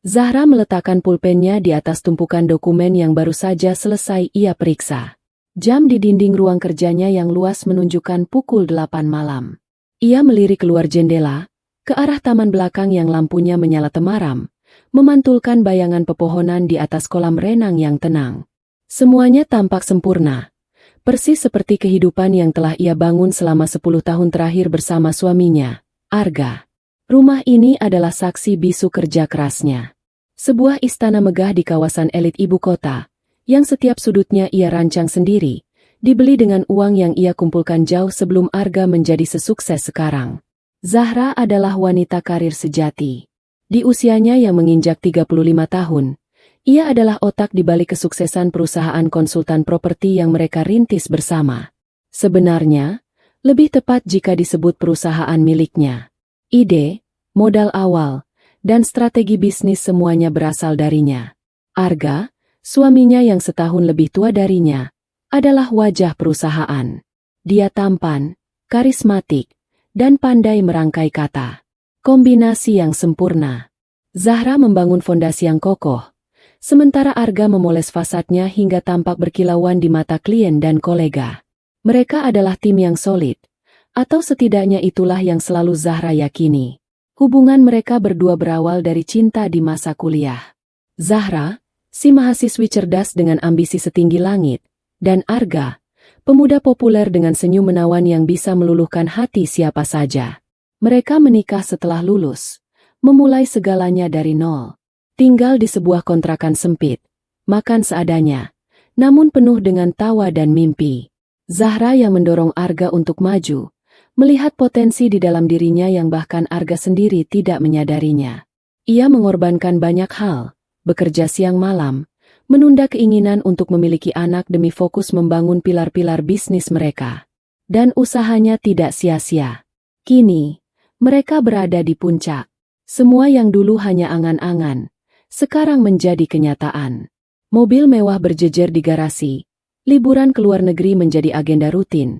Zahra meletakkan pulpennya di atas tumpukan dokumen yang baru saja selesai ia periksa. Jam di dinding ruang kerjanya yang luas menunjukkan pukul 8 malam. Ia melirik keluar jendela, ke arah taman belakang yang lampunya menyala temaram, memantulkan bayangan pepohonan di atas kolam renang yang tenang. Semuanya tampak sempurna, persis seperti kehidupan yang telah ia bangun selama 10 tahun terakhir bersama suaminya, Arga. Rumah ini adalah saksi bisu kerja kerasnya. Sebuah istana megah di kawasan elit ibu kota, yang setiap sudutnya ia rancang sendiri, dibeli dengan uang yang ia kumpulkan jauh sebelum Arga menjadi sesukses sekarang. Zahra adalah wanita karir sejati. Di usianya yang menginjak 35 tahun, ia adalah otak di balik kesuksesan perusahaan konsultan properti yang mereka rintis bersama. Sebenarnya, lebih tepat jika disebut perusahaan miliknya. Ide, modal awal, dan strategi bisnis semuanya berasal darinya. Arga, suaminya yang setahun lebih tua darinya, adalah wajah perusahaan. Dia tampan, karismatik, dan pandai merangkai kata. Kombinasi yang sempurna. Zahra membangun fondasi yang kokoh, sementara Arga memoles fasadnya hingga tampak berkilauan di mata klien dan kolega. Mereka adalah tim yang solid, atau setidaknya itulah yang selalu Zahra yakini. Hubungan mereka berdua berawal dari cinta di masa kuliah. Zahra, si mahasiswi cerdas dengan ambisi setinggi langit, dan Arga, pemuda populer dengan senyum menawan yang bisa meluluhkan hati siapa saja. Mereka menikah setelah lulus, memulai segalanya dari nol. Tinggal di sebuah kontrakan sempit, makan seadanya, namun penuh dengan tawa dan mimpi. Zahra yang mendorong Arga untuk maju, melihat potensi di dalam dirinya yang bahkan Arga sendiri tidak menyadarinya. Ia mengorbankan banyak hal, bekerja siang malam, menunda keinginan untuk memiliki anak demi fokus membangun pilar-pilar bisnis mereka. Dan usahanya tidak sia-sia. Kini, mereka berada di puncak. Semua yang dulu hanya angan-angan, sekarang menjadi kenyataan. Mobil mewah berjejer di garasi, liburan ke luar negeri menjadi agenda rutin,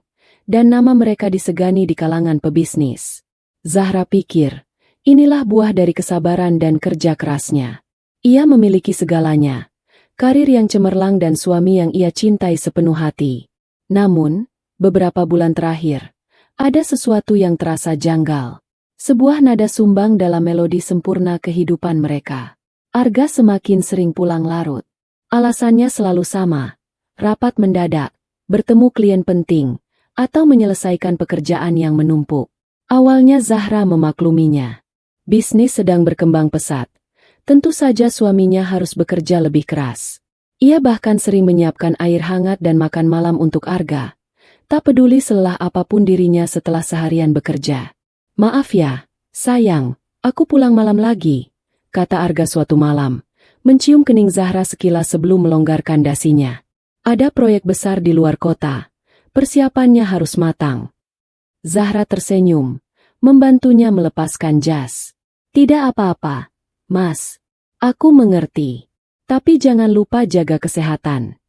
dan nama mereka disegani di kalangan pebisnis. Zahra pikir, inilah buah dari kesabaran dan kerja kerasnya. Ia memiliki segalanya, karir yang cemerlang dan suami yang ia cintai sepenuh hati. Namun, beberapa bulan terakhir, ada sesuatu yang terasa janggal. Sebuah nada sumbang dalam melodi sempurna kehidupan mereka. Arga semakin sering pulang larut. Alasannya selalu sama, rapat mendadak, bertemu klien penting, atau menyelesaikan pekerjaan yang menumpuk. Awalnya Zahra memakluminya. Bisnis sedang berkembang pesat. Tentu saja suaminya harus bekerja lebih keras. Ia bahkan sering menyiapkan air hangat dan makan malam untuk Arga. Tak peduli selelah apapun dirinya setelah seharian bekerja. "Maaf ya, sayang, aku pulang malam lagi," kata Arga suatu malam, mencium kening Zahra sekilas sebelum melonggarkan dasinya. "Ada proyek besar di luar kota. Persiapannya harus matang." Zahra tersenyum, membantunya melepaskan jas. "Tidak apa-apa, Mas. Aku mengerti. Tapi jangan lupa jaga kesehatan."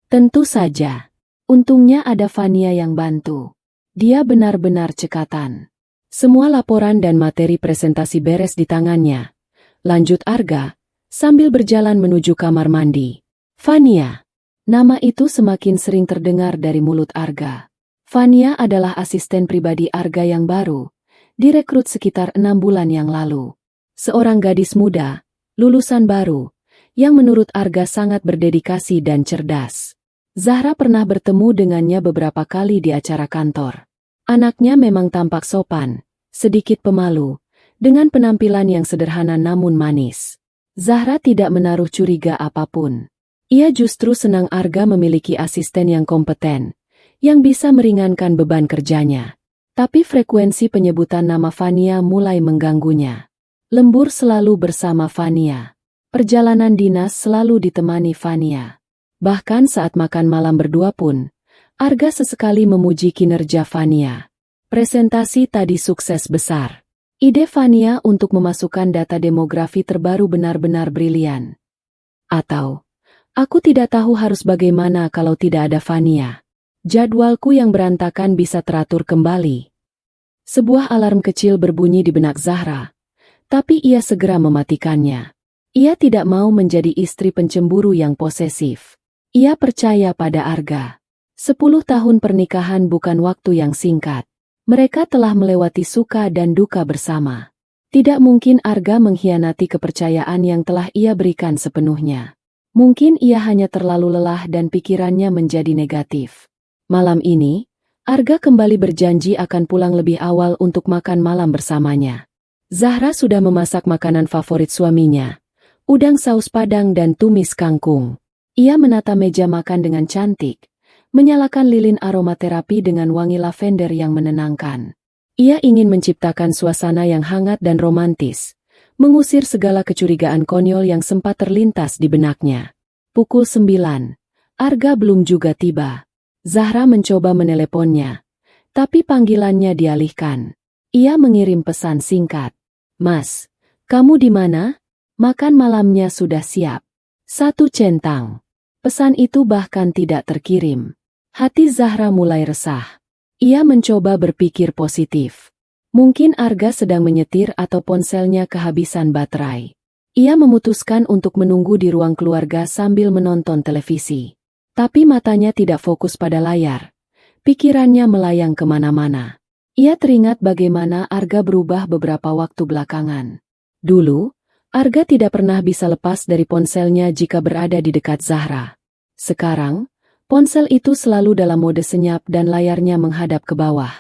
"Tentu saja." Untungnya ada Fania yang bantu. Dia benar-benar cekatan. Semua laporan dan materi presentasi beres di tangannya. Lanjut Arga, sambil berjalan menuju kamar mandi. Fania. Nama itu semakin sering terdengar dari mulut Arga. Fania adalah asisten pribadi Arga yang baru, direkrut sekitar 6 bulan yang lalu. Seorang gadis muda, lulusan baru, yang menurut Arga sangat berdedikasi dan cerdas. Zahra pernah bertemu dengannya beberapa kali di acara kantor. Anaknya memang tampak sopan, sedikit pemalu, dengan penampilan yang sederhana namun manis. Zahra tidak menaruh curiga apapun. Ia justru senang Arga memiliki asisten yang kompeten, yang bisa meringankan beban kerjanya. Tapi frekuensi penyebutan nama Fania mulai mengganggunya. Lembur selalu bersama Fania. Perjalanan dinas selalu ditemani Fania. Bahkan saat makan malam berdua pun, Arga sesekali memuji kinerja Fania. Presentasi tadi sukses besar. Ide Fania untuk memasukkan data demografi terbaru benar-benar brilian. Atau, aku tidak tahu harus bagaimana kalau tidak ada Fania. Jadwalku yang berantakan bisa teratur kembali. Sebuah alarm kecil berbunyi di benak Zahra, tapi ia segera mematikannya. Ia tidak mau menjadi istri pencemburu yang posesif. Ia percaya pada Arga. 10 tahun pernikahan bukan waktu yang singkat. Mereka telah melewati suka dan duka bersama. Tidak mungkin Arga mengkhianati kepercayaan yang telah ia berikan sepenuhnya. Mungkin ia hanya terlalu lelah dan pikirannya menjadi negatif. Malam ini, Arga kembali berjanji akan pulang lebih awal untuk makan malam bersamanya. Zahra sudah memasak makanan favorit suaminya, udang saus padang dan tumis kangkung. Ia menata meja makan dengan cantik, menyalakan lilin aromaterapi dengan wangi lavender yang menenangkan. Ia ingin menciptakan suasana yang hangat dan romantis, mengusir segala kecurigaan konyol yang sempat terlintas di benaknya. Pukul 9, Arga belum juga tiba. Zahra mencoba meneleponnya, tapi panggilannya dialihkan. Ia mengirim pesan singkat. "Mas, kamu di mana? Makan malamnya sudah siap." 1 centang. Pesan itu bahkan tidak terkirim. Hati Zahra mulai resah. Ia mencoba berpikir positif. Mungkin Arga sedang menyetir atau ponselnya kehabisan baterai. Ia memutuskan untuk menunggu di ruang keluarga sambil menonton televisi. Tapi matanya tidak fokus pada layar. Pikirannya melayang kemana-mana. Ia teringat bagaimana Arga berubah beberapa waktu belakangan. Dulu, Arga tidak pernah bisa lepas dari ponselnya jika berada di dekat Zahra. Sekarang, ponsel itu selalu dalam mode senyap dan layarnya menghadap ke bawah.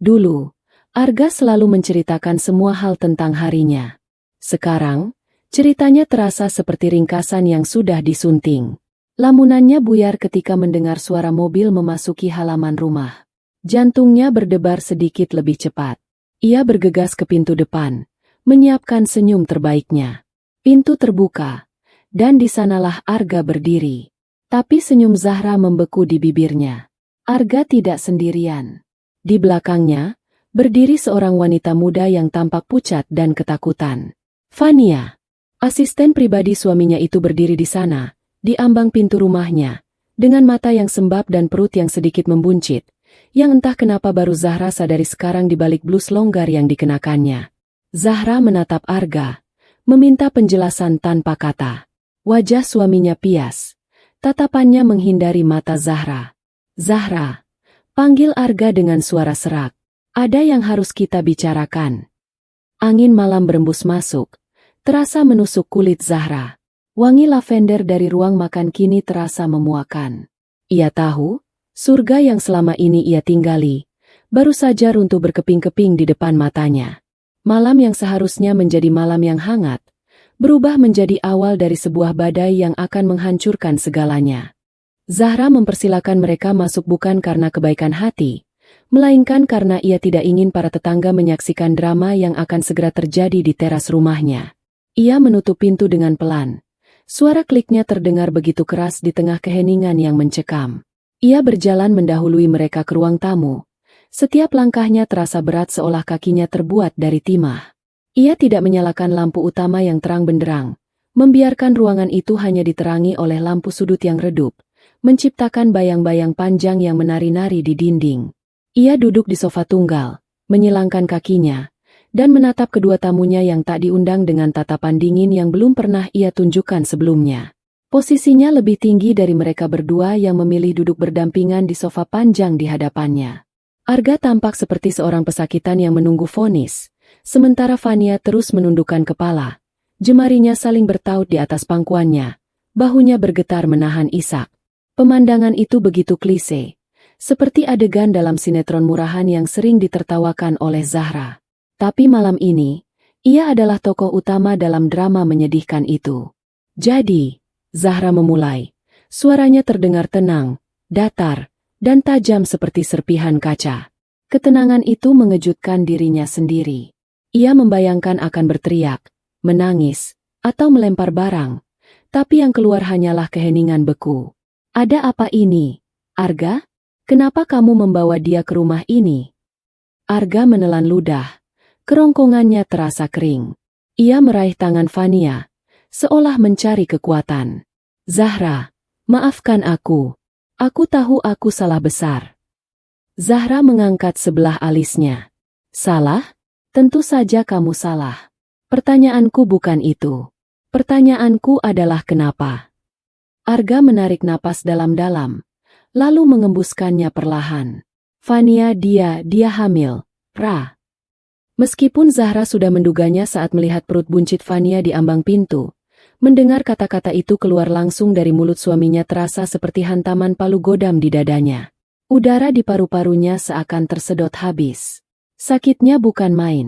Dulu, Arga selalu menceritakan semua hal tentang harinya. Sekarang, ceritanya terasa seperti ringkasan yang sudah disunting. Lamunannya buyar ketika mendengar suara mobil memasuki halaman rumah. Jantungnya berdebar sedikit lebih cepat. Ia bergegas ke pintu depan, menyiapkan senyum terbaiknya. Pintu terbuka, dan di sanalah Arga berdiri. Tapi senyum Zahra membeku di bibirnya. Arga tidak sendirian. Di belakangnya, berdiri seorang wanita muda yang tampak pucat dan ketakutan. Fania, asisten pribadi suaminya itu berdiri di sana, di ambang pintu rumahnya, dengan mata yang sembab dan perut yang sedikit membuncit, yang entah kenapa baru Zahra sadari sekarang di balik blus longgar yang dikenakannya. Zahra menatap Arga, meminta penjelasan tanpa kata. Wajah suaminya pias, tatapannya menghindari mata Zahra. "Zahra," panggil Arga dengan suara serak. "Ada yang harus kita bicarakan." Angin malam berembus masuk, terasa menusuk kulit Zahra. Wangi lavender dari ruang makan kini terasa memuakan. Ia tahu, surga yang selama ini ia tinggali, baru saja runtuh berkeping-keping di depan matanya. Malam yang seharusnya menjadi malam yang hangat, berubah menjadi awal dari sebuah badai yang akan menghancurkan segalanya. Zahra mempersilakan mereka masuk bukan karena kebaikan hati, melainkan karena ia tidak ingin para tetangga menyaksikan drama yang akan segera terjadi di teras rumahnya. Ia menutup pintu dengan pelan. Suara kliknya terdengar begitu keras di tengah keheningan yang mencekam. Ia berjalan mendahului mereka ke ruang tamu. Setiap langkahnya terasa berat seolah kakinya terbuat dari timah. Ia tidak menyalakan lampu utama yang terang benderang, membiarkan ruangan itu hanya diterangi oleh lampu sudut yang redup, menciptakan bayang-bayang panjang yang menari-nari di dinding. Ia duduk di sofa tunggal, menyilangkan kakinya, dan menatap kedua tamunya yang tak diundang dengan tatapan dingin yang belum pernah ia tunjukkan sebelumnya. Posisinya lebih tinggi dari mereka berdua yang memilih duduk berdampingan di sofa panjang di hadapannya. Arga tampak seperti seorang pesakitan yang menunggu vonis, sementara Fania terus menundukkan kepala. Jemarinya saling bertaut di atas pangkuannya, bahunya bergetar menahan isak. Pemandangan itu begitu klise, seperti adegan dalam sinetron murahan yang sering ditertawakan oleh Zahra. Tapi malam ini, ia adalah tokoh utama dalam drama menyedihkan itu. "Jadi," Zahra memulai, suaranya terdengar tenang, datar, dan tajam seperti serpihan kaca. Ketenangan itu mengejutkan dirinya sendiri. Ia membayangkan akan berteriak, menangis, atau melempar barang, tapi yang keluar hanyalah keheningan beku. "Ada apa ini, Arga? Kenapa kamu membawa dia ke rumah ini?" Arga menelan ludah. Kerongkongannya terasa kering. Ia meraih tangan Fania, seolah mencari kekuatan. "Zahra, maafkan aku. Aku tahu aku salah besar." Zahra mengangkat sebelah alisnya. "Salah? Tentu saja kamu salah. Pertanyaanku bukan itu. Pertanyaanku adalah kenapa? Arga menarik napas dalam-dalam, lalu mengembuskannya perlahan. Fania, dia hamil, Ra. Meskipun Zahra sudah menduganya saat melihat perut buncit Fania di ambang pintu, mendengar kata-kata itu keluar langsung dari mulut suaminya terasa seperti hantaman palu godam di dadanya. Udara di paru-parunya seakan tersedot habis. Sakitnya bukan main.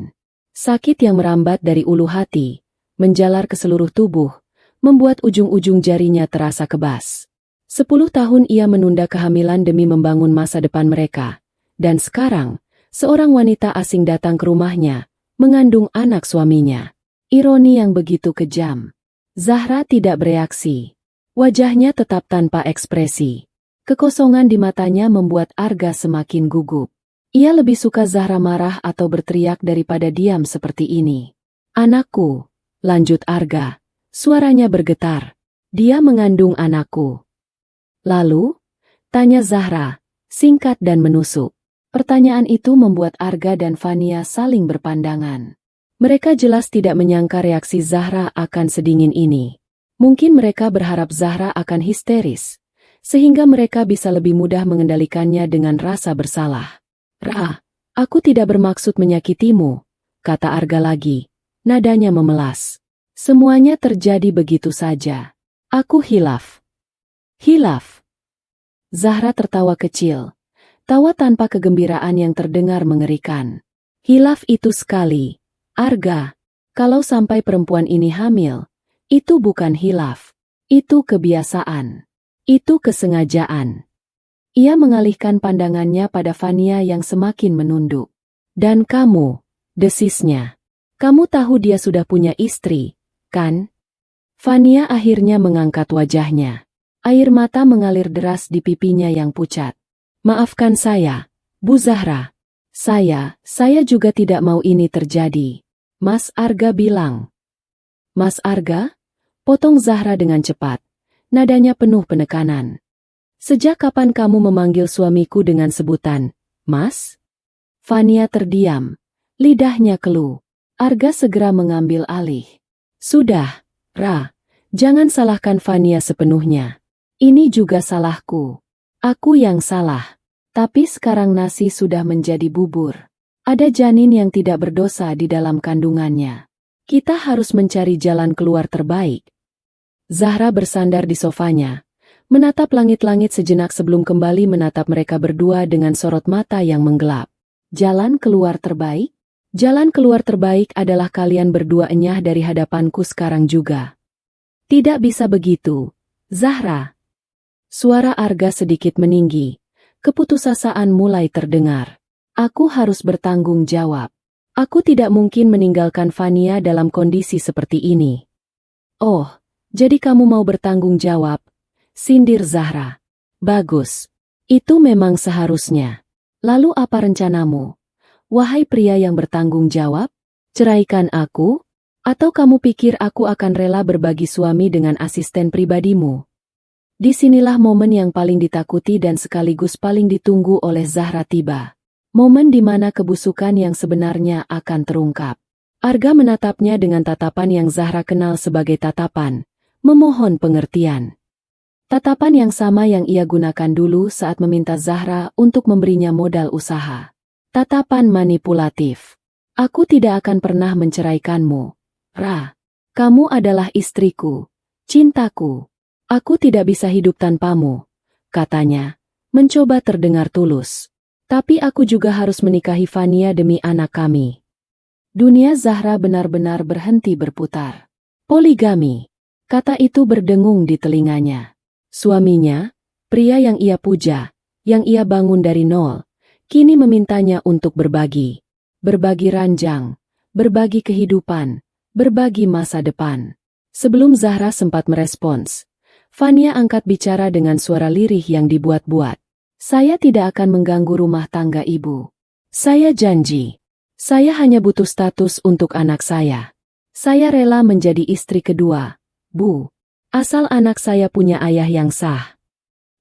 Sakit yang merambat dari ulu hati, menjalar ke seluruh tubuh, membuat ujung-ujung jarinya terasa kebas. 10 tahun ia menunda kehamilan demi membangun masa depan mereka, dan sekarang, seorang wanita asing datang ke rumahnya, mengandung anak suaminya. Ironi yang begitu kejam. Zahra tidak bereaksi. Wajahnya tetap tanpa ekspresi. Kekosongan di matanya membuat Arga semakin gugup. Ia lebih suka Zahra marah atau berteriak daripada diam seperti ini. Anakku, lanjut Arga. Suaranya bergetar. Dia mengandung anakku. Lalu? Tanya Zahra, singkat dan menusuk. Pertanyaan itu membuat Arga dan Fania saling berpandangan. Mereka jelas tidak menyangka reaksi Zahra akan sedingin ini. Mungkin mereka berharap Zahra akan histeris, sehingga mereka bisa lebih mudah mengendalikannya dengan rasa bersalah. Ra, aku tidak bermaksud menyakitimu, kata Arga lagi. Nadanya memelas. Semuanya terjadi begitu saja. Aku hilaf. Hilaf. Zahra tertawa kecil. Tawa tanpa kegembiraan yang terdengar mengerikan. Hilaf itu sekali. Arga, kalau sampai perempuan ini hamil, itu bukan hilaf. Itu kebiasaan. Itu kesengajaan. Ia mengalihkan pandangannya pada Fania yang semakin menunduk. Dan kamu, desisnya. Kamu tahu dia sudah punya istri, kan? Fania akhirnya mengangkat wajahnya. Air mata mengalir deras di pipinya yang pucat. Maafkan saya, Bu Zahra. Saya juga tidak mau ini terjadi. Mas Arga bilang. Mas Arga? Potong Zahra dengan cepat. Nadanya penuh penekanan. Sejak kapan kamu memanggil suamiku dengan sebutan, Mas? Fania terdiam. Lidahnya keluh. Arga segera mengambil alih. Sudah, Ra. Jangan salahkan Fania sepenuhnya. Ini juga salahku. Aku yang salah. Tapi sekarang nasi sudah menjadi bubur. Ada janin yang tidak berdosa di dalam kandungannya. Kita harus mencari jalan keluar terbaik. Zahra bersandar di sofanya, menatap langit-langit sejenak sebelum kembali menatap mereka berdua dengan sorot mata yang menggelap. Jalan keluar terbaik? Jalan keluar terbaik adalah kalian berdua enyah dari hadapanku sekarang juga. Tidak bisa begitu, Zahra. Suara Arga sedikit meninggi. Keputusasaan mulai terdengar. Aku harus bertanggung jawab. Aku tidak mungkin meninggalkan Fania dalam kondisi seperti ini. Oh, jadi kamu mau bertanggung jawab? Sindir Zahra. Bagus. Itu memang seharusnya. Lalu apa rencanamu? Wahai pria yang bertanggung jawab? Ceraikan aku? Atau kamu pikir aku akan rela berbagi suami dengan asisten pribadimu? Disinilah momen yang paling ditakuti dan sekaligus paling ditunggu oleh Zahra tiba. Momen di mana kebusukan yang sebenarnya akan terungkap. Arga menatapnya dengan tatapan yang Zahra kenal sebagai tatapan, memohon pengertian. Tatapan yang sama yang ia gunakan dulu saat meminta Zahra untuk memberinya modal usaha. Tatapan manipulatif. Aku tidak akan pernah menceraikanmu, Ra. Kamu adalah istriku, cintaku. Aku tidak bisa hidup tanpamu, katanya, mencoba terdengar tulus. Tapi aku juga harus menikahi Fania demi anak kami. Dunia Zahra benar-benar berhenti berputar. Poligami. Kata itu berdengung di telinganya. Suaminya, pria yang ia puja, yang ia bangun dari nol, kini memintanya untuk berbagi. Berbagi ranjang, berbagi kehidupan, berbagi masa depan. Sebelum Zahra sempat merespons, Fania angkat bicara dengan suara lirih yang dibuat-buat. Saya tidak akan mengganggu rumah tangga ibu. Saya janji. Saya hanya butuh status untuk anak saya. Saya rela menjadi istri kedua, Bu. Asal anak saya punya ayah yang sah.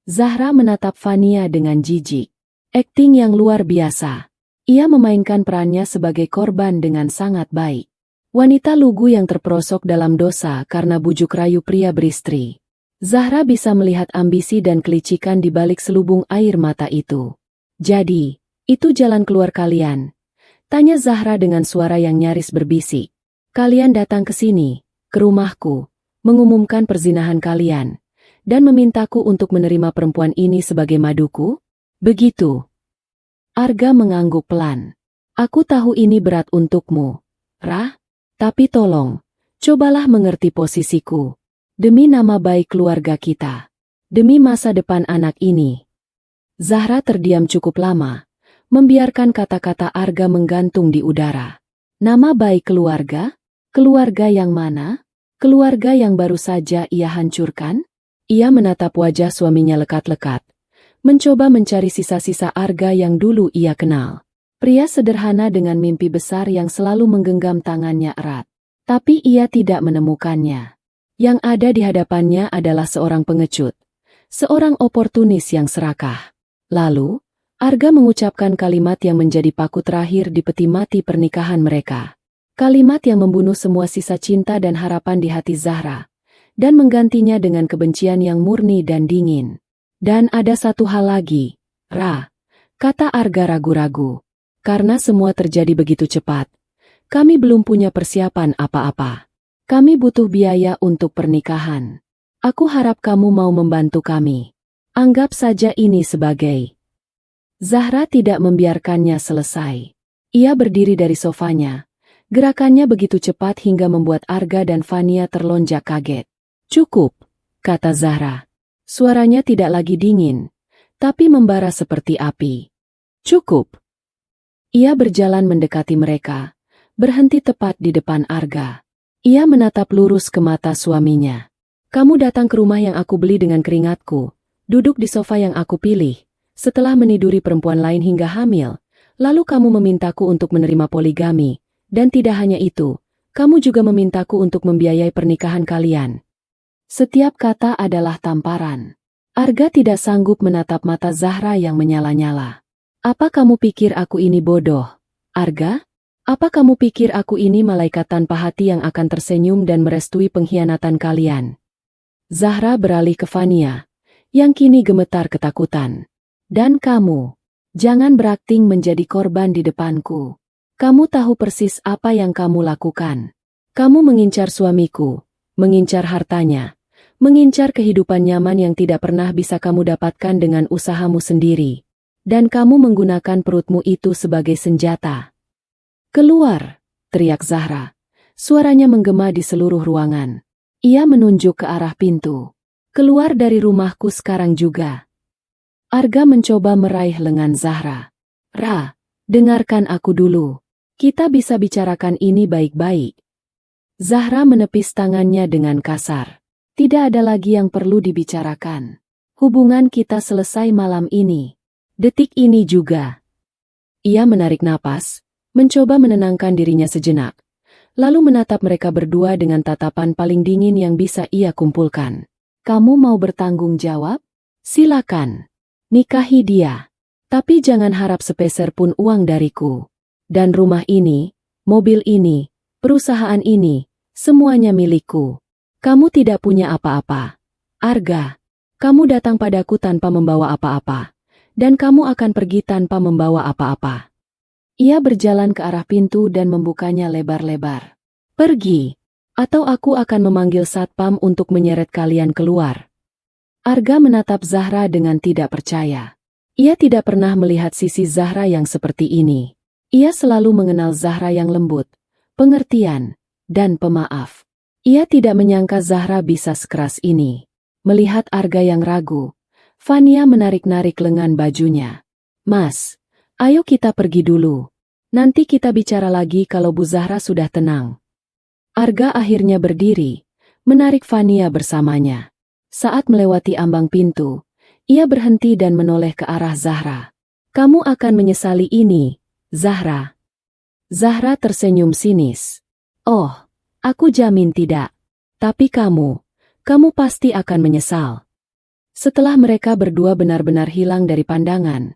Zahra menatap Fania dengan jijik. Akting yang luar biasa. Ia memainkan perannya sebagai korban dengan sangat baik. Wanita lugu yang terperosok dalam dosa karena bujuk rayu pria beristri. Zahra bisa melihat ambisi dan kelicikan di balik selubung air mata itu. Jadi, itu jalan keluar kalian? Tanya Zahra dengan suara yang nyaris berbisik. Kalian datang ke sini, ke rumahku, mengumumkan perzinahan kalian, dan memintaku untuk menerima perempuan ini sebagai maduku? Begitu. Arga mengangguk pelan. Aku tahu ini berat untukmu, Rah, tapi tolong, cobalah mengerti posisiku. Demi nama baik keluarga kita. Demi masa depan anak ini. Zahra terdiam cukup lama, membiarkan kata-kata Arga menggantung di udara. Nama baik keluarga? Keluarga yang mana? Keluarga yang baru saja ia hancurkan? Ia menatap wajah suaminya lekat-lekat, mencoba mencari sisa-sisa Arga yang dulu ia kenal. Pria sederhana dengan mimpi besar yang selalu menggenggam tangannya erat. Tapi ia tidak menemukannya. Yang ada di hadapannya adalah seorang pengecut. Seorang oportunis yang serakah. Lalu, Arga mengucapkan kalimat yang menjadi paku terakhir di peti mati pernikahan mereka. Kalimat yang membunuh semua sisa cinta dan harapan di hati Zahra, dan menggantinya dengan kebencian yang murni dan dingin. Dan ada satu hal lagi, Rah, kata Arga ragu-ragu. Karena semua terjadi begitu cepat, kami belum punya persiapan apa-apa. Kami butuh biaya untuk pernikahan. Aku harap kamu mau membantu kami. Anggap saja ini sebagai... Zahra tidak membiarkannya selesai. Ia berdiri dari sofanya. Gerakannya begitu cepat hingga membuat Arga dan Fania terlonjak kaget. Cukup, kata Zahra. Suaranya tidak lagi dingin, tapi membara seperti api. Cukup. Ia berjalan mendekati mereka, berhenti tepat di depan Arga. Ia menatap lurus ke mata suaminya. Kamu datang ke rumah yang aku beli dengan keringatku, duduk di sofa yang aku pilih, setelah meniduri perempuan lain hingga hamil, lalu kamu memintaku untuk menerima poligami. Dan tidak hanya itu, kamu juga memintaku untuk membiayai pernikahan kalian. Setiap kata adalah tamparan. Arga tidak sanggup menatap mata Zahra yang menyala-nyala. Apa kamu pikir aku ini bodoh, Arga? Apa kamu pikir aku ini malaikat tanpa hati yang akan tersenyum dan merestui pengkhianatan kalian? Zahra beralih ke Fania, yang kini gemetar ketakutan. Dan kamu, jangan berakting menjadi korban di depanku. Kamu tahu persis apa yang kamu lakukan. Kamu mengincar suamiku, mengincar hartanya, mengincar kehidupan nyaman yang tidak pernah bisa kamu dapatkan dengan usahamu sendiri. Dan kamu menggunakan perutmu itu sebagai senjata. Keluar, teriak Zahra. Suaranya menggema di seluruh ruangan. Ia menunjuk ke arah pintu. Keluar dari rumahku sekarang juga. Arga mencoba meraih lengan Zahra. Rah, dengarkan aku dulu. Kita bisa bicarakan ini baik-baik. Zahra menepis tangannya dengan kasar. Tidak ada lagi yang perlu dibicarakan. Hubungan kita selesai malam ini. Detik ini juga. Ia menarik napas, mencoba menenangkan dirinya sejenak, lalu menatap mereka berdua dengan tatapan paling dingin yang bisa ia kumpulkan. Kamu mau bertanggung jawab? Silakan. Nikahi dia. Tapi jangan harap sepeser pun uang dariku. Dan rumah ini, mobil ini, perusahaan ini, semuanya milikku. Kamu tidak punya apa-apa. Arga, kamu datang padaku tanpa membawa apa-apa. Dan kamu akan pergi tanpa membawa apa-apa. Ia berjalan ke arah pintu dan membukanya lebar-lebar. Pergi, atau aku akan memanggil satpam untuk menyeret kalian keluar. Arga menatap Zahra dengan tidak percaya. Ia tidak pernah melihat sisi Zahra yang seperti ini. Ia selalu mengenal Zahra yang lembut, pengertian, dan pemaaf. Ia tidak menyangka Zahra bisa sekeras ini. Melihat Arga yang ragu, Fania menarik-narik lengan bajunya. Mas, ayo kita pergi dulu. Nanti kita bicara lagi kalau Bu Zahra sudah tenang. Arga akhirnya berdiri, menarik Fania bersamanya. Saat melewati ambang pintu, ia berhenti dan menoleh ke arah Zahra. Kamu akan menyesali ini, Zahra. Zahra tersenyum sinis. Oh, aku jamin tidak. Tapi kamu pasti akan menyesal. Setelah mereka berdua benar-benar hilang dari pandangan,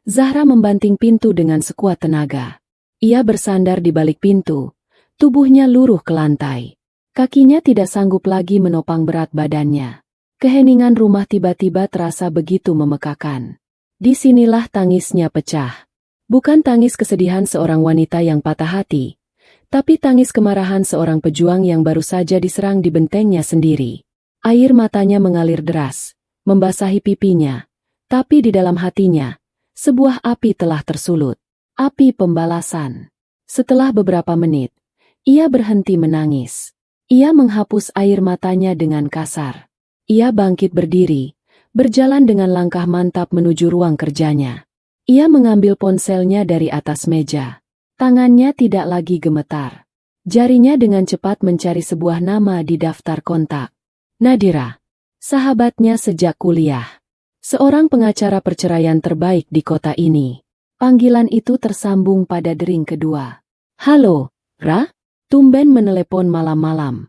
Zahra membanting pintu dengan sekuat tenaga. Ia bersandar di balik pintu, Tubuhnya luruh ke lantai. Kakinya tidak sanggup lagi menopang berat badannya. Keheningan rumah tiba-tiba terasa begitu memekakan. Disinilah tangisnya pecah. Bukan tangis kesedihan seorang wanita yang patah hati, tapi tangis kemarahan seorang pejuang yang baru saja diserang di bentengnya sendiri. Air matanya mengalir deras, membasahi pipinya, tapi di dalam hatinya, sebuah api telah tersulut. Api pembalasan. Setelah beberapa menit, ia berhenti menangis. Ia menghapus air matanya dengan kasar. Ia bangkit berdiri, berjalan dengan langkah mantap menuju ruang kerjanya. Ia mengambil ponselnya dari atas meja. Tangannya tidak lagi gemetar. Jarinya dengan cepat mencari sebuah nama di daftar kontak. Nadira. Sahabatnya sejak kuliah. Seorang pengacara perceraian terbaik di kota ini. Panggilan itu tersambung pada dering kedua. Halo, Ra? Tumben menelepon malam-malam.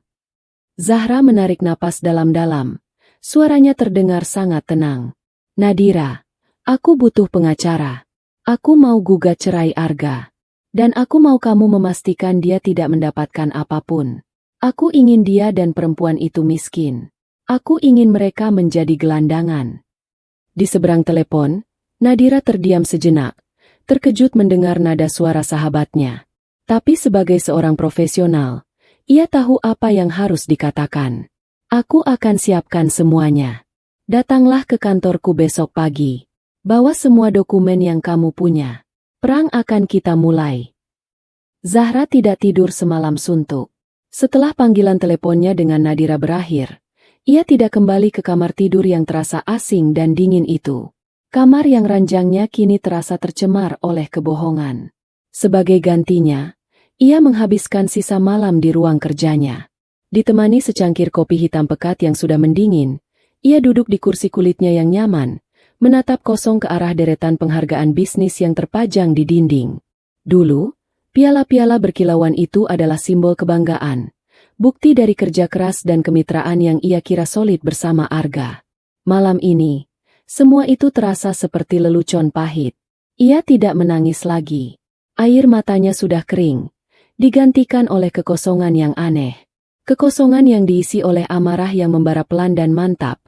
Zahra menarik napas dalam-dalam. Suaranya terdengar sangat tenang. Nadira. Aku butuh pengacara. Aku mau gugat cerai Arga. Dan aku mau kamu memastikan dia tidak mendapatkan apapun. Aku ingin dia dan perempuan itu miskin. Aku ingin mereka menjadi gelandangan. Di seberang telepon, Nadira terdiam sejenak, terkejut mendengar nada suara sahabatnya. Tapi sebagai seorang profesional, ia tahu apa yang harus dikatakan. Aku akan siapkan semuanya. Datanglah ke kantorku besok pagi. Bawa semua dokumen yang kamu punya. Perang akan kita mulai. Zahra tidak tidur semalam suntuk. Setelah panggilan teleponnya dengan Nadira berakhir, ia tidak kembali ke kamar tidur yang terasa asing dan dingin itu. Kamar yang ranjangnya kini terasa tercemar oleh kebohongan. Sebagai gantinya, ia menghabiskan sisa malam di ruang kerjanya. Ditemani secangkir kopi hitam pekat yang sudah mendingin, ia duduk di kursi kulitnya yang nyaman, menatap kosong ke arah deretan penghargaan bisnis yang terpajang di dinding. Dulu, piala-piala berkilauan itu adalah simbol kebanggaan, bukti dari kerja keras dan kemitraan yang ia kira solid bersama Arga. Malam ini, semua itu terasa seperti lelucon pahit. Ia tidak menangis lagi. Air matanya sudah kering, digantikan oleh kekosongan yang aneh. Kekosongan yang diisi oleh amarah yang membara pelan dan mantap,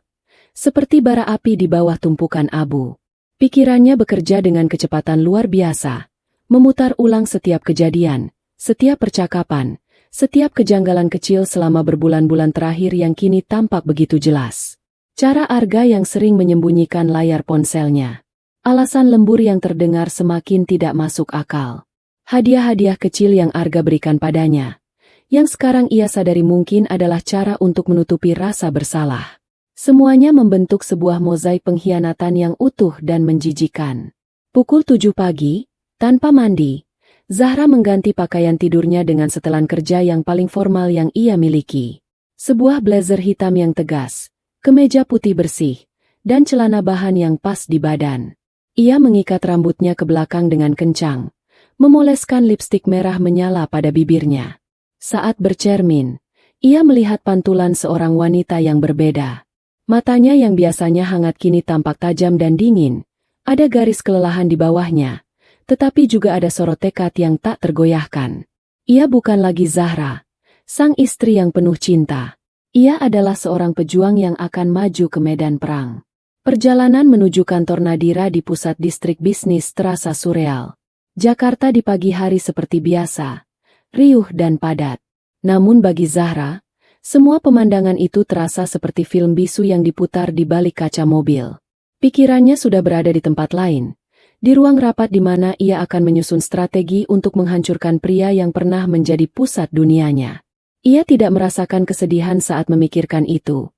seperti bara api di bawah tumpukan abu. Pikirannya bekerja dengan kecepatan luar biasa, memutar ulang setiap kejadian, setiap percakapan, setiap kejanggalan kecil selama berbulan-bulan terakhir yang kini tampak begitu jelas. Cara Arga yang sering menyembunyikan layar ponselnya. Alasan lembur yang terdengar semakin tidak masuk akal. Hadiah-hadiah kecil yang Arga berikan padanya, yang sekarang ia sadari mungkin adalah cara untuk menutupi rasa bersalah. Semuanya membentuk sebuah mozaik pengkhianatan yang utuh dan menjijikan. Pukul 7 pagi, tanpa mandi, Zahra mengganti pakaian tidurnya dengan setelan kerja yang paling formal yang ia miliki. Sebuah blazer hitam yang tegas, kemeja putih bersih, dan celana bahan yang pas di badan. Ia mengikat rambutnya ke belakang dengan kencang, memoleskan lipstik merah menyala pada bibirnya. Saat bercermin, ia melihat pantulan seorang wanita yang berbeda. Matanya yang biasanya hangat kini tampak tajam dan dingin, ada garis kelelahan di bawahnya, tetapi juga ada sorot tekad yang tak tergoyahkan. Ia bukan lagi Zahra, sang istri yang penuh cinta. Ia adalah seorang pejuang yang akan maju ke medan perang. Perjalanan menuju kantor Nadira di pusat distrik bisnis terasa surreal. Jakarta di pagi hari seperti biasa, riuh dan padat. Namun bagi Zahra, semua pemandangan itu terasa seperti film bisu yang diputar di balik kaca mobil. Pikirannya sudah berada di tempat lain, di ruang rapat di mana ia akan menyusun strategi untuk menghancurkan pria yang pernah menjadi pusat dunianya. Ia tidak merasakan kesedihan saat memikirkan itu.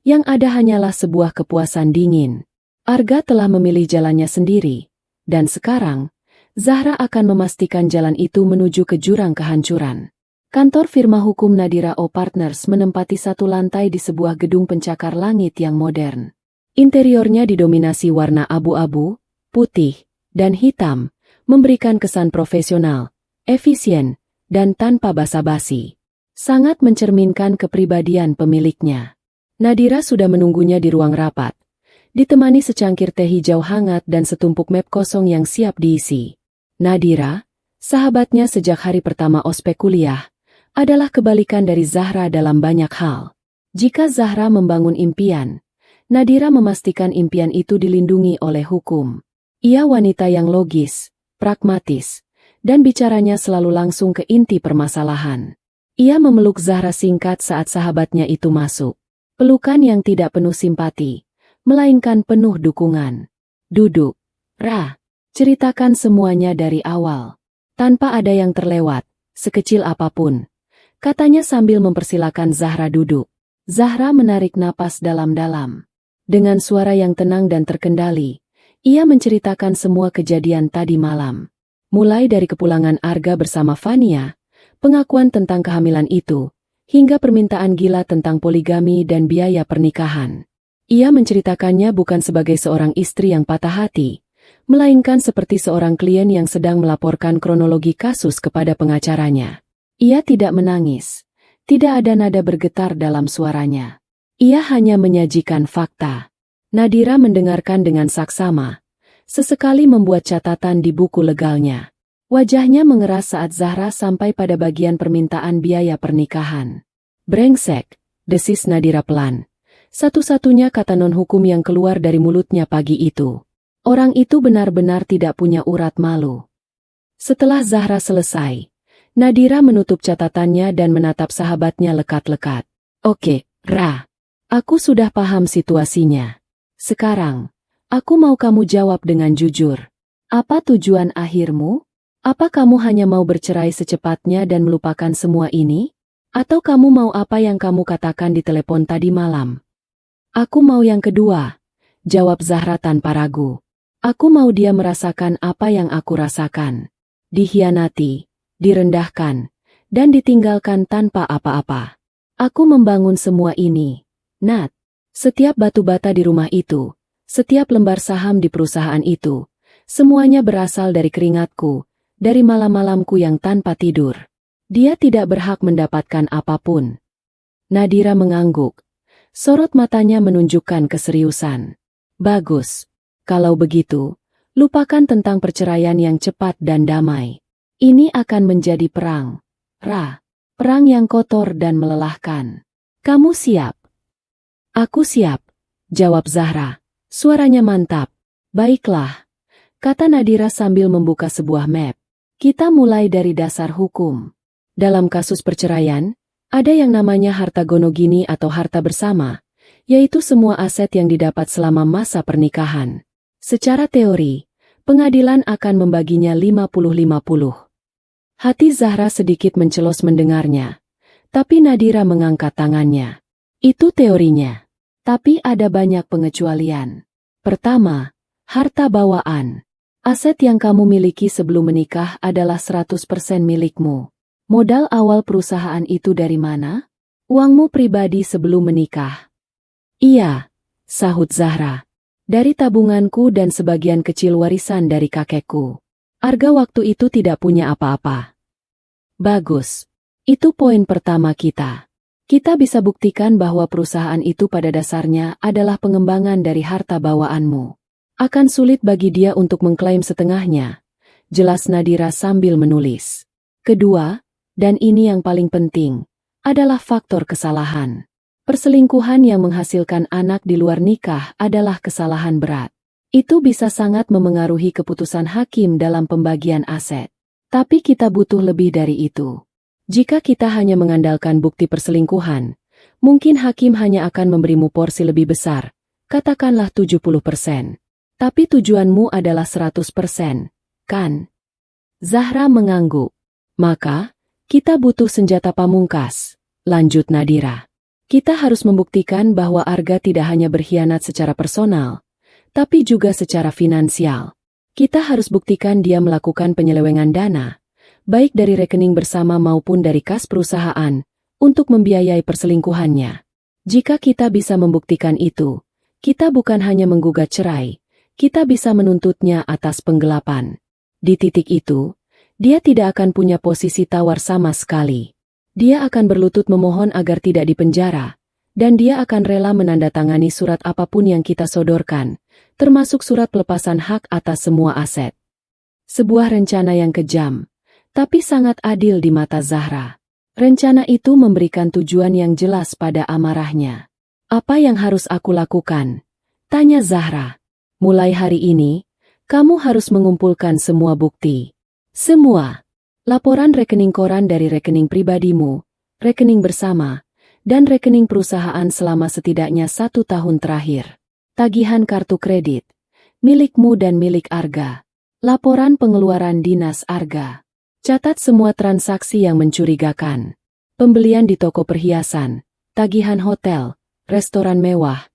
Yang ada hanyalah sebuah kepuasan dingin. Arga telah memilih jalannya sendiri, dan sekarang, Zahra akan memastikan jalan itu menuju ke jurang kehancuran. Kantor firma hukum Nadira O Partners menempati satu lantai di sebuah gedung pencakar langit yang modern. Interiornya didominasi warna abu-abu, putih, dan hitam, memberikan kesan profesional, efisien, dan tanpa basa-basi. Sangat mencerminkan kepribadian pemiliknya. Nadira sudah menunggunya di ruang rapat, ditemani secangkir teh hijau hangat dan setumpuk map kosong yang siap diisi. Nadira, sahabatnya sejak hari pertama ospek kuliah, adalah kebalikan dari Zahra dalam banyak hal. Jika Zahra membangun impian, Nadira memastikan impian itu dilindungi oleh hukum. Ia wanita yang logis, pragmatis, dan bicaranya selalu langsung ke inti permasalahan. Ia memeluk Zahra singkat saat sahabatnya itu masuk. Pelukan yang tidak penuh simpati, melainkan penuh dukungan. Duduk, Ra. Ceritakan semuanya dari awal. Tanpa ada yang terlewat, sekecil apapun. Katanya sambil mempersilakan Zahra duduk. Zahra menarik napas dalam-dalam. Dengan suara yang tenang dan terkendali, ia menceritakan semua kejadian tadi malam. Mulai dari kepulangan Arga bersama Fania, pengakuan tentang kehamilan itu, hingga permintaan gila tentang poligami dan biaya pernikahan. Ia menceritakannya bukan sebagai seorang istri yang patah hati, melainkan seperti seorang klien yang sedang melaporkan kronologi kasus kepada pengacaranya. Ia tidak menangis, tidak ada nada bergetar dalam suaranya. Ia hanya menyajikan fakta. Nadira mendengarkan dengan saksama, sesekali membuat catatan di buku legalnya. Wajahnya mengeras saat Zahra sampai pada bagian permintaan biaya pernikahan. Brengsek, desis Nadira pelan. Satu-satunya kata non-hukum yang keluar dari mulutnya pagi itu. Orang itu benar-benar tidak punya urat malu. Setelah Zahra selesai, Nadira menutup catatannya dan menatap sahabatnya lekat-lekat. Oke, Ra. Aku sudah paham situasinya. Sekarang, aku mau kamu jawab dengan jujur. Apa tujuan akhirmu? Apa kamu hanya mau bercerai secepatnya dan melupakan semua ini? Atau kamu mau apa yang kamu katakan di telepon tadi malam? Aku mau yang kedua, jawab Zahra tanpa ragu. Aku mau dia merasakan apa yang aku rasakan. Dikhianati, direndahkan, dan ditinggalkan tanpa apa-apa. Aku membangun semua ini. Nat, setiap batu bata di rumah itu, setiap lembar saham di perusahaan itu, semuanya berasal dari keringatku, dari malam-malamku yang tanpa tidur. Dia tidak berhak mendapatkan apapun. Nadira mengangguk. Sorot matanya menunjukkan keseriusan. Bagus. Kalau begitu, lupakan tentang perceraian yang cepat dan damai. Ini akan menjadi perang. Ra. Perang yang kotor dan melelahkan. Kamu siap? Aku siap, jawab Zahra. Suaranya mantap. Baiklah, kata Nadira sambil membuka sebuah map. Kita mulai dari dasar hukum. Dalam kasus perceraian, ada yang namanya harta gonogini atau harta bersama, yaitu semua aset yang didapat selama masa pernikahan. Secara teori, pengadilan akan membaginya 50-50. Hati Zahra sedikit mencelos mendengarnya, tapi Nadira mengangkat tangannya. Itu teorinya. Tapi ada banyak pengecualian. Pertama, harta bawaan. Aset yang kamu miliki sebelum menikah adalah 100% milikmu. Modal awal perusahaan itu dari mana? Uangmu pribadi sebelum menikah. Iya, sahut Zahra. Dari tabunganku dan sebagian kecil warisan dari kakekku. Arga waktu itu tidak punya apa-apa. Bagus. Itu poin pertama kita. Kita bisa buktikan bahwa perusahaan itu pada dasarnya adalah pengembangan dari harta bawaanmu. Akan sulit bagi dia untuk mengklaim setengahnya, jelas Nadira sambil menulis. Kedua, dan ini yang paling penting, adalah faktor kesalahan. Perselingkuhan yang menghasilkan anak di luar nikah adalah kesalahan berat. Itu bisa sangat memengaruhi keputusan hakim dalam pembagian aset. Tapi kita butuh lebih dari itu. Jika kita hanya mengandalkan bukti perselingkuhan, mungkin hakim hanya akan memberimu porsi lebih besar, katakanlah 70%. Tapi tujuanmu adalah 100%, kan? Zahra mengangguk. Maka, kita butuh senjata pamungkas, lanjut Nadira. Kita harus membuktikan bahwa Arga tidak hanya berkhianat secara personal, tapi juga secara finansial. Kita harus buktikan dia melakukan penyelewengan dana, baik dari rekening bersama maupun dari kas perusahaan, untuk membiayai perselingkuhannya. Jika kita bisa membuktikan itu, kita bukan hanya menggugat cerai, kita bisa menuntutnya atas penggelapan. Di titik itu, dia tidak akan punya posisi tawar sama sekali. Dia akan berlutut memohon agar tidak dipenjara, dan dia akan rela menandatangani surat apapun yang kita sodorkan, termasuk surat pelepasan hak atas semua aset. Sebuah rencana yang kejam, tapi sangat adil di mata Zahra. Rencana itu memberikan tujuan yang jelas pada amarahnya. Apa yang harus aku lakukan? Tanya Zahra. Mulai hari ini, kamu harus mengumpulkan semua bukti. Semua. Laporan rekening koran dari rekening pribadimu, rekening bersama, dan rekening perusahaan selama setidaknya 1 tahun terakhir. Tagihan kartu kredit, milikmu dan milik Arga. Laporan pengeluaran dinas Arga. Catat semua transaksi yang mencurigakan. Pembelian di toko perhiasan, tagihan hotel, restoran mewah,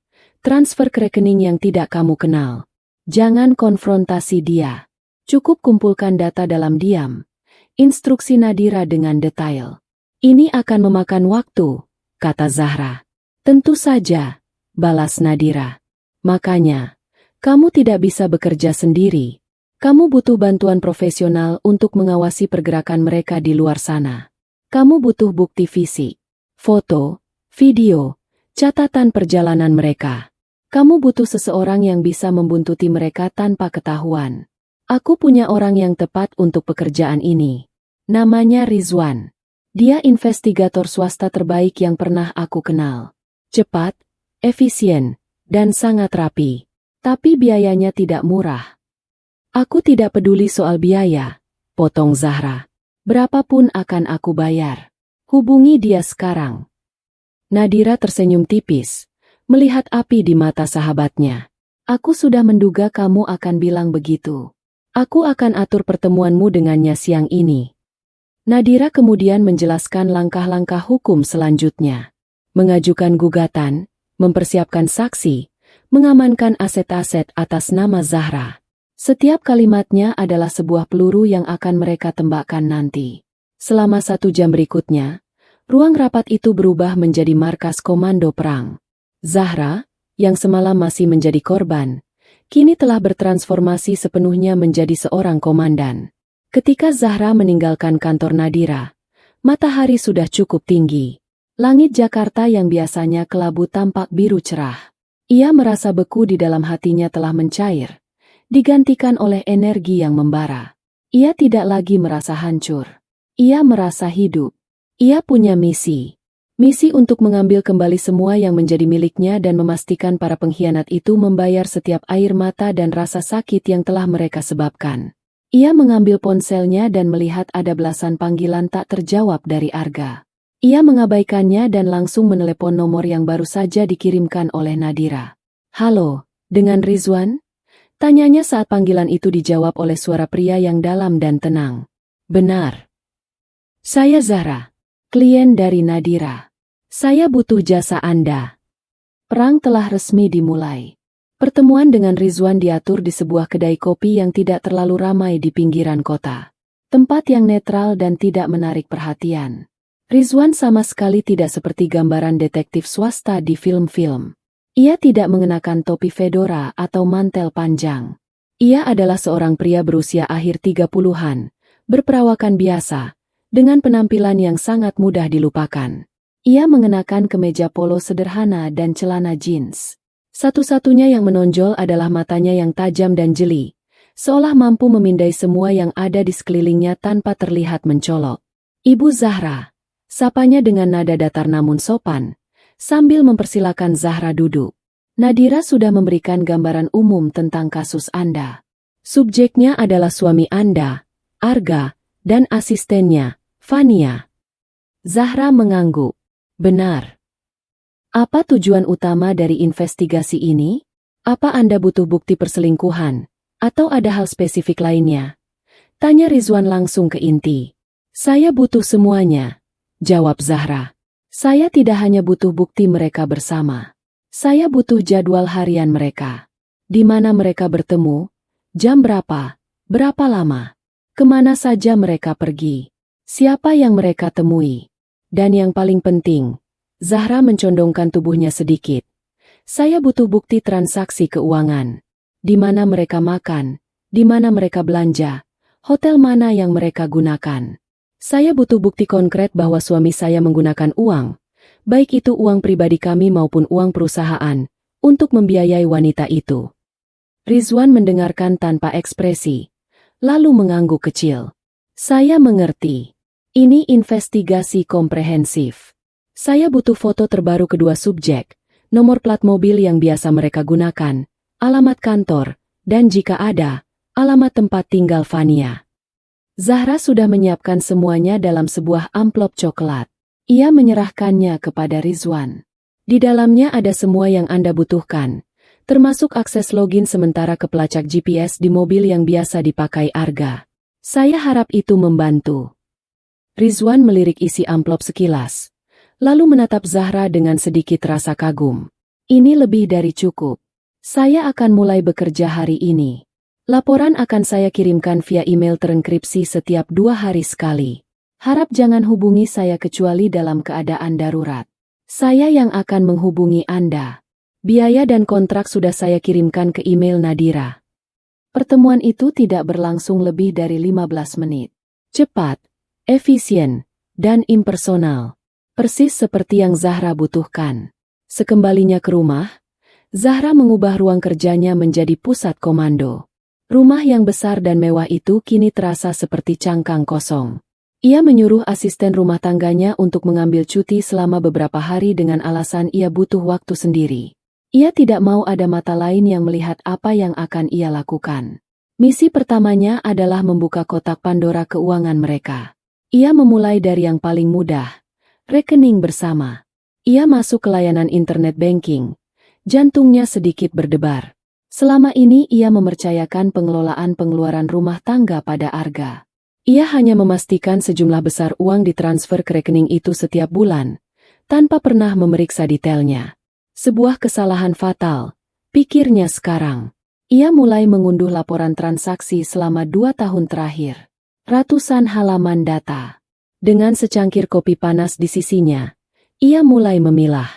transfer ke rekening yang tidak kamu kenal. Jangan konfrontasi dia. Cukup kumpulkan data dalam diam. Instruksi Nadira dengan detail. Ini akan memakan waktu, kata Zahra. Tentu saja, balas Nadira. Makanya, kamu tidak bisa bekerja sendiri. Kamu butuh bantuan profesional untuk mengawasi pergerakan mereka di luar sana. Kamu butuh bukti fisik, foto, video, catatan perjalanan mereka. Kamu butuh seseorang yang bisa membuntuti mereka tanpa ketahuan. Aku punya orang yang tepat untuk pekerjaan ini. Namanya Rizwan. Dia investigator swasta terbaik yang pernah aku kenal. Cepat, efisien, dan sangat rapi. Tapi biayanya tidak murah. Aku tidak peduli soal biaya, potong Zahra. Berapapun akan aku bayar. Hubungi dia sekarang. Nadira tersenyum tipis, melihat api di mata sahabatnya. Aku sudah menduga kamu akan bilang begitu. Aku akan atur pertemuanmu dengannya siang ini. Nadira kemudian menjelaskan langkah-langkah hukum selanjutnya. Mengajukan gugatan, mempersiapkan saksi, mengamankan aset-aset atas nama Zahra. Setiap kalimatnya adalah sebuah peluru yang akan mereka tembakkan nanti. Selama 1 jam berikutnya, ruang rapat itu berubah menjadi markas komando perang. Zahra, yang semalam masih menjadi korban, kini telah bertransformasi sepenuhnya menjadi seorang komandan. Ketika Zahra meninggalkan kantor Nadira, matahari sudah cukup tinggi. Langit Jakarta yang biasanya kelabu tampak biru cerah. Ia merasa beku di dalam hatinya telah mencair, digantikan oleh energi yang membara. Ia tidak lagi merasa hancur. Ia merasa hidup. Ia punya misi. Misi untuk mengambil kembali semua yang menjadi miliknya dan memastikan para pengkhianat itu membayar setiap air mata dan rasa sakit yang telah mereka sebabkan. Ia mengambil ponselnya dan melihat ada belasan panggilan tak terjawab dari Arga. Ia mengabaikannya dan langsung menelepon nomor yang baru saja dikirimkan oleh Nadira. Halo, dengan Rizwan? Tanyanya saat panggilan itu dijawab oleh suara pria yang dalam dan tenang. Benar. Saya Zahra, klien dari Nadira. Saya butuh jasa Anda. Perang telah resmi dimulai. Pertemuan dengan Rizwan diatur di sebuah kedai kopi yang tidak terlalu ramai di pinggiran kota. Tempat yang netral dan tidak menarik perhatian. Rizwan sama sekali tidak seperti gambaran detektif swasta di film-film. Ia tidak mengenakan topi fedora atau mantel panjang. Ia adalah seorang pria berusia akhir 30-an, berperawakan biasa, dengan penampilan yang sangat mudah dilupakan. Ia mengenakan kemeja polo sederhana dan celana jeans. Satu-satunya yang menonjol adalah matanya yang tajam dan jeli, seolah mampu memindai semua yang ada di sekelilingnya tanpa terlihat mencolok. Ibu Zahra, sapanya dengan nada datar namun sopan, sambil mempersilakan Zahra duduk. Nadira sudah memberikan gambaran umum tentang kasus Anda. Subjeknya adalah suami Anda, Arga, dan asistennya, Fania. Zahra mengangguk. Benar. Apa tujuan utama dari investigasi ini? Apa Anda butuh bukti perselingkuhan? Atau ada hal spesifik lainnya? Tanya Rizwan langsung ke inti. Saya butuh semuanya, jawab Zahra. Saya tidak hanya butuh bukti mereka bersama. Saya butuh jadwal harian mereka. Di mana mereka bertemu, jam berapa lama, kemana saja mereka pergi, siapa yang mereka temui. Dan yang paling penting, Zahra mencondongkan tubuhnya sedikit. Saya butuh bukti transaksi keuangan. Di mana mereka makan, di mana mereka belanja, hotel mana yang mereka gunakan. Saya butuh bukti konkret bahwa suami saya menggunakan uang, baik itu uang pribadi kami maupun uang perusahaan, untuk membiayai wanita itu. Rizwan mendengarkan tanpa ekspresi, lalu mengangguk kecil. Saya mengerti. Ini investigasi komprehensif. Saya butuh foto terbaru kedua subjek, nomor plat mobil yang biasa mereka gunakan, alamat kantor, dan jika ada, alamat tempat tinggal Fania. Zahra sudah menyiapkan semuanya dalam sebuah amplop coklat. Ia menyerahkannya kepada Rizwan. Di dalamnya ada semua yang Anda butuhkan, termasuk akses login sementara ke pelacak GPS di mobil yang biasa dipakai Arga. Saya harap itu membantu. Rizwan melirik isi amplop sekilas, lalu menatap Zahra dengan sedikit rasa kagum. Ini lebih dari cukup. Saya akan mulai bekerja hari ini. Laporan akan saya kirimkan via email terenkripsi setiap 2 hari sekali. Harap jangan hubungi saya kecuali dalam keadaan darurat. Saya yang akan menghubungi Anda. Biaya dan kontrak sudah saya kirimkan ke email Nadira. Pertemuan itu tidak berlangsung lebih dari 15 menit. Cepat, efisien, dan impersonal. Persis seperti yang Zahra butuhkan. Sekembalinya ke rumah, Zahra mengubah ruang kerjanya menjadi pusat komando. Rumah yang besar dan mewah itu kini terasa seperti cangkang kosong. Ia menyuruh asisten rumah tangganya untuk mengambil cuti selama beberapa hari dengan alasan ia butuh waktu sendiri. Ia tidak mau ada mata lain yang melihat apa yang akan ia lakukan. Misi pertamanya adalah membuka kotak Pandora keuangan mereka. Ia memulai dari yang paling mudah, rekening bersama. Ia masuk ke layanan internet banking. Jantungnya sedikit berdebar. Selama ini ia mempercayakan pengelolaan pengeluaran rumah tangga pada Arga. Ia hanya memastikan sejumlah besar uang ditransfer ke rekening itu setiap bulan, tanpa pernah memeriksa detailnya. Sebuah kesalahan fatal, pikirnya sekarang. Ia mulai mengunduh laporan transaksi selama 2 tahun terakhir. Ratusan halaman data. Dengan secangkir kopi panas di sisinya, ia mulai memilah.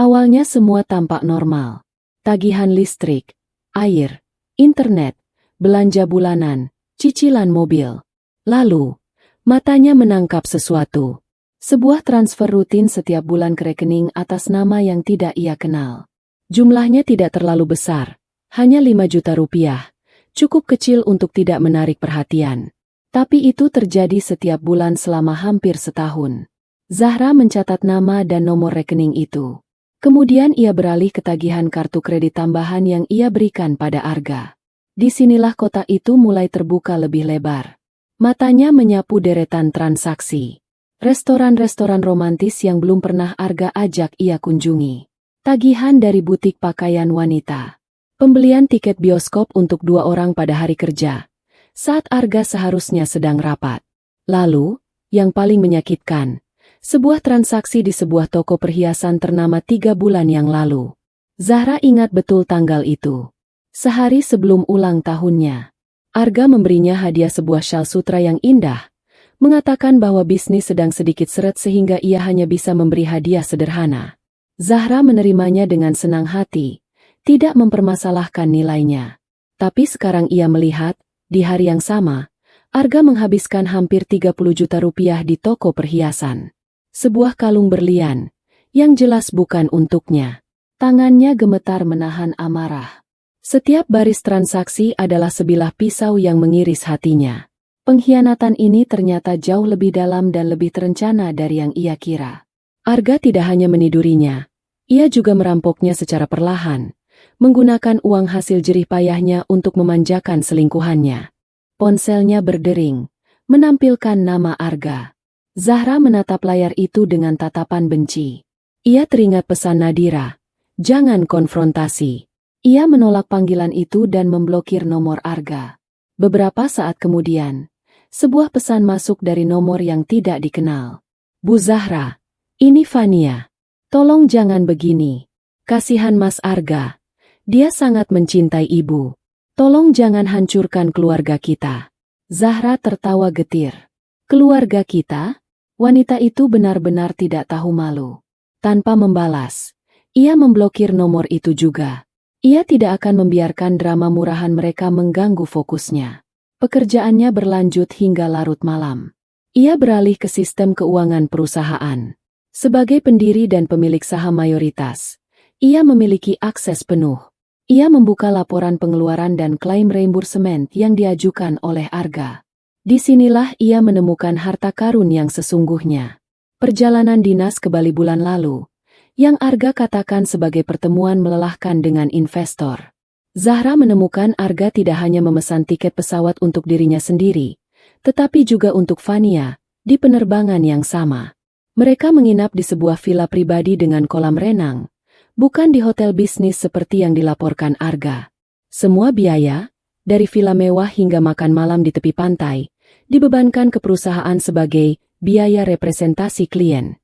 Awalnya semua tampak normal. Tagihan listrik, air, internet, belanja bulanan, cicilan mobil. Lalu, matanya menangkap sesuatu. Sebuah transfer rutin setiap bulan ke rekening atas nama yang tidak ia kenal. Jumlahnya tidak terlalu besar, hanya 5 juta rupiah. Cukup kecil untuk tidak menarik perhatian. Tapi itu terjadi setiap bulan selama hampir setahun. Zahra mencatat nama dan nomor rekening itu. Kemudian ia beralih ke tagihan kartu kredit tambahan yang ia berikan pada Arga. Disinilah kotak itu mulai terbuka lebih lebar. Matanya menyapu deretan transaksi. Restoran-restoran romantis yang belum pernah Arga ajak ia kunjungi. Tagihan dari butik pakaian wanita. Pembelian tiket bioskop untuk 2 orang pada hari kerja, saat Arga seharusnya sedang rapat. Lalu, yang paling menyakitkan, sebuah transaksi di sebuah toko perhiasan ternama 3 bulan yang lalu. Zahra ingat betul tanggal itu. Sehari sebelum ulang tahunnya. Arga memberinya hadiah sebuah syal sutra yang indah, mengatakan bahwa bisnis sedang sedikit seret sehingga ia hanya bisa memberi hadiah sederhana. Zahra menerimanya dengan senang hati, tidak mempermasalahkan nilainya. Tapi sekarang ia melihat, di hari yang sama, Arga menghabiskan hampir 30 juta rupiah di toko perhiasan. Sebuah kalung berlian, yang jelas bukan untuknya. Tangannya gemetar menahan amarah. Setiap baris transaksi adalah sebilah pisau yang mengiris hatinya. Pengkhianatan ini ternyata jauh lebih dalam dan lebih terencana dari yang ia kira. Arga tidak hanya menidurinya, ia juga merampoknya secara perlahan, menggunakan uang hasil jerih payahnya untuk memanjakan selingkuhannya. Ponselnya berdering, menampilkan nama Arga. Zahra menatap layar itu dengan tatapan benci. Ia teringat pesan Nadira, jangan konfrontasi. Ia menolak panggilan itu dan memblokir nomor Arga. Beberapa saat kemudian, sebuah pesan masuk dari nomor yang tidak dikenal. Bu Zahra, ini Fania. Tolong jangan begini. Kasihan Mas Arga. Dia sangat mencintai ibu. Tolong jangan hancurkan keluarga kita. Zahra tertawa getir. Keluarga kita? Wanita itu benar-benar tidak tahu malu. Tanpa membalas, ia memblokir nomor itu juga. Ia tidak akan membiarkan drama murahan mereka mengganggu fokusnya. Pekerjaannya berlanjut hingga larut malam. Ia beralih ke sistem keuangan perusahaan. Sebagai pendiri dan pemilik saham mayoritas, ia memiliki akses penuh. Ia membuka laporan pengeluaran dan klaim reimbursement yang diajukan oleh Arga. Disinilah ia menemukan harta karun yang sesungguhnya. Perjalanan dinas ke Bali bulan lalu, yang Arga katakan sebagai pertemuan melelahkan dengan investor. Zahra menemukan Arga tidak hanya memesan tiket pesawat untuk dirinya sendiri, tetapi juga untuk Fania, di penerbangan yang sama. Mereka menginap di sebuah villa pribadi dengan kolam renang, bukan di hotel bisnis seperti yang dilaporkan Arga. Semua biaya, dari villa mewah hingga makan malam di tepi pantai, dibebankan ke perusahaan sebagai biaya representasi klien.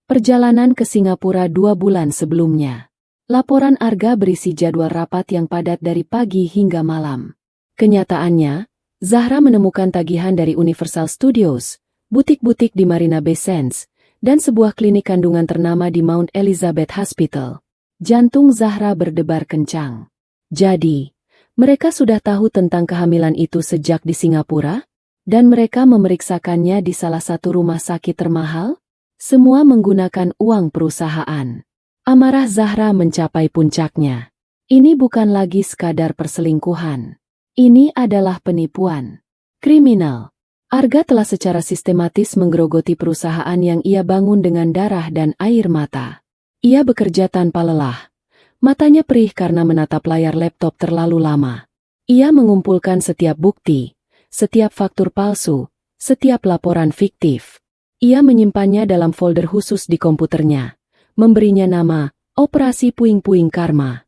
Perjalanan ke Singapura 2 bulan sebelumnya. Laporan Arga berisi jadwal rapat yang padat dari pagi hingga malam. Kenyataannya, Zahra menemukan tagihan dari Universal Studios, butik-butik di Marina Bay Sands, dan sebuah klinik kandungan ternama di Mount Elizabeth Hospital. Jantung Zahra berdebar kencang. Jadi, mereka sudah tahu tentang kehamilan itu sejak di Singapura? Dan mereka memeriksakannya di salah satu rumah sakit termahal? Semua menggunakan uang perusahaan. Amarah Zahra mencapai puncaknya. Ini bukan lagi sekadar perselingkuhan. Ini adalah penipuan. Kriminal. Arga telah secara sistematis menggerogoti perusahaan yang ia bangun dengan darah dan air mata. Ia bekerja tanpa lelah. Matanya perih karena menatap layar laptop terlalu lama. Ia mengumpulkan setiap bukti, setiap faktur palsu, setiap laporan fiktif. Ia menyimpannya dalam folder khusus di komputernya, memberinya nama Operasi Puing-Puing Karma.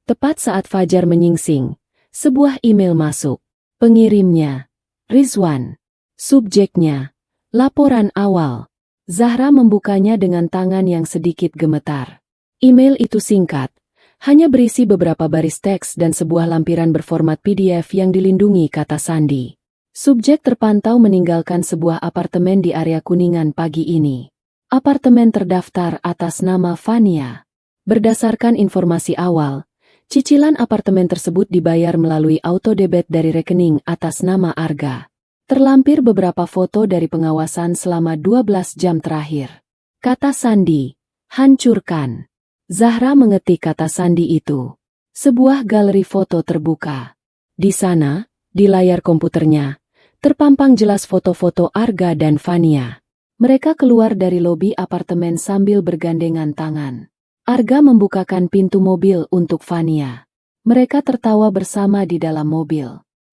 Tepat saat fajar menyingsing, sebuah email masuk. Pengirimnya, Rizwan. Subjeknya, laporan awal. Zahra membukanya dengan tangan yang sedikit gemetar. Email itu singkat, hanya berisi beberapa baris teks dan sebuah lampiran berformat PDF yang dilindungi kata sandi. Subjek terpantau meninggalkan sebuah apartemen di area Kuningan pagi ini. Apartemen terdaftar atas nama Fania. Berdasarkan informasi awal, cicilan apartemen tersebut dibayar melalui auto debit dari rekening atas nama Arga. Terlampir beberapa foto dari pengawasan selama 12 jam terakhir. Kata sandi, hancurkan. Zahra mengetik kata sandi itu. Sebuah galeri foto terbuka. Di sana, di layar komputernya, terpampang jelas foto-foto Arga dan Fania. Mereka keluar dari lobi apartemen sambil bergandengan tangan. Arga membukakan pintu mobil untuk Fania. Mereka tertawa bersama di dalam mobil.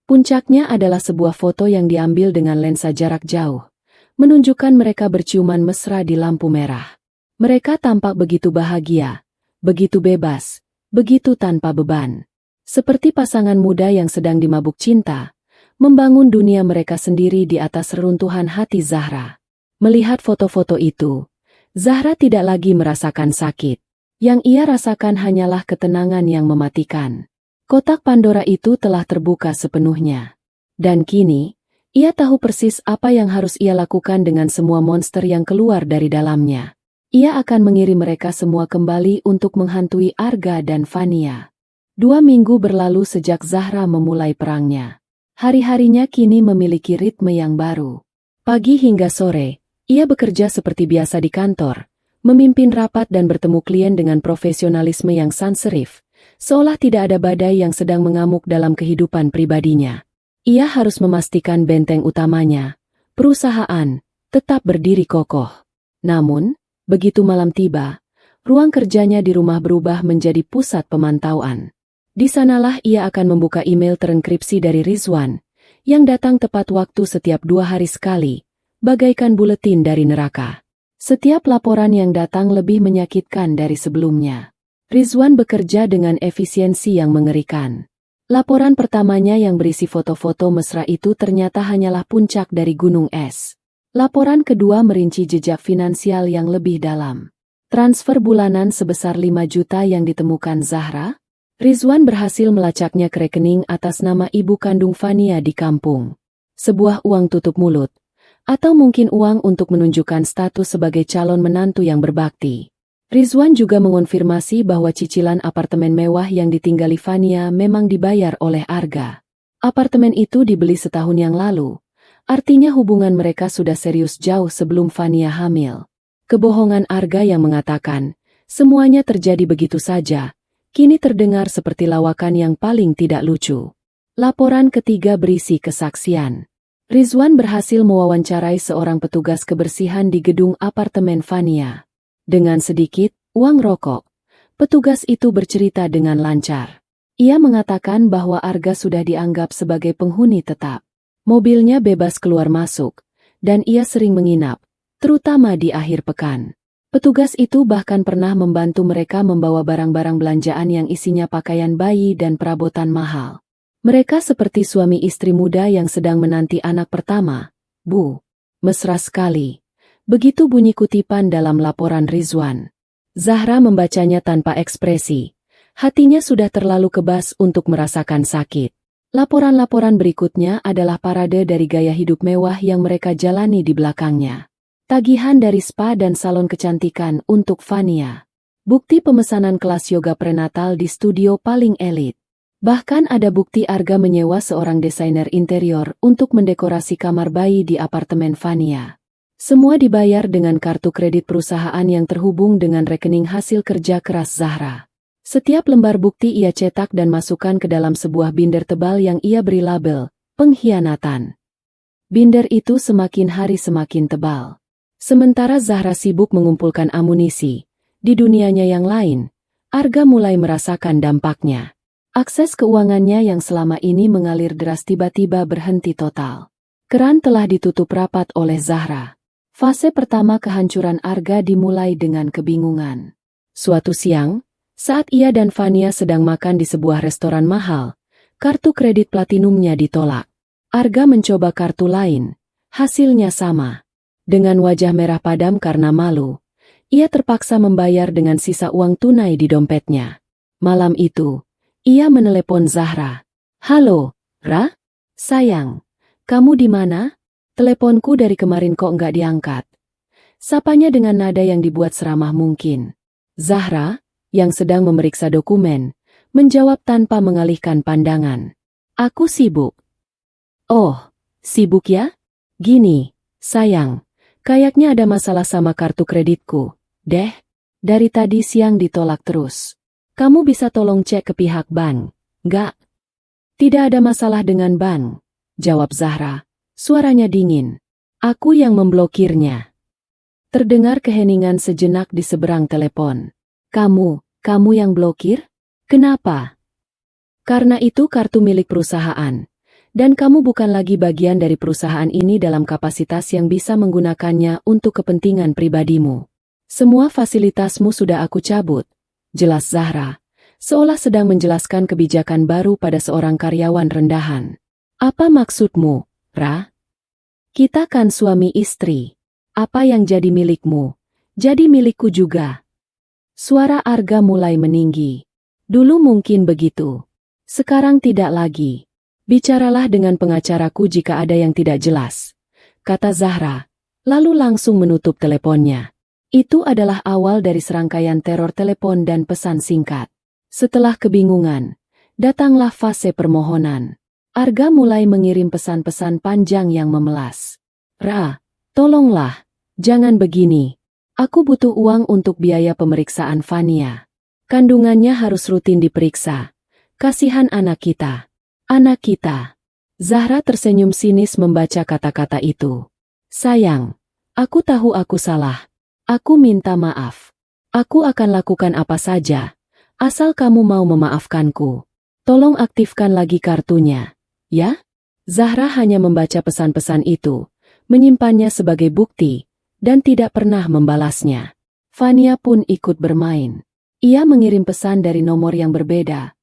Puncaknya adalah sebuah foto yang diambil dengan lensa jarak jauh, menunjukkan mereka berciuman mesra di lampu merah. Mereka tampak begitu bahagia, begitu bebas, begitu tanpa beban. Seperti pasangan muda yang sedang dimabuk cinta, membangun dunia mereka sendiri di atas reruntuhan hati Zahra. Melihat foto-foto itu, Zahra tidak lagi merasakan sakit. Yang ia rasakan hanyalah ketenangan yang mematikan. Kotak Pandora itu telah terbuka sepenuhnya. Dan kini, ia tahu persis apa yang harus ia lakukan dengan semua monster yang keluar dari dalamnya. Ia akan mengirim mereka semua kembali untuk menghantui Arga dan Fania. 2 minggu berlalu sejak Zahra memulai perangnya. Hari-harinya kini memiliki ritme yang baru. Pagi hingga sore, ia bekerja seperti biasa di kantor, memimpin rapat dan bertemu klien dengan profesionalisme yang sans serif, seolah tidak ada badai yang sedang mengamuk dalam kehidupan pribadinya. Ia harus memastikan benteng utamanya, perusahaan, tetap berdiri kokoh. Namun, begitu malam tiba, ruang kerjanya di rumah berubah menjadi pusat pemantauan. Di sanalah ia akan membuka email terenkripsi dari Rizwan, yang datang tepat waktu setiap 2 hari sekali, bagaikan buletin dari neraka. Setiap laporan yang datang lebih menyakitkan dari sebelumnya. Rizwan bekerja dengan efisiensi yang mengerikan. Laporan pertamanya yang berisi foto-foto mesra itu ternyata hanyalah puncak dari gunung es. Laporan kedua merinci jejak finansial yang lebih dalam. Transfer bulanan sebesar 5 juta yang ditemukan Zahra. Rizwan berhasil melacaknya ke rekening atas nama ibu kandung Fania di kampung. Sebuah uang tutup mulut. Atau mungkin uang untuk menunjukkan status sebagai calon menantu yang berbakti. Rizwan juga mengonfirmasi bahwa cicilan apartemen mewah yang ditinggali Fania memang dibayar oleh Arga. Apartemen itu dibeli setahun yang lalu. Artinya hubungan mereka sudah serius jauh sebelum Fania hamil. Kebohongan Arga yang mengatakan, semuanya terjadi begitu saja, kini terdengar seperti lawakan yang paling tidak lucu. Laporan ketiga berisi kesaksian. Rizwan berhasil mewawancarai seorang petugas kebersihan di gedung apartemen Fania. Dengan sedikit uang rokok, petugas itu bercerita dengan lancar. Ia mengatakan bahwa Arga sudah dianggap sebagai penghuni tetap. Mobilnya bebas keluar masuk, dan ia sering menginap, terutama di akhir pekan. Petugas itu bahkan pernah membantu mereka membawa barang-barang belanjaan yang isinya pakaian bayi dan perabotan mahal. Mereka seperti suami istri muda yang sedang menanti anak pertama. Bu, mesra sekali. Begitu bunyi kutipan dalam laporan Rizwan. Zahra membacanya tanpa ekspresi. Hatinya sudah terlalu kebas untuk merasakan sakit. Laporan-laporan berikutnya adalah parade dari gaya hidup mewah yang mereka jalani di belakangnya. Tagihan dari spa dan salon kecantikan untuk Fania. Bukti pemesanan kelas yoga prenatal di studio paling elit. Bahkan ada bukti Arga menyewa seorang desainer interior untuk mendekorasi kamar bayi di apartemen Fania. Semua dibayar dengan kartu kredit perusahaan yang terhubung dengan rekening hasil kerja keras Zahra. Setiap lembar bukti ia cetak dan masukkan ke dalam sebuah binder tebal yang ia beri label, pengkhianatan. Binder itu semakin hari semakin tebal. Sementara Zahra sibuk mengumpulkan amunisi, di dunianya yang lain, Arga mulai merasakan dampaknya. Akses keuangannya yang selama ini mengalir deras tiba-tiba berhenti total. Keran telah ditutup rapat oleh Zahra. Fase pertama kehancuran Arga dimulai dengan kebingungan. Suatu siang, saat ia dan Fania sedang makan di sebuah restoran mahal, kartu kredit platinumnya ditolak. Arga mencoba kartu lain, hasilnya sama. Dengan wajah merah padam karena malu, ia terpaksa membayar dengan sisa uang tunai di dompetnya. Malam itu, ia menelepon Zahra. "Halo, Ra? Sayang, kamu di mana? Teleponku dari kemarin kok nggak diangkat." Sapanya dengan nada yang dibuat seramah mungkin. Zahra, yang sedang memeriksa dokumen, menjawab tanpa mengalihkan pandangan. "Aku sibuk." "Oh, sibuk ya? Gini, sayang, kayaknya ada masalah sama kartu kreditku, deh. Dari tadi siang ditolak terus. Kamu bisa tolong cek ke pihak bank, nggak?" "Tidak ada masalah dengan bank," jawab Zahra, suaranya dingin. "Aku yang memblokirnya." Terdengar keheningan sejenak di seberang telepon. Kamu yang blokir? Kenapa?" "Karena itu kartu milik perusahaan, dan kamu bukan lagi bagian dari perusahaan ini dalam kapasitas yang bisa menggunakannya untuk kepentingan pribadimu. Semua fasilitasmu sudah aku cabut," jelas Zahra, seolah sedang menjelaskan kebijakan baru pada seorang karyawan rendahan. "Apa maksudmu, Ra? Kita kan suami istri. Apa yang jadi milikmu, jadi milikku juga." Suara Arga mulai meninggi. "Dulu mungkin begitu. Sekarang tidak lagi. Bicaralah dengan pengacaraku jika ada yang tidak jelas," kata Zahra, lalu langsung menutup teleponnya. Itu adalah awal dari serangkaian teror telepon dan pesan singkat. Setelah kebingungan, datanglah fase permohonan. Arga mulai mengirim pesan-pesan panjang yang memelas. "Ra, tolonglah, jangan begini. Aku butuh uang untuk biaya pemeriksaan Fania. Kandungannya harus rutin diperiksa. Kasihan anak kita. Anak kita." Zahra tersenyum sinis membaca kata-kata itu. "Sayang, aku tahu aku salah. Aku minta maaf. Aku akan lakukan apa saja, asal kamu mau memaafkanku. Tolong aktifkan lagi kartunya, ya?" Zahra hanya membaca pesan-pesan itu, menyimpannya sebagai bukti, dan tidak pernah membalasnya. Fania pun ikut bermain. Ia mengirim pesan dari nomor yang berbeda,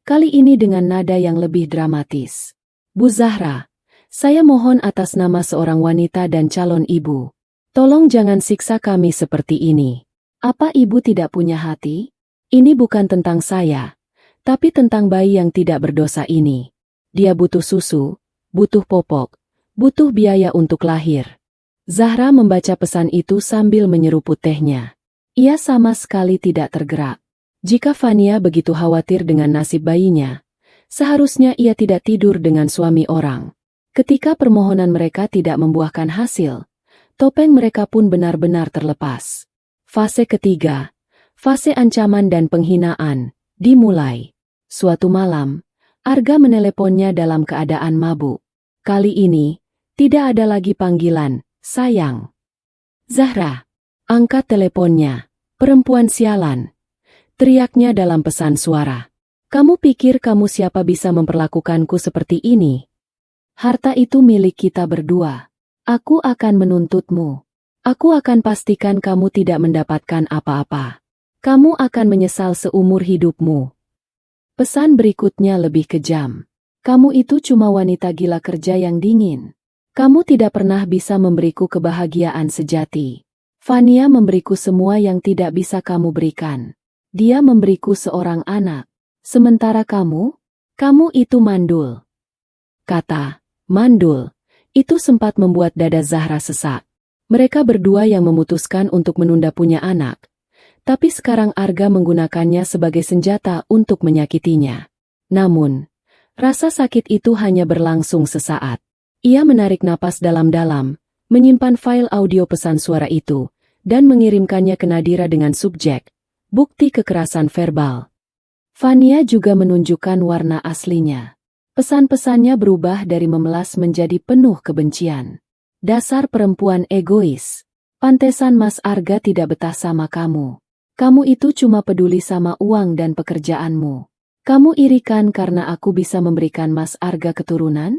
kali ini dengan nada yang lebih dramatis. "Bu Zahra, saya mohon atas nama seorang wanita dan calon ibu. Tolong jangan siksa kami seperti ini. Apa ibu tidak punya hati? Ini bukan tentang saya, tapi tentang bayi yang tidak berdosa ini. Dia butuh susu, butuh popok, butuh biaya untuk lahir." Zahra membaca pesan itu sambil menyeruput tehnya. Ia sama sekali tidak tergerak. Jika Fania begitu khawatir dengan nasib bayinya, seharusnya ia tidak tidur dengan suami orang. Ketika permohonan mereka tidak membuahkan hasil, topeng mereka pun benar-benar terlepas. Fase ketiga, fase ancaman dan penghinaan, dimulai. Suatu malam, Arga meneleponnya dalam keadaan mabuk. Kali ini, Tidak ada lagi panggilan, sayang. Zahra. Angkat teleponnya. Perempuan sialan. Teriaknya dalam pesan suara. Kamu pikir kamu siapa bisa memperlakukanku seperti ini? Harta itu milik kita berdua. Aku akan menuntutmu. Aku akan pastikan kamu tidak mendapatkan apa-apa. Kamu akan menyesal seumur hidupmu. Pesan berikutnya lebih kejam. Kamu itu cuma wanita gila kerja yang dingin. Kamu tidak pernah bisa memberiku kebahagiaan sejati. Fania memberiku semua yang tidak bisa kamu berikan. Dia memberiku seorang anak. Sementara kamu itu mandul. Kata mandul itu sempat membuat dada Zahra sesak. Mereka berdua yang memutuskan untuk menunda punya anak. Tapi sekarang Arga menggunakannya sebagai senjata untuk menyakitinya. Namun, rasa sakit itu hanya berlangsung sesaat. Ia menarik napas dalam-dalam, menyimpan file audio pesan suara itu, dan mengirimkannya ke Nadira dengan subjek, bukti kekerasan verbal. Fania juga menunjukkan warna aslinya. Pesan-pesannya berubah dari memelas menjadi penuh kebencian. Dasar perempuan egois. Pantesan Mas Arga tidak betah sama kamu. Kamu itu cuma peduli sama uang dan pekerjaanmu. Kamu irikan karena aku bisa memberikan Mas Arga keturunan?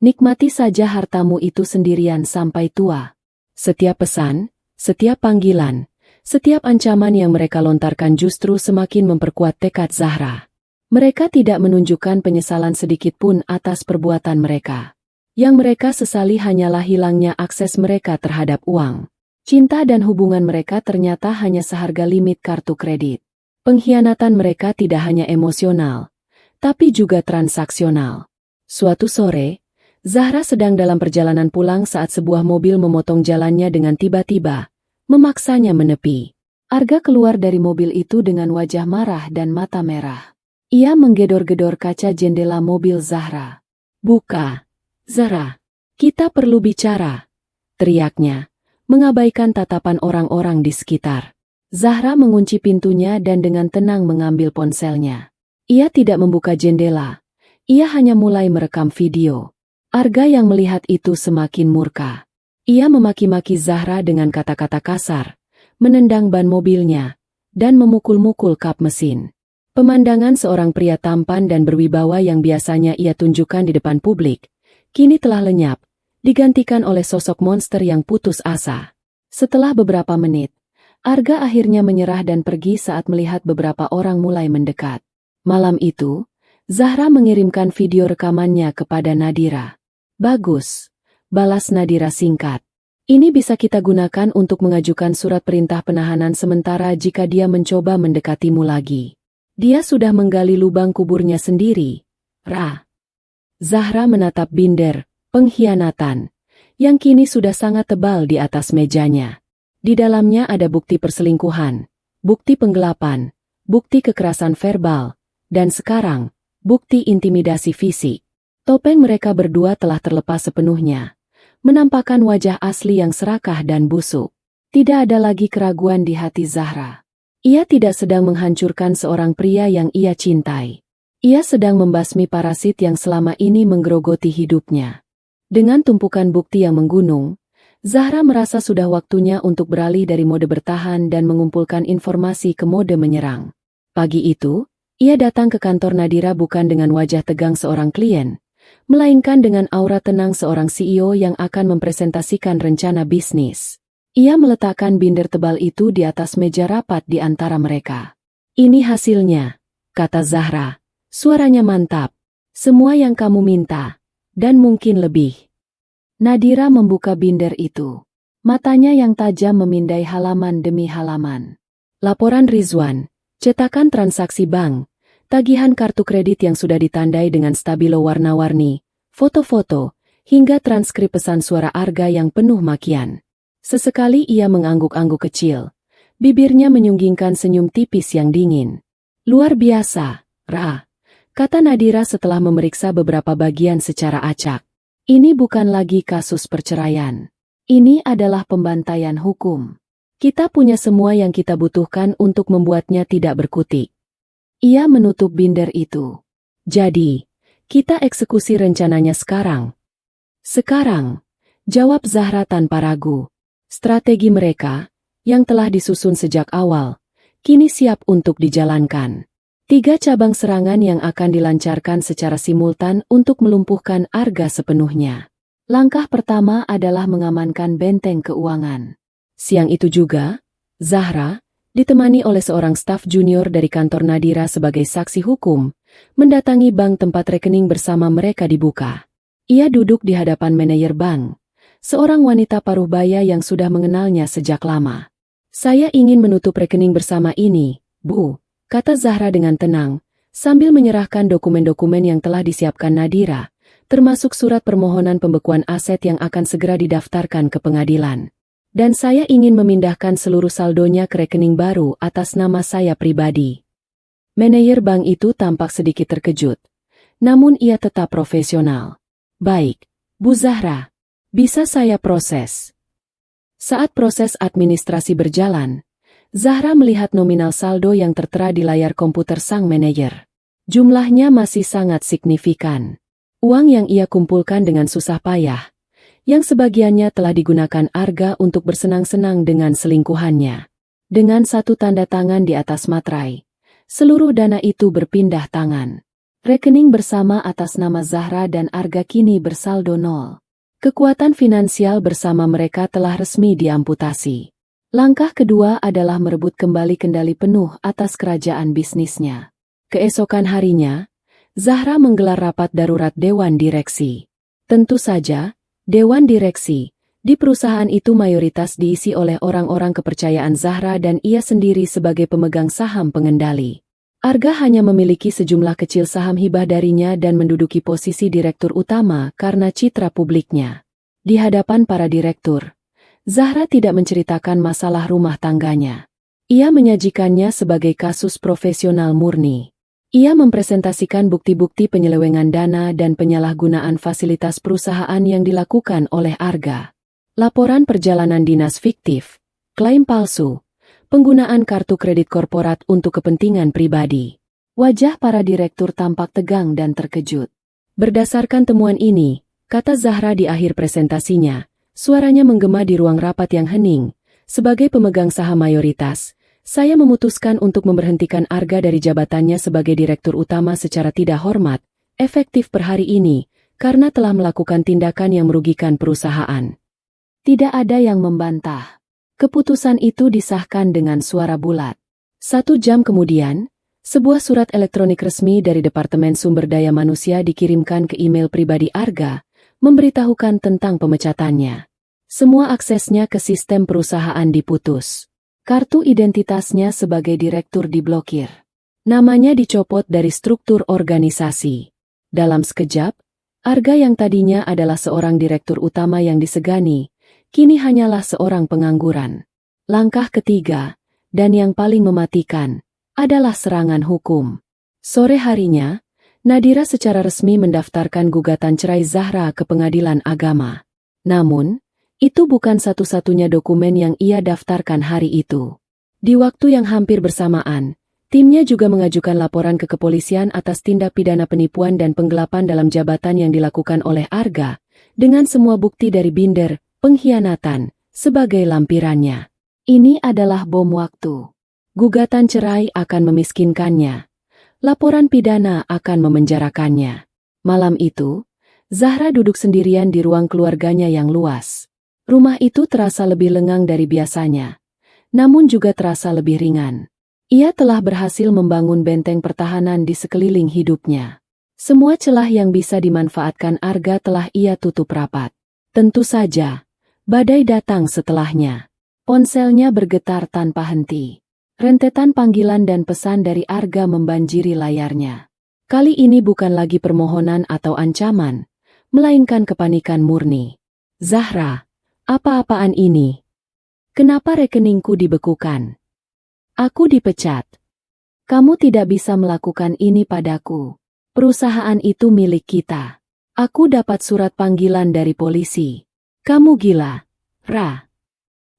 Nikmati saja hartamu itu sendirian sampai tua. Setiap pesan, setiap panggilan, setiap ancaman yang mereka lontarkan justru semakin memperkuat tekad Zahra. Mereka tidak menunjukkan penyesalan sedikit pun atas perbuatan mereka. Yang mereka sesali hanyalah hilangnya akses mereka terhadap uang. Cinta dan hubungan mereka ternyata hanya seharga limit kartu kredit. Pengkhianatan mereka tidak hanya emosional, tapi juga transaksional. Suatu sore, Zahra sedang dalam perjalanan pulang saat sebuah mobil memotong jalannya dengan tiba-tiba, memaksanya menepi. Arga keluar dari mobil itu dengan wajah marah dan mata merah. Ia menggedor-gedor kaca jendela mobil Zahra. "Buka, Zahra. Kita perlu bicara," teriaknya, mengabaikan tatapan orang-orang di sekitar. Zahra mengunci pintunya dan dengan tenang mengambil ponselnya. Ia tidak membuka jendela. Ia hanya mulai merekam video. Arga yang melihat itu semakin murka. Ia memaki-maki Zahra dengan kata-kata kasar, menendang ban mobilnya, dan memukul-mukul kap mesin. Pemandangan seorang pria tampan dan berwibawa yang biasanya ia tunjukkan di depan publik, kini telah lenyap, digantikan oleh sosok monster yang putus asa. Setelah beberapa menit, Arga akhirnya menyerah dan pergi saat melihat beberapa orang mulai mendekat. Malam itu, Zahra mengirimkan video rekamannya kepada Nadira. "Bagus," balas Nadira singkat. "Ini bisa kita gunakan untuk mengajukan surat perintah penahanan sementara jika dia mencoba mendekatimu lagi. Dia sudah menggali lubang kuburnya sendiri." Ra. Zahra menatap binder pengkhianatan, yang kini sudah sangat tebal di atas mejanya. Di dalamnya ada bukti perselingkuhan, bukti penggelapan, bukti kekerasan verbal, dan sekarang, bukti intimidasi fisik. Topeng mereka berdua telah terlepas sepenuhnya, menampakkan wajah asli yang serakah dan busuk. Tidak ada lagi keraguan di hati Zahra. Ia tidak sedang menghancurkan seorang pria yang ia cintai. Ia sedang membasmi parasit yang selama ini menggerogoti hidupnya. Dengan tumpukan bukti yang menggunung, Zahra merasa sudah waktunya untuk beralih dari mode bertahan dan mengumpulkan informasi ke mode menyerang. Pagi itu, ia datang ke kantor Nadira bukan dengan wajah tegang seorang klien, melainkan dengan aura tenang seorang CEO yang akan mempresentasikan rencana bisnis. Ia meletakkan binder tebal itu di atas meja rapat di antara mereka. "Ini hasilnya," kata Zahra. Suaranya mantap. "Semua yang kamu minta, dan mungkin lebih." Nadira membuka binder itu. Matanya yang tajam memindai halaman demi halaman. Laporan Rizwan, cetakan transaksi bank, tagihan kartu kredit yang sudah ditandai dengan stabilo warna-warni, foto-foto, hingga transkrip pesan suara Arga yang penuh makian. Sesekali ia mengangguk-angguk kecil. Bibirnya menyunggingkan senyum tipis yang dingin. "Luar biasa, Ra," kata Nadira setelah memeriksa beberapa bagian secara acak. "Ini bukan lagi kasus perceraian. Ini adalah pembantaian hukum. Kita punya semua yang kita butuhkan untuk membuatnya tidak berkutik." Ia menutup binder itu. "Jadi, kita eksekusi rencananya sekarang." "Sekarang." Jawab Zahra tanpa ragu. Strategi mereka, yang telah disusun sejak awal, kini siap untuk dijalankan. 3 cabang serangan yang akan dilancarkan secara simultan untuk melumpuhkan Arga sepenuhnya. Langkah pertama adalah mengamankan benteng keuangan. Siang itu juga, Zahra, ditemani oleh seorang staf junior dari kantor Nadira sebagai saksi hukum, mendatangi bank tempat rekening bersama mereka dibuka. Ia duduk di hadapan manajer bank, seorang wanita paruh baya yang sudah mengenalnya sejak lama. "Saya ingin menutup rekening bersama ini, Bu," kata Zahra dengan tenang, sambil menyerahkan dokumen-dokumen yang telah disiapkan Nadira, termasuk surat permohonan pembekuan aset yang akan segera didaftarkan ke pengadilan. "Dan saya ingin memindahkan seluruh saldonya ke rekening baru atas nama saya pribadi." Manajer bank itu tampak sedikit terkejut, namun ia tetap profesional. "Baik, Bu Zahra, bisa saya proses?" Saat proses administrasi berjalan, Zahra melihat nominal saldo yang tertera di layar komputer sang manajer. Jumlahnya masih sangat signifikan. Uang yang ia kumpulkan dengan susah payah, yang sebagiannya telah digunakan Arga untuk bersenang-senang dengan selingkuhannya. Dengan satu tanda tangan di atas materai, seluruh dana itu berpindah tangan. Rekening bersama atas nama Zahra dan Arga kini bersaldo nol. Kekuatan finansial bersama mereka telah resmi diamputasi. Langkah kedua adalah merebut kembali kendali penuh atas kerajaan bisnisnya. Keesokan harinya, Zahra menggelar rapat darurat Dewan Direksi. Tentu saja, Dewan Direksi di perusahaan itu mayoritas diisi oleh orang-orang kepercayaan Zahra dan ia sendiri sebagai pemegang saham pengendali. Arga hanya memiliki sejumlah kecil saham hibah darinya dan menduduki posisi direktur utama karena citra publiknya. Di hadapan para direktur, Zahra tidak menceritakan masalah rumah tangganya. Ia menyajikannya sebagai kasus profesional murni. Ia mempresentasikan bukti-bukti penyelewengan dana dan penyalahgunaan fasilitas perusahaan yang dilakukan oleh Arga. Laporan perjalanan dinas fiktif, klaim palsu, penggunaan kartu kredit korporat untuk kepentingan pribadi. Wajah para direktur tampak tegang dan terkejut. "Berdasarkan temuan ini," kata Zahra di akhir presentasinya, suaranya menggema di ruang rapat yang hening, "sebagai pemegang saham mayoritas, saya memutuskan untuk memberhentikan Arga dari jabatannya sebagai direktur utama secara tidak hormat, efektif per hari ini, karena telah melakukan tindakan yang merugikan perusahaan." Tidak ada yang membantah. Keputusan itu disahkan dengan suara bulat. 1 jam kemudian, sebuah surat elektronik resmi dari Departemen Sumber Daya Manusia dikirimkan ke email pribadi Arga, memberitahukan tentang pemecatannya. Semua aksesnya ke sistem perusahaan diputus. Kartu identitasnya sebagai direktur diblokir. Namanya dicopot dari struktur organisasi. Dalam sekejap, Arga yang tadinya adalah seorang direktur utama yang disegani, kini hanyalah seorang pengangguran. Langkah ketiga, dan yang paling mematikan, adalah serangan hukum. Sore harinya, Nadira secara resmi mendaftarkan gugatan cerai Zahra ke Pengadilan Agama. Namun, itu bukan satu-satunya dokumen yang ia daftarkan hari itu. Di waktu yang hampir bersamaan, timnya juga mengajukan laporan ke kepolisian atas tindak pidana penipuan dan penggelapan dalam jabatan yang dilakukan oleh Arga, dengan semua bukti dari binder, pengkhianatan, sebagai lampirannya. Ini adalah bom waktu. Gugatan cerai akan memiskinkannya. Laporan pidana akan memenjarakannya. Malam itu, Zahra duduk sendirian di ruang keluarganya yang luas. Rumah itu terasa lebih lengang dari biasanya, namun juga terasa lebih ringan. Ia telah berhasil membangun benteng pertahanan di sekeliling hidupnya. Semua celah yang bisa dimanfaatkan Arga telah ia tutup rapat. Tentu saja, badai datang setelahnya. Ponselnya bergetar tanpa henti. Rentetan panggilan dan pesan dari Arga membanjiri layarnya. Kali ini bukan lagi permohonan atau ancaman, melainkan kepanikan murni. "Zahra, apa-apaan ini? Kenapa rekeningku dibekukan? Aku dipecat. Kamu tidak bisa melakukan ini padaku. Perusahaan itu milik kita. Aku dapat surat panggilan dari polisi. Kamu gila, Ra.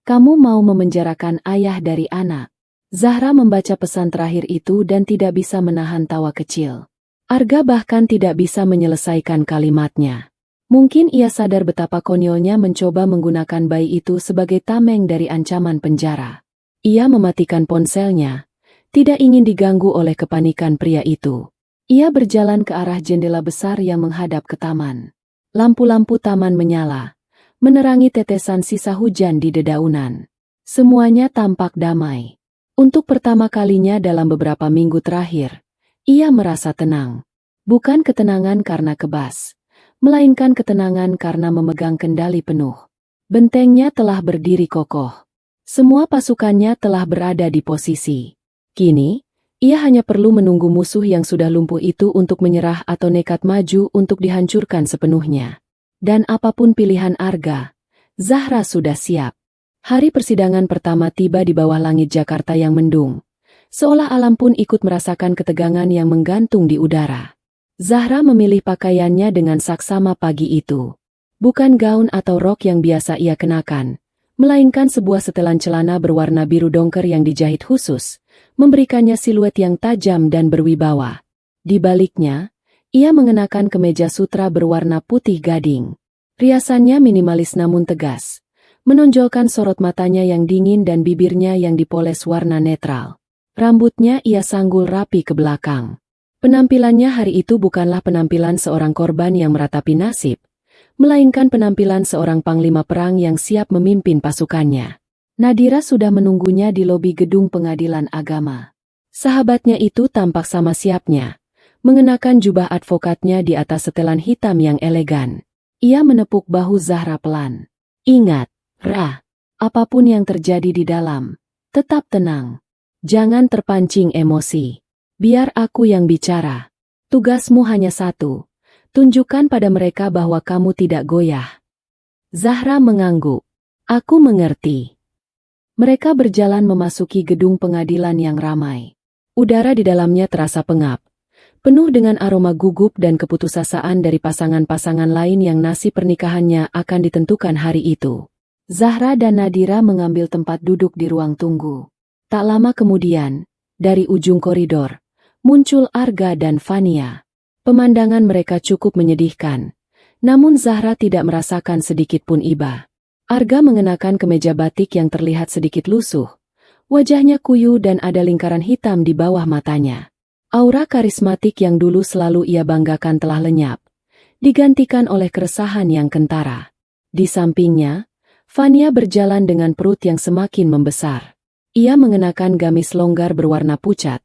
Kamu mau memenjarakan ayah dari anak." Zahra membaca pesan terakhir itu dan tidak bisa menahan tawa kecil. Arga bahkan tidak bisa menyelesaikan kalimatnya. Mungkin ia sadar betapa konyolnya mencoba menggunakan bayi itu sebagai tameng dari ancaman penjara. Ia mematikan ponselnya, tidak ingin diganggu oleh kepanikan pria itu. Ia berjalan ke arah jendela besar yang menghadap ke taman. Lampu-lampu taman menyala, menerangi tetesan sisa hujan di dedaunan. Semuanya tampak damai. Untuk pertama kalinya dalam beberapa minggu terakhir, ia merasa tenang. Bukan ketenangan karena kebas, melainkan ketenangan karena memegang kendali penuh. Bentengnya telah berdiri kokoh. Semua pasukannya telah berada di posisi. Kini, ia hanya perlu menunggu musuh yang sudah lumpuh itu untuk menyerah atau nekat maju untuk dihancurkan sepenuhnya. Dan apapun pilihan Arga, Zahra sudah siap. Hari persidangan pertama tiba di bawah langit Jakarta yang mendung. Seolah alam pun ikut merasakan ketegangan yang menggantung di udara. Zahra memilih pakaiannya dengan saksama pagi itu. Bukan gaun atau rok yang biasa ia kenakan, melainkan sebuah setelan celana berwarna biru dongker yang dijahit khusus, memberikannya siluet yang tajam dan berwibawa. Di baliknya, ia mengenakan kemeja sutra berwarna putih gading. Riasannya minimalis namun tegas, menonjolkan sorot matanya yang dingin dan bibirnya yang dipoles warna netral. Rambutnya ia sanggul rapi ke belakang. Penampilannya hari itu bukanlah penampilan seorang korban yang meratapi nasib, melainkan penampilan seorang panglima perang yang siap memimpin pasukannya. Nadira sudah menunggunya di lobi gedung pengadilan agama. Sahabatnya itu tampak sama siapnya, mengenakan jubah advokatnya di atas setelan hitam yang elegan. Ia menepuk bahu Zahra pelan. Ingat, Ra, apapun yang terjadi di dalam, tetap tenang. Jangan terpancing emosi. Biar aku yang bicara. Tugasmu hanya satu. Tunjukkan pada mereka bahwa kamu tidak goyah. Zahra mengangguk. Aku mengerti. Mereka berjalan memasuki gedung pengadilan yang ramai. Udara di dalamnya terasa pengap, penuh dengan aroma gugup dan keputusasaan dari pasangan-pasangan lain yang nasib pernikahannya akan ditentukan hari itu. Zahra dan Nadira mengambil tempat duduk di ruang tunggu. Tak lama kemudian, dari ujung koridor, muncul Arga dan Fania. Pemandangan mereka cukup menyedihkan, namun Zahra tidak merasakan sedikit pun iba. Arga mengenakan kemeja batik yang terlihat sedikit lusuh. Wajahnya kuyu dan ada lingkaran hitam di bawah matanya. Aura karismatik yang dulu selalu ia banggakan telah lenyap, digantikan oleh keresahan yang kentara. Di sampingnya, Fania berjalan dengan perut yang semakin membesar. Ia mengenakan gamis longgar berwarna pucat,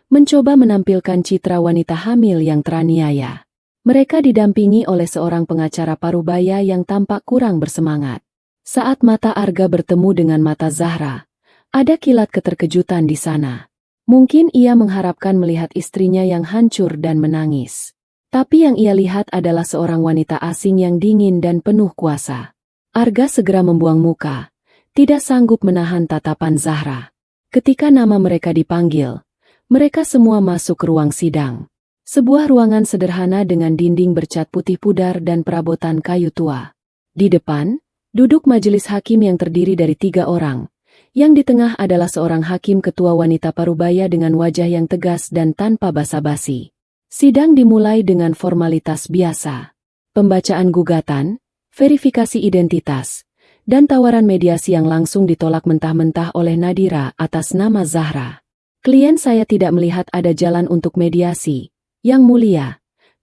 mencoba menampilkan citra wanita hamil yang teraniaya. Mereka didampingi oleh seorang pengacara parubaya yang tampak kurang bersemangat. Saat mata Arga bertemu dengan mata Zahra, ada kilat keterkejutan di sana. Mungkin ia mengharapkan melihat istrinya yang hancur dan menangis. Tapi yang ia lihat adalah seorang wanita asing yang dingin dan penuh kuasa. Arga segera membuang muka, tidak sanggup menahan tatapan Zahra. Ketika nama mereka dipanggil, mereka semua masuk ke ruang sidang. Sebuah ruangan sederhana dengan dinding bercat putih pudar dan perabotan kayu tua. Di depan, duduk majelis hakim yang terdiri dari 3 orang. Yang di tengah adalah seorang hakim ketua wanita parubaya dengan wajah yang tegas dan tanpa basa-basi. Sidang dimulai dengan formalitas biasa. Pembacaan gugatan, verifikasi identitas, dan tawaran mediasi yang langsung ditolak mentah-mentah oleh Nadira atas nama Zahra. Klien saya tidak melihat ada jalan untuk mediasi, Yang Mulia,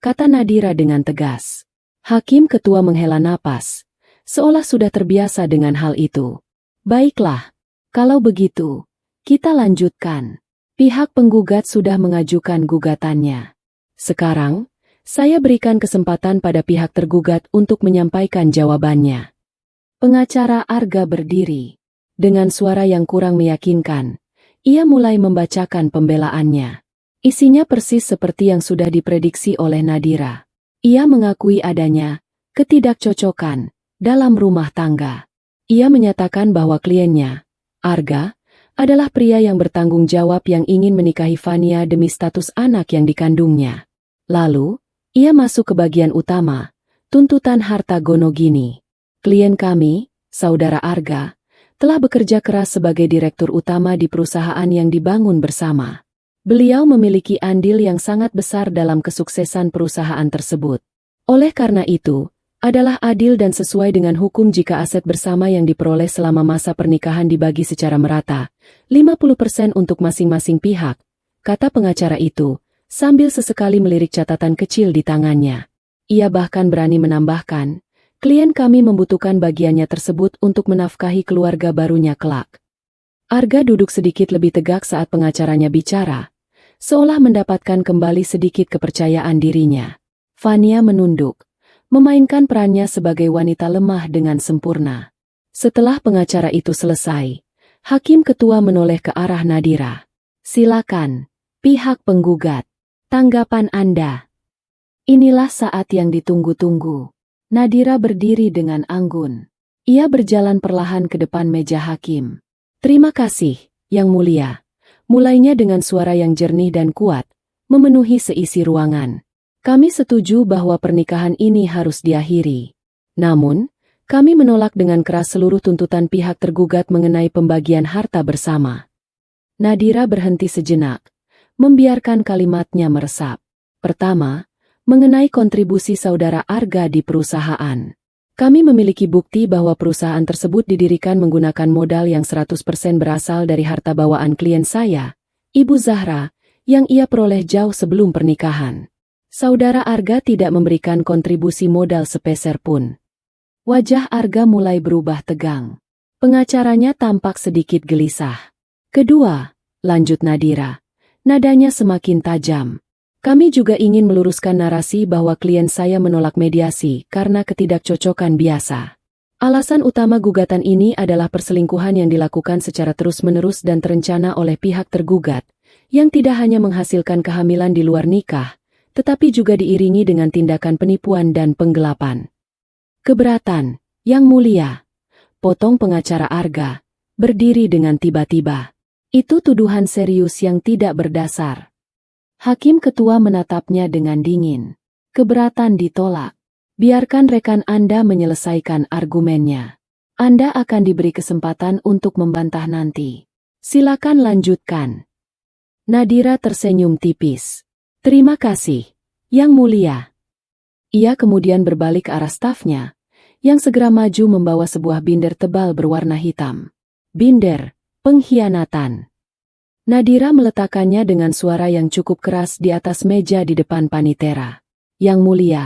kata Nadira dengan tegas. Hakim ketua menghela napas, seolah sudah terbiasa dengan hal itu. Baiklah, kalau begitu, kita lanjutkan. Pihak penggugat sudah mengajukan gugatannya. Sekarang, saya berikan kesempatan pada pihak tergugat untuk menyampaikan jawabannya. Pengacara Arga berdiri. Dengan suara yang kurang meyakinkan, ia mulai membacakan pembelaannya. Isinya persis seperti yang sudah diprediksi oleh Nadira. Ia mengakui adanya ketidakcocokan dalam rumah tangga. Ia menyatakan bahwa kliennya, Arga, adalah pria yang bertanggung jawab yang ingin menikahi Fania demi status anak yang dikandungnya. Lalu, ia masuk ke bagian utama, tuntutan harta gonogini. Klien kami, Saudara Arga, telah bekerja keras sebagai direktur utama di perusahaan yang dibangun bersama. Beliau memiliki andil yang sangat besar dalam kesuksesan perusahaan tersebut. Oleh karena itu, Adalah adil dan sesuai dengan hukum jika aset bersama yang diperoleh selama masa pernikahan dibagi secara merata, 50% untuk masing-masing pihak, kata pengacara itu, sambil sesekali melirik catatan kecil di tangannya. Ia bahkan berani menambahkan, klien kami membutuhkan bagiannya tersebut untuk menafkahi keluarga barunya kelak. Arga duduk sedikit lebih tegak saat pengacaranya bicara, seolah mendapatkan kembali sedikit kepercayaan dirinya. Fania menunduk, memainkan perannya sebagai wanita lemah dengan sempurna. Setelah pengacara itu selesai, Hakim Ketua menoleh ke arah Nadira. Silakan, pihak penggugat. Tanggapan Anda. Inilah saat yang ditunggu-tunggu. Nadira berdiri dengan anggun. Ia berjalan perlahan ke depan meja hakim. Terima kasih, Yang Mulia. Mulainya dengan suara yang jernih dan kuat, memenuhi seisi ruangan. Kami setuju bahwa pernikahan ini harus diakhiri. Namun, kami menolak dengan keras seluruh tuntutan pihak tergugat mengenai pembagian harta bersama. Nadira berhenti sejenak, membiarkan kalimatnya meresap. Pertama, mengenai kontribusi saudara Arga di perusahaan. Kami memiliki bukti bahwa perusahaan tersebut didirikan menggunakan modal yang 100% berasal dari harta bawaan klien saya, Ibu Zahra, yang ia peroleh jauh sebelum pernikahan. Saudara Arga tidak memberikan kontribusi modal sepeser pun. Wajah Arga mulai berubah tegang. Pengacaranya tampak sedikit gelisah. Kedua, lanjut Nadira, nadanya semakin tajam. Kami juga ingin meluruskan narasi bahwa klien saya menolak mediasi karena ketidakcocokan biasa. Alasan utama gugatan ini adalah perselingkuhan yang dilakukan secara terus-menerus dan terencana oleh pihak tergugat, yang tidak hanya menghasilkan kehamilan di luar nikah, tetapi juga diiringi dengan tindakan penipuan dan penggelapan. Keberatan, Yang Mulia, potong pengacara Arga, berdiri dengan tiba-tiba. Itu tuduhan serius yang tidak berdasar. Hakim Ketua menatapnya dengan dingin. Keberatan ditolak. Biarkan rekan Anda menyelesaikan argumennya. Anda akan diberi kesempatan untuk membantah nanti. Silakan lanjutkan. Nadira tersenyum tipis. Terima kasih, Yang Mulia. Ia kemudian berbalik ke arah stafnya, yang segera maju membawa sebuah binder tebal berwarna hitam. Binder, pengkhianatan. Nadira meletakkannya dengan suara yang cukup keras di atas meja di depan Panitera. Yang Mulia,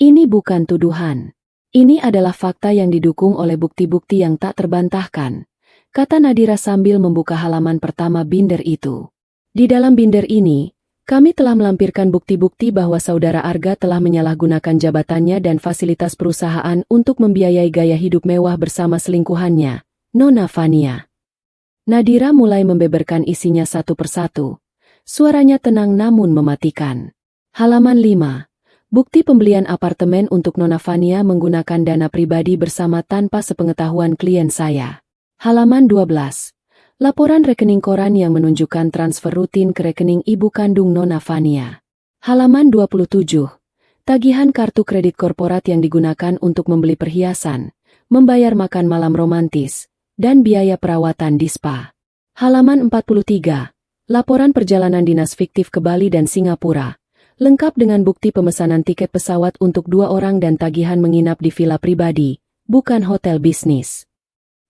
ini bukan tuduhan. Ini adalah fakta yang didukung oleh bukti-bukti yang tak terbantahkan, kata Nadira sambil membuka halaman pertama binder itu. Di dalam binder ini, kami telah melampirkan bukti-bukti bahwa saudara Arga telah menyalahgunakan jabatannya dan fasilitas perusahaan untuk membiayai gaya hidup mewah bersama selingkuhannya, Nona Fania. Nadira mulai membeberkan isinya satu persatu. Suaranya tenang namun mematikan. Halaman 5. Bukti pembelian apartemen untuk Nona Fania menggunakan dana pribadi bersama tanpa sepengetahuan klien saya. Halaman 12. Laporan rekening koran yang menunjukkan transfer rutin ke rekening ibu kandung Nona Fania. Halaman 27. Tagihan kartu kredit korporat yang digunakan untuk membeli perhiasan, membayar makan malam romantis, dan biaya perawatan di spa. Halaman 43. Laporan perjalanan dinas fiktif ke Bali dan Singapura, lengkap dengan bukti pemesanan tiket pesawat untuk 2 orang dan tagihan menginap di villa pribadi, bukan hotel bisnis.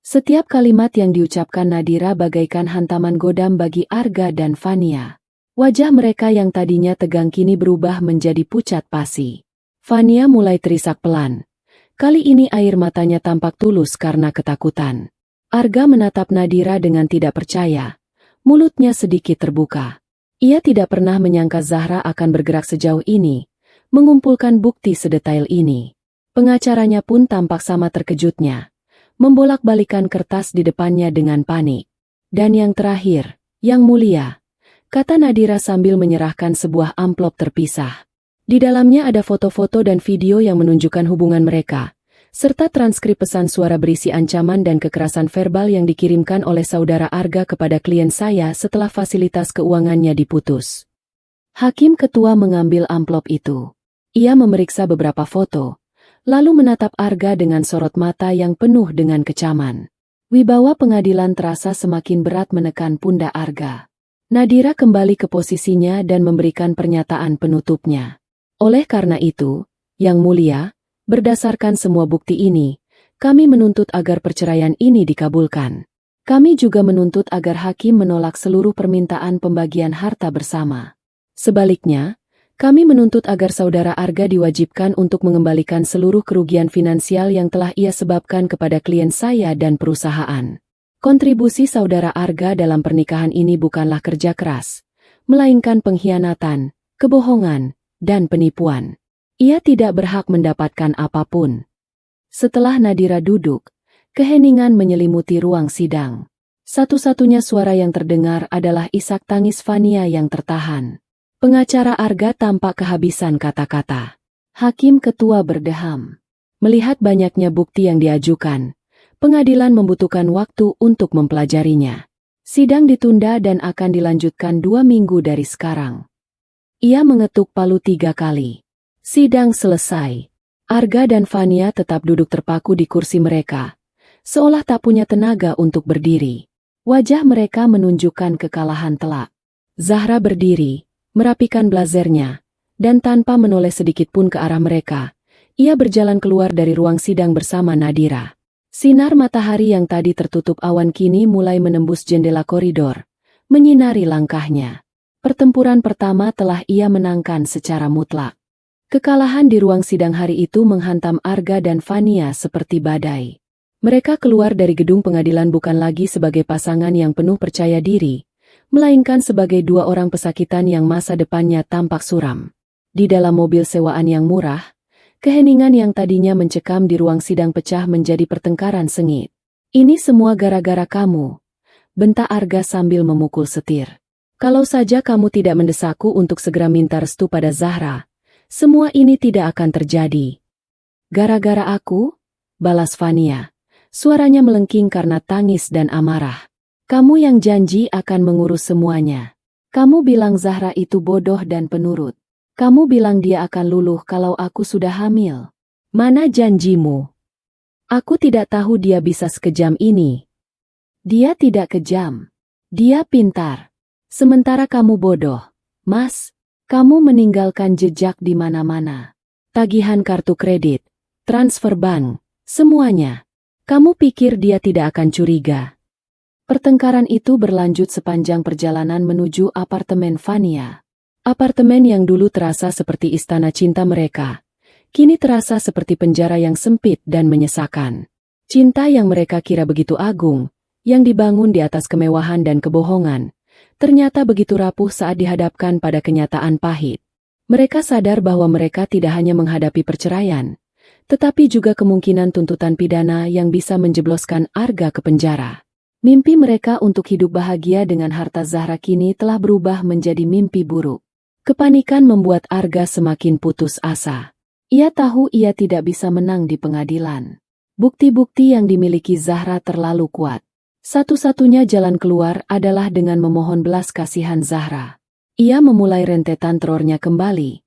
Setiap kalimat yang diucapkan Nadira bagaikan hantaman godam bagi Arga dan Fania. Wajah mereka yang tadinya tegang kini berubah menjadi pucat pasi. Fania mulai terisak pelan. Kali ini air matanya tampak tulus karena ketakutan. Arga menatap Nadira dengan tidak percaya. Mulutnya sedikit terbuka. Ia tidak pernah menyangka Zahra akan bergerak sejauh ini, mengumpulkan bukti sedetail ini. Pengacaranya pun tampak sama terkejutnya, membolak-balikan kertas di depannya dengan panik. Dan yang terakhir, Yang Mulia, kata Nadira sambil menyerahkan sebuah amplop terpisah. Di dalamnya ada foto-foto dan video yang menunjukkan hubungan mereka, serta transkrip pesan suara berisi ancaman dan kekerasan verbal yang dikirimkan oleh saudara Arga kepada klien saya setelah fasilitas keuangannya diputus. Hakim Ketua mengambil amplop itu. Ia memeriksa beberapa foto, lalu menatap Arga dengan sorot mata yang penuh dengan kecaman. Wibawa pengadilan terasa semakin berat menekan pundak Arga. Nadira kembali ke posisinya dan memberikan pernyataan penutupnya. Oleh karena itu, Yang Mulia, Berdasarkan semua bukti ini, kami menuntut agar perceraian ini dikabulkan. Kami juga menuntut agar hakim menolak seluruh permintaan pembagian harta bersama. Sebaliknya, kami menuntut agar saudara Arga diwajibkan untuk mengembalikan seluruh kerugian finansial yang telah ia sebabkan kepada klien saya dan perusahaan. Kontribusi saudara Arga dalam pernikahan ini bukanlah kerja keras, melainkan pengkhianatan, kebohongan, dan penipuan. Ia tidak berhak mendapatkan apapun. Setelah Nadira duduk, keheningan menyelimuti ruang sidang. Satu-satunya suara yang terdengar adalah isak tangis Fania yang tertahan. Pengacara Arga tampak kehabisan kata-kata. Hakim ketua berdeham. Melihat banyaknya bukti yang diajukan, pengadilan membutuhkan waktu untuk mempelajarinya. Sidang ditunda dan akan dilanjutkan 2 minggu dari sekarang. Ia mengetuk palu 3 kali. Sidang selesai. Arga dan Fania tetap duduk terpaku di kursi mereka, seolah tak punya tenaga untuk berdiri. Wajah mereka menunjukkan kekalahan telak. Zahra berdiri, merapikan blazernya, dan tanpa menoleh sedikit pun ke arah mereka, ia berjalan keluar dari ruang sidang bersama Nadira. Sinar matahari yang tadi tertutup awan kini mulai menembus jendela koridor, menyinari langkahnya. Pertempuran pertama telah ia menangkan secara mutlak. Kekalahan di ruang sidang hari itu menghantam Arga dan Fania seperti badai. Mereka keluar dari gedung pengadilan bukan lagi sebagai pasangan yang penuh percaya diri, melainkan sebagai 2 orang pesakitan yang masa depannya tampak suram. Di dalam mobil sewaan yang murah, keheningan yang tadinya mencekam di ruang sidang pecah menjadi pertengkaran sengit. "Ini semua gara-gara kamu," bentak Arga sambil memukul setir. "Kalau saja kamu tidak mendesakku untuk segera minta restu pada Zahra, semua ini tidak akan terjadi." "Gara-gara aku?" balas Fania. Suaranya melengking karena tangis dan amarah. "Kamu yang janji akan mengurus semuanya. Kamu bilang Zahra itu bodoh dan penurut. Kamu bilang dia akan luluh kalau aku sudah hamil. Mana janjimu?" "Aku tidak tahu dia bisa sekejam ini." "Dia tidak kejam. Dia pintar. Sementara kamu bodoh, Mas. Kamu meninggalkan jejak di mana-mana. Tagihan kartu kredit, transfer bank, semuanya. Kamu pikir dia tidak akan curiga?" Pertengkaran itu berlanjut sepanjang perjalanan menuju apartemen Fania. Apartemen yang dulu terasa seperti istana cinta mereka, kini terasa seperti penjara yang sempit dan menyesakan. Cinta yang mereka kira begitu agung, yang dibangun di atas kemewahan dan kebohongan, ternyata begitu rapuh saat dihadapkan pada kenyataan pahit. Mereka sadar bahwa mereka tidak hanya menghadapi perceraian, tetapi juga kemungkinan tuntutan pidana yang bisa menjebloskan Arga ke penjara. Mimpi mereka untuk hidup bahagia dengan harta Zahra kini telah berubah menjadi mimpi buruk. Kepanikan membuat Arga semakin putus asa. Ia tahu ia tidak bisa menang di pengadilan. Bukti-bukti yang dimiliki Zahra terlalu kuat. Satu-satunya jalan keluar adalah dengan memohon belas kasihan Zahra. Ia memulai rentetan terornya kembali,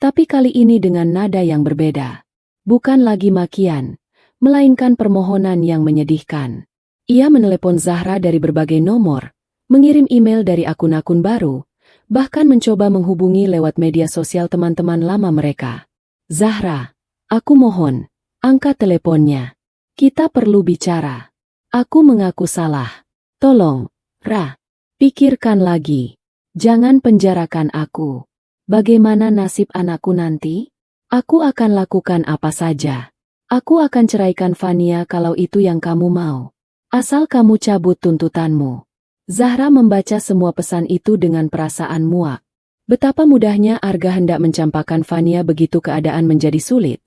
tapi kali ini dengan nada yang berbeda. Bukan lagi makian, melainkan permohonan yang menyedihkan. Ia menelepon Zahra dari berbagai nomor, mengirim email dari akun-akun baru, bahkan mencoba menghubungi lewat media sosial teman-teman lama mereka. "Zahra, aku mohon, angkat teleponnya. Kita perlu bicara. Aku mengaku salah. Tolong, Ra, pikirkan lagi. Jangan penjarakan aku. Bagaimana nasib anakku nanti? Aku akan lakukan apa saja. Aku akan ceraikan Fania kalau itu yang kamu mau. Asal kamu cabut tuntutanmu." Zahra membaca semua pesan itu dengan perasaan muak. Betapa mudahnya Arga hendak mencampakkan Fania begitu keadaan menjadi sulit.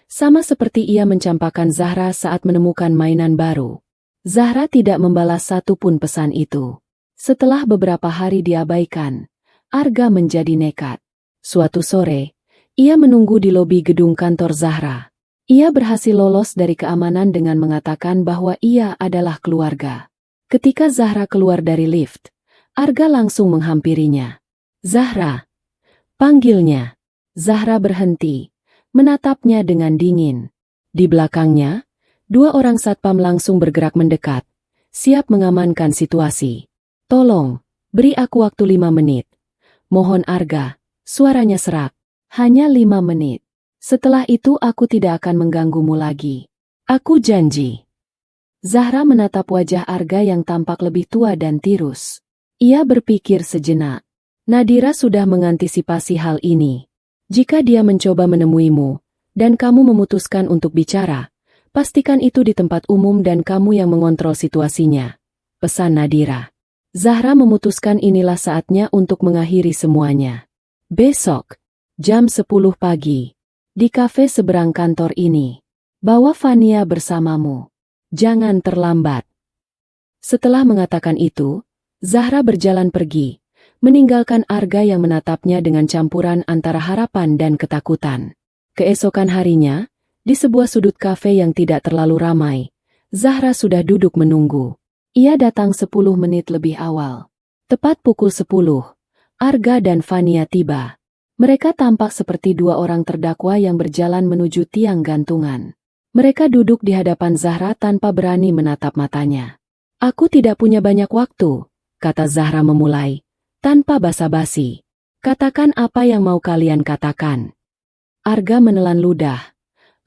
Sama seperti ia mencampakkan Zahra saat menemukan mainan baru. Zahra tidak membalas satu pun pesan itu. Setelah beberapa hari diabaikan, Arga menjadi nekat. Suatu sore, ia menunggu di lobi gedung kantor Zahra. Ia berhasil lolos dari keamanan dengan mengatakan bahwa ia adalah keluarga. Ketika Zahra keluar dari lift, Arga langsung menghampirinya. "Zahra," panggilnya. Zahra berhenti, menatapnya dengan dingin. Di belakangnya, 2 orang satpam langsung bergerak mendekat, siap mengamankan situasi. "Tolong, beri aku waktu 5 menit. Mohon." Arga, suaranya serak. "Hanya 5 menit. Setelah itu aku tidak akan mengganggumu lagi. Aku janji. Zahra menatap wajah Arga yang tampak lebih tua dan tirus. Ia berpikir sejenak. Nadira sudah mengantisipasi hal ini. Jika dia mencoba menemuimu, dan kamu memutuskan untuk bicara, pastikan itu di tempat umum dan kamu yang mengontrol situasinya. Pesan Nadira. Zahra memutuskan inilah saatnya untuk mengakhiri semuanya. Besok, jam 10 pagi, di kafe seberang kantor ini. Bawa Fania bersamamu. Jangan terlambat. Setelah mengatakan itu, Zahra berjalan pergi, meninggalkan Arga yang menatapnya dengan campuran antara harapan dan ketakutan. Keesokan harinya, di sebuah sudut kafe yang tidak terlalu ramai, Zahra sudah duduk menunggu. Ia datang 10 menit lebih awal. Tepat pukul 10, Arga dan Fania tiba. Mereka tampak seperti dua orang terdakwa yang berjalan menuju tiang gantungan. Mereka duduk di hadapan Zahra tanpa berani menatap matanya. Aku tidak punya banyak waktu, kata Zahra memulai. Tanpa basa-basi. Katakan apa yang mau kalian katakan. Arga menelan ludah,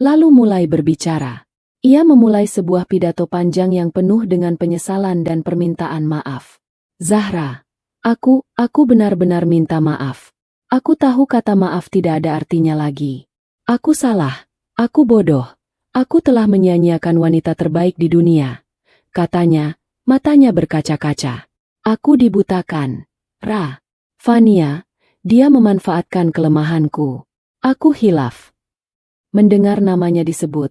lalu mulai berbicara. Ia memulai sebuah pidato panjang yang penuh dengan penyesalan dan permintaan maaf. Zahra, aku benar-benar minta maaf. Aku tahu kata maaf tidak ada artinya lagi. Aku salah, aku bodoh. Aku telah menyia-nyiakan wanita terbaik di dunia. Katanya, matanya berkaca-kaca. Aku dibutakan. Fania, dia memanfaatkan kelemahanku. Aku hilaf. Mendengar namanya disebut,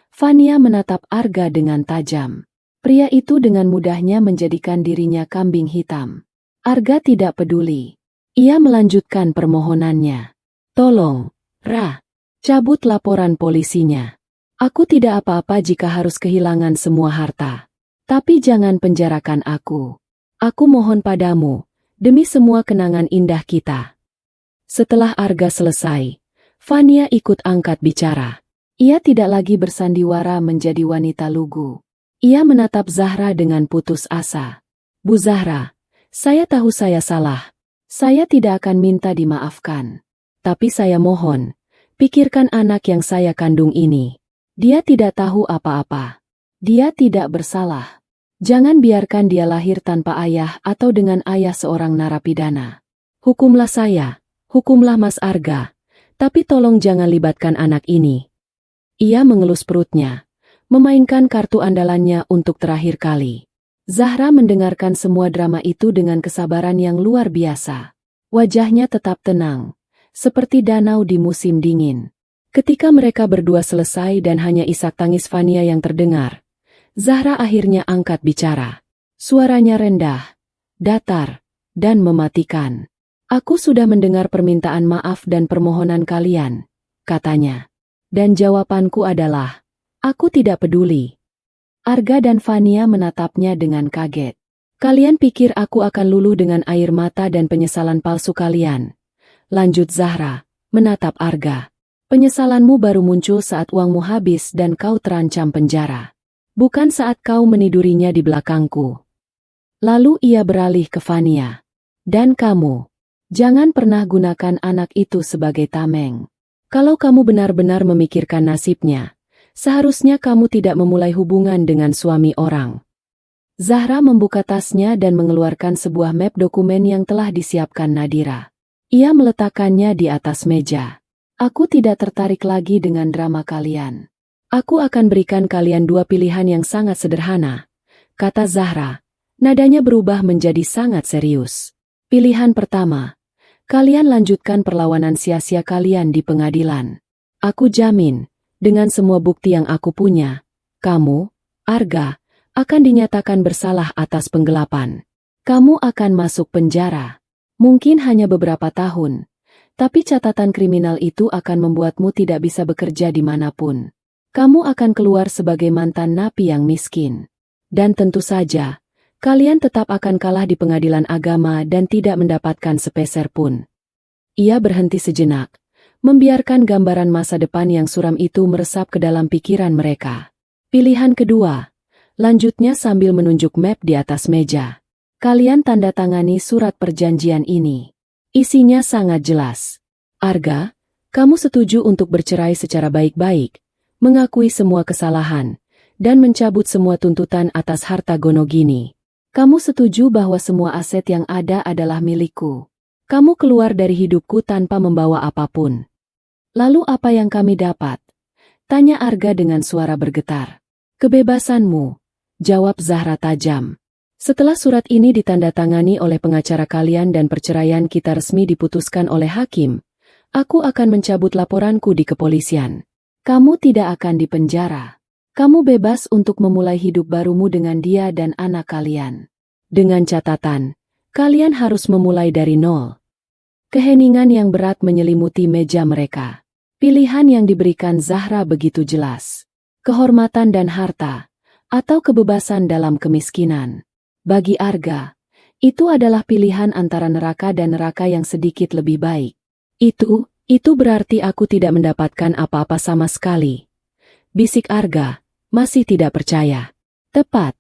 Fania menatap Arga dengan tajam. Pria itu dengan mudahnya menjadikan dirinya kambing hitam. Arga tidak peduli. Ia melanjutkan permohonannya. Tolong, cabut laporan polisinya. Aku tidak apa-apa jika harus kehilangan semua harta. Tapi jangan penjarakan aku. Aku mohon padamu, demi semua kenangan indah kita. Setelah Arga selesai, Fania ikut angkat bicara. Ia tidak lagi bersandiwara menjadi wanita lugu. Ia menatap Zahra dengan putus asa. Bu Zahra, saya tahu saya salah. Saya tidak akan minta dimaafkan. Tapi saya mohon, pikirkan anak yang saya kandung ini. Dia tidak tahu apa-apa. Dia tidak bersalah. Jangan biarkan dia lahir tanpa ayah atau dengan ayah seorang narapidana. Hukumlah saya, hukumlah Mas Arga, tapi tolong jangan libatkan anak ini. Ia mengelus perutnya, memainkan kartu andalannya untuk terakhir kali. Zahra mendengarkan semua drama itu dengan kesabaran yang luar biasa. Wajahnya tetap tenang, seperti danau di musim dingin. Ketika mereka berdua selesai dan hanya isak tangis Fania yang terdengar, Zahra akhirnya angkat bicara. Suaranya rendah, datar, dan mematikan. Aku sudah mendengar permintaan maaf dan permohonan kalian, katanya. Dan jawabanku adalah, aku tidak peduli. Arga dan Fania menatapnya dengan kaget. Kalian pikir aku akan luluh dengan air mata dan penyesalan palsu kalian? Lanjut Zahra, menatap Arga. Penyesalanmu baru muncul saat uangmu habis dan kau terancam penjara. Bukan saat kau menidurinya di belakangku. Lalu ia beralih ke Fania. Dan kamu, jangan pernah gunakan anak itu sebagai tameng. Kalau kamu benar-benar memikirkan nasibnya, seharusnya kamu tidak memulai hubungan dengan suami orang. Zahra membuka tasnya dan mengeluarkan sebuah map dokumen yang telah disiapkan Nadira. Ia meletakkannya di atas meja. Aku tidak tertarik lagi dengan drama kalian. Aku akan berikan kalian dua pilihan yang sangat sederhana, kata Zahra. Nadanya berubah menjadi sangat serius. Pilihan pertama, kalian lanjutkan perlawanan sia-sia kalian di pengadilan. Aku jamin, dengan semua bukti yang aku punya, kamu, Arga, akan dinyatakan bersalah atas penggelapan. Kamu akan masuk penjara. Mungkin hanya beberapa tahun, tapi catatan kriminal itu akan membuatmu tidak bisa bekerja dimanapun. Kamu akan keluar sebagai mantan napi yang miskin. Dan tentu saja, kalian tetap akan kalah di pengadilan agama dan tidak mendapatkan sepeser pun. Ia berhenti sejenak, membiarkan gambaran masa depan yang suram itu meresap ke dalam pikiran mereka. Pilihan kedua, lanjutnya sambil menunjuk map di atas meja. Kalian tanda tangani surat perjanjian ini. Isinya sangat jelas. Arga, Kamu setuju untuk bercerai secara baik-baik, mengakui semua kesalahan, dan mencabut semua tuntutan atas harta Gonogini. Kamu setuju bahwa semua aset yang ada adalah milikku. Kamu keluar dari hidupku tanpa membawa apapun. Lalu apa yang kami dapat? Tanya Arga dengan suara bergetar. Kebebasanmu, jawab Zahra tajam. Setelah surat ini ditandatangani oleh pengacara kalian dan perceraian kita resmi diputuskan oleh hakim, aku akan mencabut laporanku di kepolisian. Kamu tidak akan dipenjara. Kamu bebas untuk memulai hidup barumu dengan dia dan anak kalian. Dengan catatan, kalian harus memulai dari nol. Keheningan yang berat menyelimuti meja mereka. Pilihan yang diberikan Zahra begitu jelas. Kehormatan dan harta, atau kebebasan dalam kemiskinan. Bagi Arga, itu adalah pilihan antara neraka dan neraka yang sedikit lebih baik. Itu berarti aku tidak mendapatkan apa-apa sama sekali. Bisik Arga, masih tidak percaya. Tepat,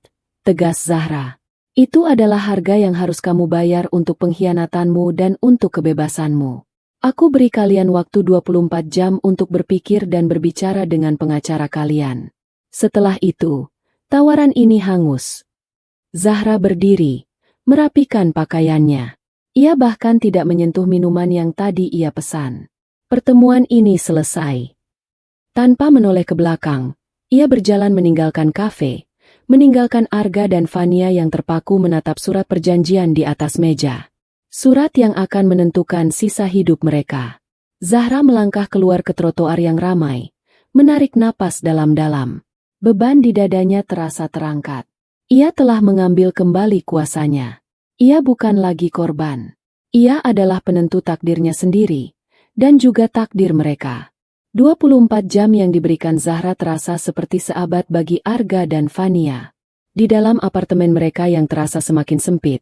tegas Zahra. Itu adalah harga yang harus kamu bayar untuk pengkhianatanmu dan untuk kebebasanmu. Aku beri kalian waktu 24 jam untuk berpikir dan berbicara dengan pengacara kalian. Setelah itu, tawaran ini hangus. Zahra berdiri, merapikan pakaiannya. Ia bahkan tidak menyentuh minuman yang tadi ia pesan. Pertemuan ini selesai. Tanpa menoleh ke belakang, ia berjalan meninggalkan kafe, meninggalkan Arga dan Fania yang terpaku menatap surat perjanjian di atas meja. Surat yang akan menentukan sisa hidup mereka. Zahra melangkah keluar ke trotoar yang ramai, menarik napas dalam-dalam. Beban di dadanya terasa terangkat. Ia telah mengambil kembali kuasanya. Ia bukan lagi korban. Ia adalah penentu takdirnya sendiri, dan juga takdir mereka. 24 jam yang diberikan Zahra terasa seperti seabad bagi Arga dan Fania. Di dalam apartemen mereka yang terasa semakin sempit,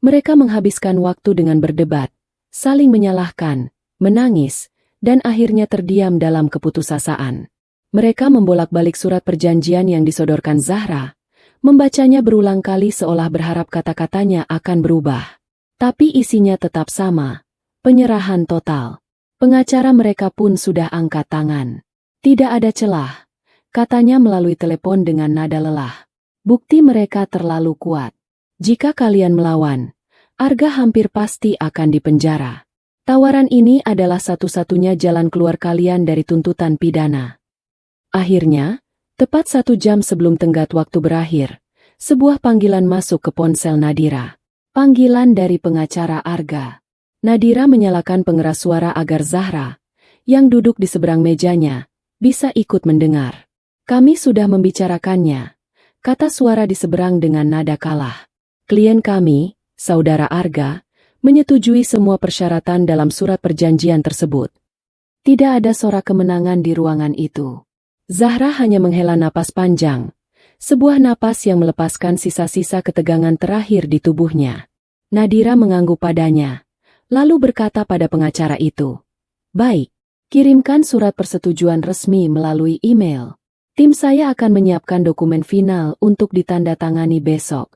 mereka menghabiskan waktu dengan berdebat, saling menyalahkan, menangis, dan akhirnya terdiam dalam keputusasaan. Mereka membolak-balik surat perjanjian yang disodorkan Zahra, membacanya berulang kali seolah berharap kata-katanya akan berubah. Tapi isinya tetap sama, penyerahan total. Pengacara mereka pun sudah angkat tangan. Tidak ada celah, katanya melalui telepon dengan nada lelah. Bukti mereka terlalu kuat. Jika kalian melawan, Arga hampir pasti akan dipenjara. Tawaran ini adalah satu-satunya jalan keluar kalian dari tuntutan pidana. Akhirnya, tepat 1 jam sebelum tenggat waktu berakhir, sebuah panggilan masuk ke ponsel Nadira. Panggilan dari pengacara Arga. Nadira menyalakan pengeras suara agar Zahra, yang duduk di seberang mejanya, bisa ikut mendengar. Kami sudah membicarakannya, kata suara di seberang dengan nada kalah. Klien kami, Saudara Arga, menyetujui semua persyaratan dalam surat perjanjian tersebut. Tidak ada sorak kemenangan di ruangan itu. Zahra hanya menghela napas panjang, sebuah napas yang melepaskan sisa-sisa ketegangan terakhir di tubuhnya. Nadira mengangguk padanya, lalu berkata pada pengacara itu, "Baik, kirimkan surat persetujuan resmi melalui email. Tim saya akan menyiapkan dokumen final untuk ditandatangani besok."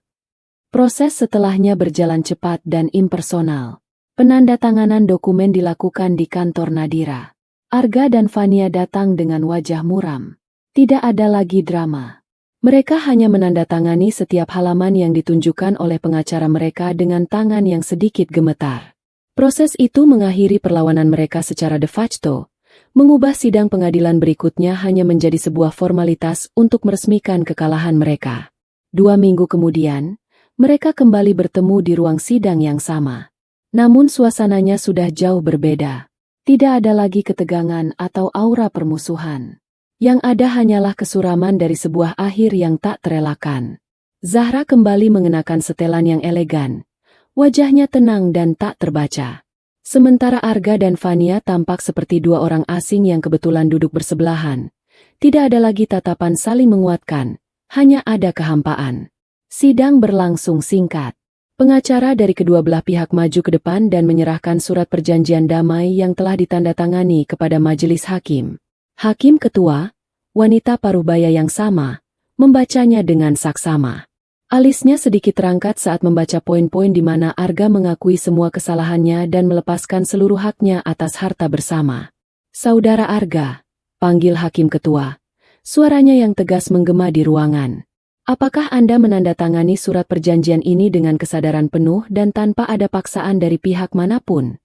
Proses setelahnya berjalan cepat dan impersonal. Penandatanganan dokumen dilakukan di kantor Nadira. Arga dan Fania datang dengan wajah muram. Tidak ada lagi drama. Mereka hanya menandatangani setiap halaman yang ditunjukkan oleh pengacara mereka dengan tangan yang sedikit gemetar. Proses itu mengakhiri perlawanan mereka secara de facto, mengubah sidang pengadilan berikutnya hanya menjadi sebuah formalitas untuk meresmikan kekalahan mereka. 2 minggu kemudian, mereka kembali bertemu di ruang sidang yang sama. Namun suasananya sudah jauh berbeda. Tidak ada lagi ketegangan atau aura permusuhan. Yang ada hanyalah kesuraman dari sebuah akhir yang tak terelakkan. Zahra kembali mengenakan setelan yang elegan. Wajahnya tenang dan tak terbaca. Sementara Arga dan Fania tampak seperti 2 orang asing yang kebetulan duduk bersebelahan. Tidak ada lagi tatapan saling menguatkan, hanya ada kehampaan. Sidang berlangsung singkat. Pengacara dari kedua belah pihak maju ke depan dan menyerahkan surat perjanjian damai yang telah ditandatangani kepada majelis hakim. Hakim ketua, wanita paruhbaya yang sama, membacanya dengan saksama. Alisnya sedikit terangkat saat membaca poin-poin di mana Arga mengakui semua kesalahannya dan melepaskan seluruh haknya atas harta bersama. Saudara Arga, panggil Hakim Ketua. Suaranya yang tegas menggema di ruangan. Apakah Anda menandatangani surat perjanjian ini dengan kesadaran penuh dan tanpa ada paksaan dari pihak manapun?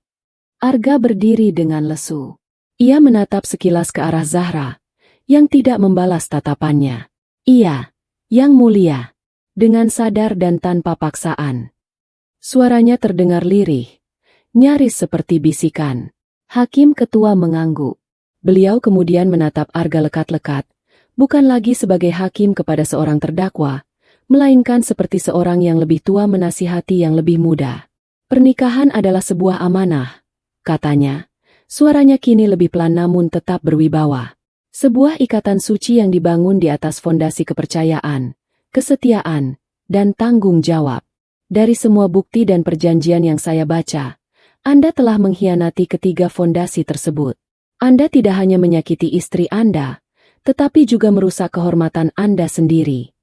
Arga berdiri dengan lesu. Ia menatap sekilas ke arah Zahra, yang tidak membalas tatapannya. Iya, Yang Mulia. Dengan sadar dan tanpa paksaan. Suaranya terdengar lirih, nyaris seperti bisikan. Hakim Ketua mengangguk. Beliau kemudian menatap Arga lekat-lekat, bukan lagi sebagai hakim kepada seorang terdakwa, melainkan seperti seorang yang lebih tua menasihati yang lebih muda. Pernikahan adalah sebuah amanah, katanya. Suaranya kini lebih pelan namun tetap berwibawa. Sebuah ikatan suci yang dibangun di atas fondasi kepercayaan, kesetiaan, dan tanggung jawab. Dari semua bukti dan perjanjian yang saya baca, Anda telah mengkhianati ketiga fondasi tersebut. Anda tidak hanya menyakiti istri Anda, tetapi juga merusak kehormatan Anda sendiri.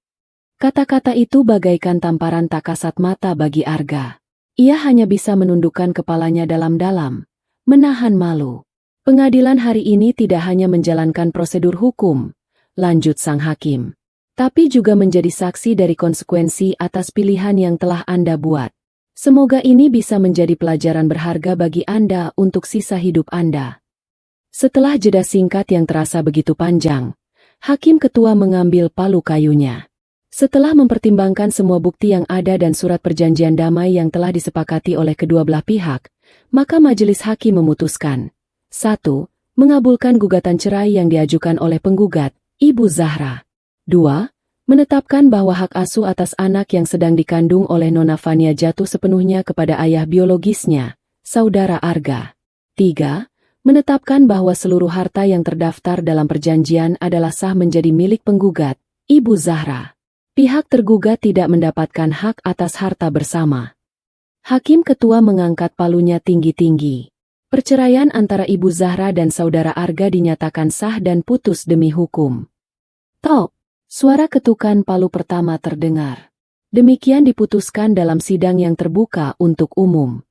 Kata-kata itu bagaikan tamparan tak kasat mata bagi Arga. Ia hanya bisa menundukkan kepalanya dalam-dalam, menahan malu. Pengadilan hari ini tidak hanya menjalankan prosedur hukum, lanjut sang hakim, tapi juga menjadi saksi dari konsekuensi atas pilihan yang telah Anda buat. Semoga ini bisa menjadi pelajaran berharga bagi Anda untuk sisa hidup Anda. Setelah jeda singkat yang terasa begitu panjang, Hakim Ketua mengambil palu kayunya. Setelah mempertimbangkan semua bukti yang ada dan surat perjanjian damai yang telah disepakati oleh kedua belah pihak, maka majelis hakim memutuskan. 1. Mengabulkan gugatan cerai yang diajukan oleh penggugat, Ibu Zahra. 2. Menetapkan bahwa hak asuh atas anak yang sedang dikandung oleh Nona Fania jatuh sepenuhnya kepada ayah biologisnya, Saudara Arga. 3. Menetapkan bahwa seluruh harta yang terdaftar dalam perjanjian adalah sah menjadi milik penggugat, Ibu Zahra. Pihak tergugat tidak mendapatkan hak atas harta bersama. Hakim Ketua mengangkat palunya tinggi-tinggi. Perceraian antara Ibu Zahra dan Saudara Arga dinyatakan sah dan putus demi hukum. Tok! Suara ketukan palu pertama terdengar. Demikian diputuskan dalam sidang yang terbuka untuk umum.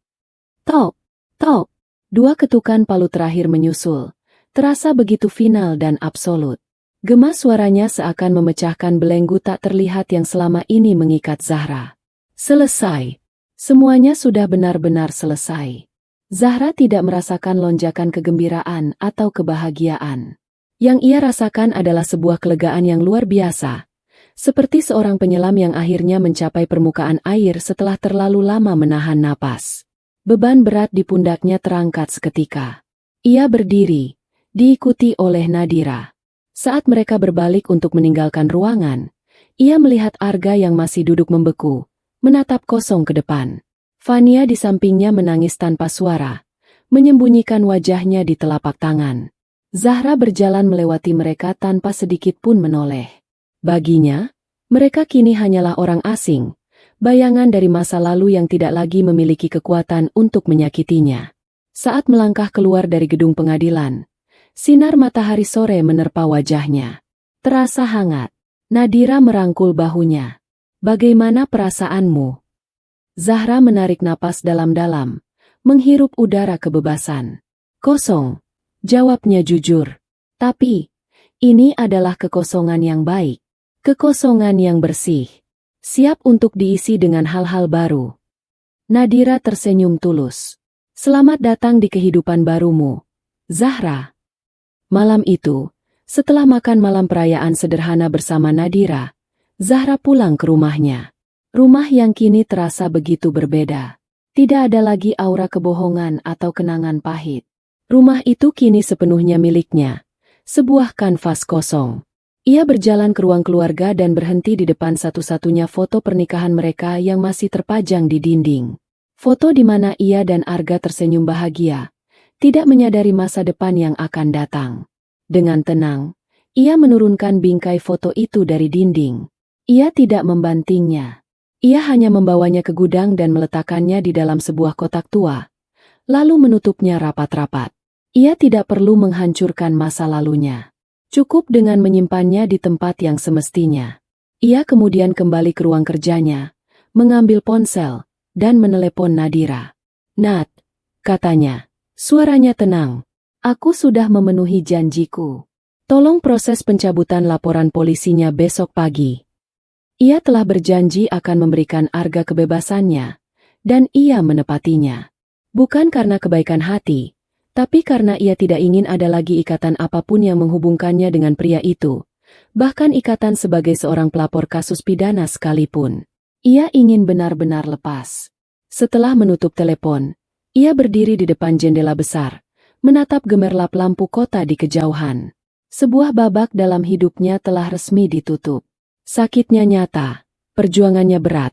Tok! Tok! Dua ketukan palu terakhir menyusul. Terasa begitu final dan absolut. Gema suaranya seakan memecahkan belenggu tak terlihat yang selama ini mengikat Zahra. Selesai. Semuanya sudah benar-benar selesai. Zahra tidak merasakan lonjakan kegembiraan atau kebahagiaan. Yang ia rasakan adalah sebuah kelegaan yang luar biasa. Seperti seorang penyelam yang akhirnya mencapai permukaan air setelah terlalu lama menahan napas. Beban berat di pundaknya terangkat seketika. Ia berdiri, diikuti oleh Nadira. Saat mereka berbalik untuk meninggalkan ruangan, ia melihat Arga yang masih duduk membeku, menatap kosong ke depan. Fania di sampingnya menangis tanpa suara, menyembunyikan wajahnya di telapak tangan. Zahra berjalan melewati mereka tanpa sedikit pun menoleh. Baginya, mereka kini hanyalah orang asing, bayangan dari masa lalu yang tidak lagi memiliki kekuatan untuk menyakitinya. Saat melangkah keluar dari gedung pengadilan, sinar matahari sore menerpa wajahnya. Terasa hangat. Nadira merangkul bahunya. Bagaimana perasaanmu? Zahra menarik napas dalam-dalam, menghirup udara kebebasan. Kosong. Jawabnya jujur. Tapi, ini adalah kekosongan yang baik. Kekosongan yang bersih. Siap untuk diisi dengan hal-hal baru. Nadira tersenyum tulus. Selamat datang di kehidupan barumu, Zahra. Malam itu, setelah makan malam perayaan sederhana bersama Nadira, Zahra pulang ke rumahnya. Rumah yang kini terasa begitu berbeda. Tidak ada lagi aura kebohongan atau kenangan pahit. Rumah itu kini sepenuhnya miliknya, sebuah kanvas kosong. Ia berjalan ke ruang keluarga dan berhenti di depan satu-satunya foto pernikahan mereka yang masih terpajang di dinding. Foto di mana ia dan Arga tersenyum bahagia, tidak menyadari masa depan yang akan datang. Dengan tenang, ia menurunkan bingkai foto itu dari dinding. Ia tidak membantingnya. Ia hanya membawanya ke gudang dan meletakkannya di dalam sebuah kotak tua, lalu menutupnya rapat-rapat. Ia tidak perlu menghancurkan masa lalunya. Cukup dengan menyimpannya di tempat yang semestinya. Ia kemudian kembali ke ruang kerjanya, mengambil ponsel, dan menelepon Nadira. "Nat," katanya, suaranya tenang. Aku sudah memenuhi janjiku. Tolong proses pencabutan laporan polisinya besok pagi. Ia telah berjanji akan memberikan Arga kebebasannya, dan ia menepatinya. Bukan karena kebaikan hati, tapi karena ia tidak ingin ada lagi ikatan apapun yang menghubungkannya dengan pria itu, bahkan ikatan sebagai seorang pelapor kasus pidana sekalipun. Ia ingin benar-benar lepas. Setelah menutup telepon, ia berdiri di depan jendela besar, menatap gemerlap lampu kota di kejauhan. Sebuah babak dalam hidupnya telah resmi ditutup. Sakitnya nyata, perjuangannya berat,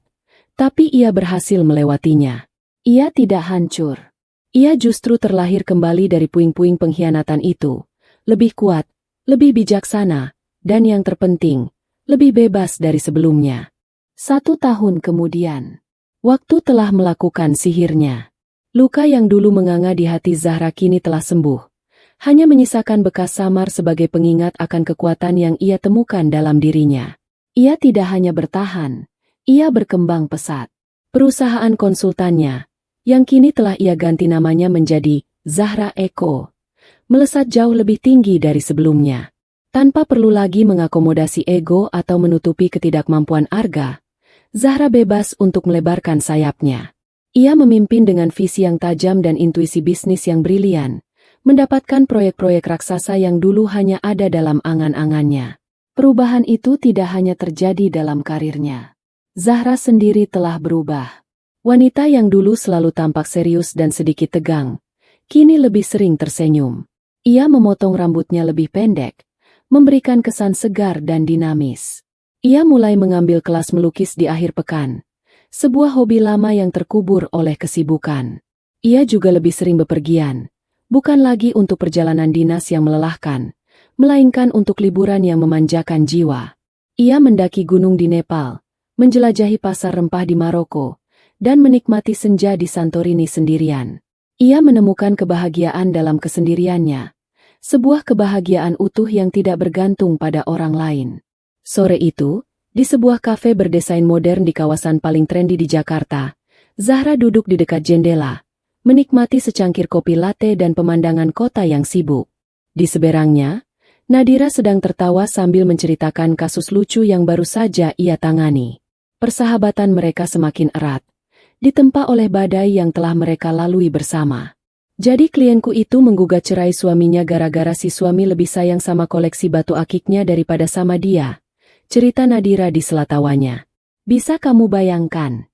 tapi ia berhasil melewatinya. Ia tidak hancur. Ia justru terlahir kembali dari puing-puing pengkhianatan itu, lebih kuat, lebih bijaksana, dan yang terpenting, lebih bebas dari sebelumnya. 1 tahun kemudian, waktu telah melakukan sihirnya. Luka yang dulu menganga di hati Zahra kini telah sembuh, hanya menyisakan bekas samar sebagai pengingat akan kekuatan yang ia temukan dalam dirinya. Ia tidak hanya bertahan, ia berkembang pesat. Perusahaan konsultannya, yang kini telah ia ganti namanya menjadi Zahra Eko, melesat jauh lebih tinggi dari sebelumnya. Tanpa perlu lagi mengakomodasi ego atau menutupi ketidakmampuan Arga, Zahra bebas untuk melebarkan sayapnya. Ia memimpin dengan visi yang tajam dan intuisi bisnis yang brilian, mendapatkan proyek-proyek raksasa yang dulu hanya ada dalam angan-angannya. Perubahan itu tidak hanya terjadi dalam karirnya. Zahra sendiri telah berubah. Wanita yang dulu selalu tampak serius dan sedikit tegang, kini lebih sering tersenyum. Ia memotong rambutnya lebih pendek, memberikan kesan segar dan dinamis. Ia mulai mengambil kelas melukis di akhir pekan, sebuah hobi lama yang terkubur oleh kesibukan. Ia juga lebih sering bepergian, bukan lagi untuk perjalanan dinas yang melelahkan, melainkan untuk liburan yang memanjakan jiwa. Ia mendaki gunung di Nepal, menjelajahi pasar rempah di Maroko, dan menikmati senja di Santorini sendirian. Ia menemukan kebahagiaan dalam kesendiriannya, sebuah kebahagiaan utuh yang tidak bergantung pada orang lain. Sore itu, di sebuah kafe berdesain modern di kawasan paling trendy di Jakarta, Zahra duduk di dekat jendela, menikmati secangkir kopi latte dan pemandangan kota yang sibuk. Di seberangnya, Nadira sedang tertawa sambil menceritakan kasus lucu yang baru saja ia tangani. Persahabatan mereka semakin erat, ditempa oleh badai yang telah mereka lalui bersama. Jadi klienku itu menggugat cerai suaminya gara-gara si suami lebih sayang sama koleksi batu akiknya daripada sama dia. Cerita Nadira di sela tawanya. Bisa kamu bayangkan?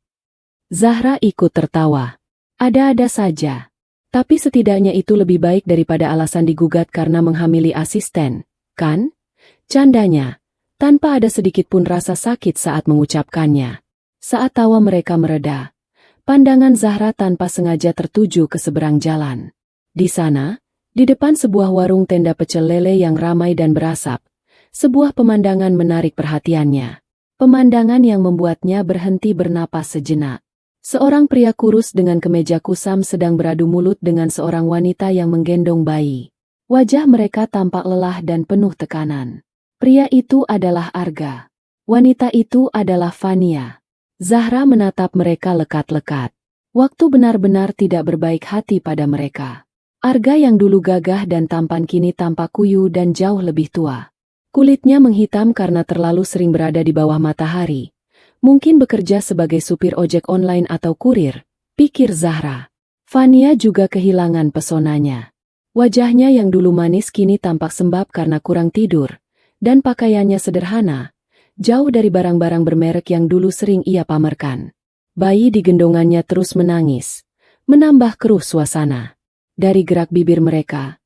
Zahra ikut tertawa. Ada-ada saja. Tapi setidaknya itu lebih baik daripada alasan digugat karena menghamili asisten, kan? Candanya, tanpa ada sedikit pun rasa sakit saat mengucapkannya. Saat tawa mereka mereda, pandangan Zahra tanpa sengaja tertuju ke seberang jalan. Di sana, di depan sebuah warung tenda pecel lele yang ramai dan berasap, sebuah pemandangan menarik perhatiannya. Pemandangan yang membuatnya berhenti bernapas sejenak. Seorang pria kurus dengan kemeja kusam sedang beradu mulut dengan seorang wanita yang menggendong bayi. Wajah mereka tampak lelah dan penuh tekanan. Pria itu adalah Arga. Wanita itu adalah Fania. Zahra menatap mereka lekat-lekat. Waktu benar-benar tidak berbaik hati pada mereka. Arga yang dulu gagah dan tampan kini tampak kuyu dan jauh lebih tua. Kulitnya menghitam karena terlalu sering berada di bawah matahari. Mungkin bekerja sebagai supir ojek online atau kurir, pikir Zahra. Fania juga kehilangan pesonanya. Wajahnya yang dulu manis kini tampak sembab karena kurang tidur, dan pakaiannya sederhana, jauh dari barang-barang bermerek yang dulu sering ia pamerkan. Bayi di gendongannya terus menangis, menambah keruh suasana. Dari gerak bibir mereka,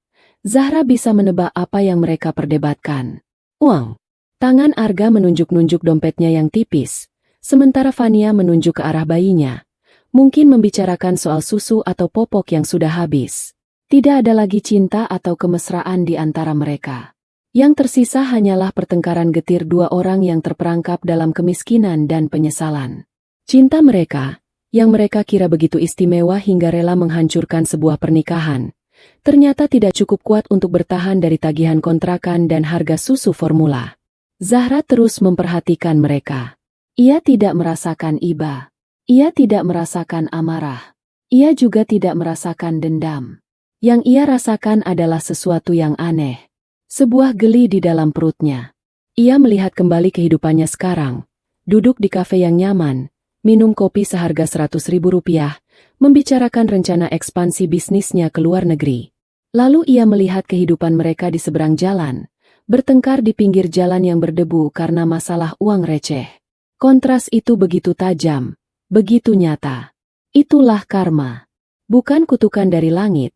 Zahra bisa menebak apa yang mereka perdebatkan. Uang. Tangan Arga menunjuk-nunjuk dompetnya yang tipis, sementara Fania menunjuk ke arah bayinya, mungkin membicarakan soal susu atau popok yang sudah habis. Tidak ada lagi cinta atau kemesraan di antara mereka. Yang tersisa hanyalah pertengkaran getir dua orang yang terperangkap dalam kemiskinan dan penyesalan. Cinta mereka, yang mereka kira begitu istimewa hingga rela menghancurkan sebuah pernikahan, ternyata tidak cukup kuat untuk bertahan dari tagihan kontrakan dan harga susu formula. Zahra terus memperhatikan mereka. Ia tidak merasakan iba. Ia tidak merasakan amarah. Ia juga tidak merasakan dendam. Yang ia rasakan adalah sesuatu yang aneh. Sebuah geli di dalam perutnya. Ia melihat kembali kehidupannya sekarang. Duduk di kafe yang nyaman, minum kopi seharga Rp100.000, membicarakan rencana ekspansi bisnisnya ke luar negeri. Lalu ia melihat kehidupan mereka di seberang jalan, bertengkar di pinggir jalan yang berdebu karena masalah uang receh. Kontras itu begitu tajam, begitu nyata. Itulah karma. Bukan kutukan dari langit,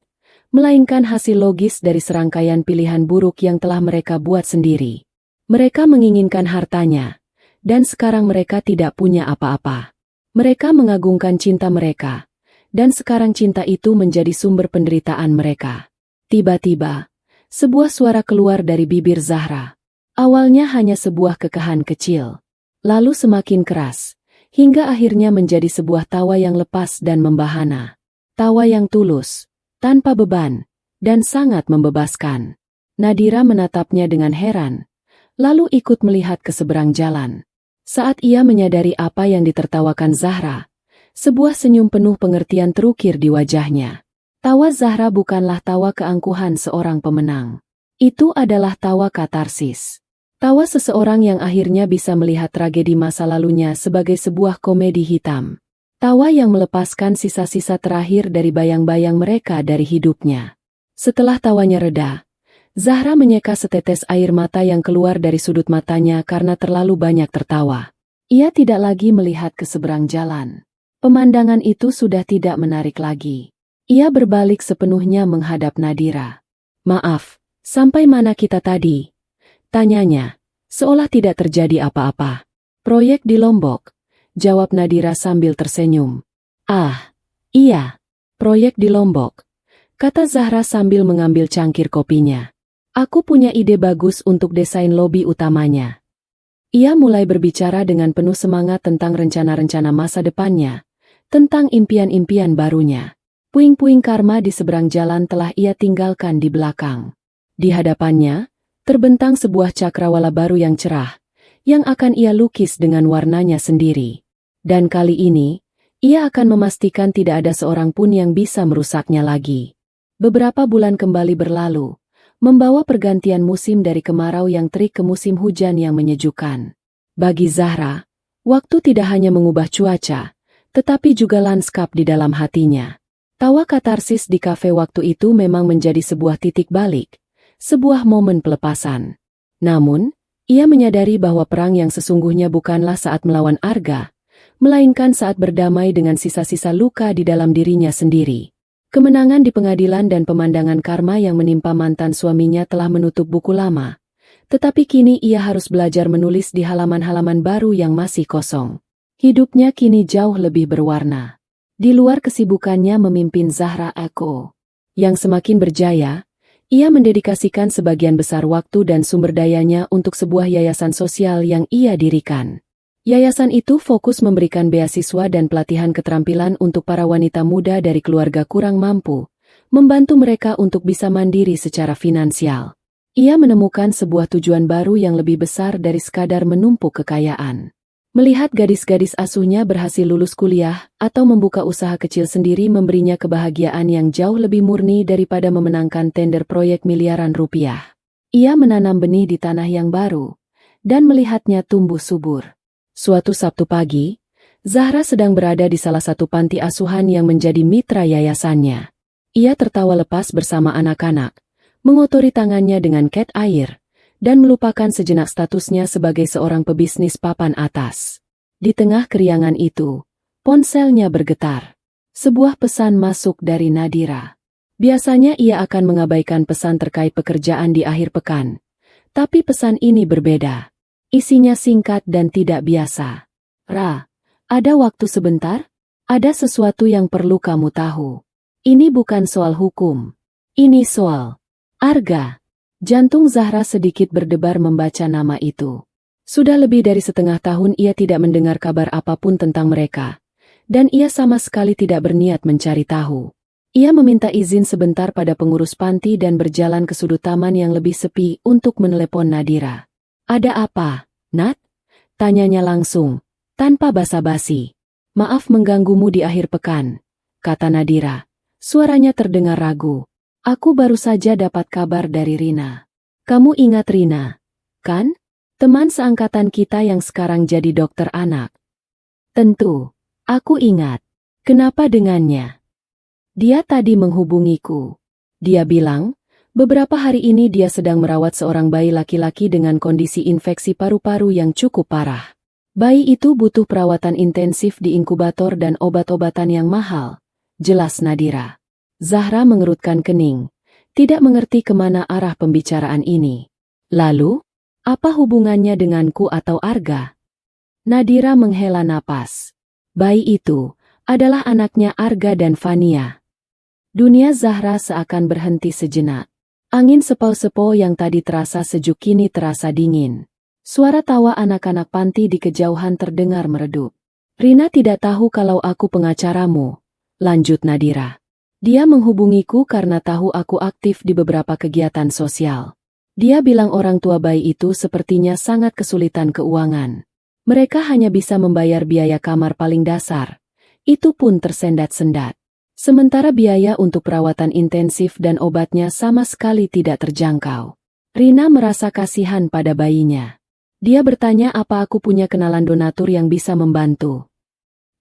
melainkan hasil logis dari serangkaian pilihan buruk yang telah mereka buat sendiri. Mereka menginginkan hartanya, dan sekarang mereka tidak punya apa-apa. Mereka mengagungkan cinta mereka, dan sekarang cinta itu menjadi sumber penderitaan mereka. Tiba-tiba, sebuah suara keluar dari bibir Zahra. Awalnya hanya sebuah kekahan kecil, lalu semakin keras, hingga akhirnya menjadi sebuah tawa yang lepas dan membahana. Tawa yang tulus, tanpa beban, dan sangat membebaskan. Nadira menatapnya dengan heran, lalu ikut melihat ke seberang jalan. Saat ia menyadari apa yang ditertawakan Zahra, sebuah senyum penuh pengertian terukir di wajahnya. Tawa Zahra bukanlah tawa keangkuhan seorang pemenang. Itu adalah tawa katarsis. Tawa seseorang yang akhirnya bisa melihat tragedi masa lalunya sebagai sebuah komedi hitam. Tawa yang melepaskan sisa-sisa terakhir dari bayang-bayang mereka dari hidupnya. Setelah tawanya reda, Zahra menyeka setetes air mata yang keluar dari sudut matanya karena terlalu banyak tertawa. Ia tidak lagi melihat ke seberang jalan. Pemandangan itu sudah tidak menarik lagi. Ia berbalik sepenuhnya menghadap Nadira. "Maaf, sampai mana kita tadi?" tanyanya, seolah tidak terjadi apa-apa. "Proyek di Lombok," jawab Nadira sambil tersenyum. "Ah, iya, proyek di Lombok," kata Zahra sambil mengambil cangkir kopinya. "Aku punya ide bagus untuk desain lobi utamanya." Ia mulai berbicara dengan penuh semangat tentang rencana-rencana masa depannya, tentang impian-impian barunya. Puing-puing karma di seberang jalan telah ia tinggalkan di belakang. Di hadapannya, terbentang sebuah cakrawala baru yang cerah, yang akan ia lukis dengan warnanya sendiri. Dan kali ini, ia akan memastikan tidak ada seorang pun yang bisa merusaknya lagi. Beberapa bulan kembali berlalu, membawa pergantian musim dari kemarau yang terik ke musim hujan yang menyejukkan. Bagi Zahra, waktu tidak hanya mengubah cuaca, tetapi juga lanskap di dalam hatinya. Tawa katarsis di kafe waktu itu memang menjadi sebuah titik balik, sebuah momen pelepasan. Namun, ia menyadari bahwa perang yang sesungguhnya bukanlah saat melawan Arga, melainkan saat berdamai dengan sisa-sisa luka di dalam dirinya sendiri. Kemenangan di pengadilan dan pemandangan karma yang menimpa mantan suaminya telah menutup buku lama, tetapi kini ia harus belajar menulis di halaman-halaman baru yang masih kosong. Hidupnya kini jauh lebih berwarna. Di luar kesibukannya memimpin Zahra Eko, yang semakin berjaya, ia mendedikasikan sebagian besar waktu dan sumber dayanya untuk sebuah yayasan sosial yang ia dirikan. Yayasan itu fokus memberikan beasiswa dan pelatihan keterampilan untuk para wanita muda dari keluarga kurang mampu, membantu mereka untuk bisa mandiri secara finansial. Ia menemukan sebuah tujuan baru yang lebih besar dari sekadar menumpuk kekayaan. Melihat gadis-gadis asuhnya berhasil lulus kuliah atau membuka usaha kecil sendiri memberinya kebahagiaan yang jauh lebih murni daripada memenangkan tender proyek miliaran rupiah. Ia menanam benih di tanah yang baru, dan melihatnya tumbuh subur. Suatu Sabtu pagi, Zahra sedang berada di salah satu panti asuhan yang menjadi mitra yayasannya. Ia tertawa lepas bersama anak-anak, mengotori tangannya dengan cat air, dan melupakan sejenak statusnya sebagai seorang pebisnis papan atas. Di tengah keriangan itu, ponselnya bergetar. Sebuah pesan masuk dari Nadira. Biasanya ia akan mengabaikan pesan terkait pekerjaan di akhir pekan, tapi pesan ini berbeda. Isinya singkat dan tidak biasa. "Ra, ada waktu sebentar? Ada sesuatu yang perlu kamu tahu. Ini bukan soal hukum. Ini soal Arga." Jantung Zahra sedikit berdebar membaca nama itu. Sudah lebih dari setengah tahun ia tidak mendengar kabar apapun tentang mereka, dan ia sama sekali tidak berniat mencari tahu. Ia meminta izin sebentar pada pengurus panti dan berjalan ke sudut taman yang lebih sepi untuk menelepon Nadira. "Ada apa, Nat?" tanyanya langsung, tanpa basa-basi. "Maaf mengganggumu di akhir pekan," kata Nadira. Suaranya terdengar ragu. Aku baru saja dapat kabar dari Rina. Kamu ingat Rina, kan? Teman seangkatan kita yang sekarang jadi dokter anak. Tentu, aku ingat. Kenapa dengannya? Dia tadi menghubungiku. Dia bilang, beberapa hari ini dia sedang merawat seorang bayi laki-laki dengan kondisi infeksi paru-paru yang cukup parah. Bayi itu butuh perawatan intensif di inkubator dan obat-obatan yang mahal. Jelas Nadira. Zahra mengerutkan kening. Tidak mengerti kemana arah pembicaraan ini. Lalu, apa hubungannya denganku atau Arga? Nadira menghela napas. Bayi itu adalah anaknya Arga dan Fania. Dunia Zahra seakan berhenti sejenak. Angin sepau-sepau yang tadi terasa sejuk kini terasa dingin. Suara tawa anak-anak panti di kejauhan terdengar meredup. Rina tidak tahu kalau aku pengacaramu, lanjut Nadira. Dia menghubungiku karena tahu aku aktif di beberapa kegiatan sosial. Dia bilang orang tua bayi itu sepertinya sangat kesulitan keuangan. Mereka hanya bisa membayar biaya kamar paling dasar. Itu pun tersendat-sendat. Sementara biaya untuk perawatan intensif dan obatnya sama sekali tidak terjangkau. Rina merasa kasihan pada bayinya. Dia bertanya apa aku punya kenalan donatur yang bisa membantu.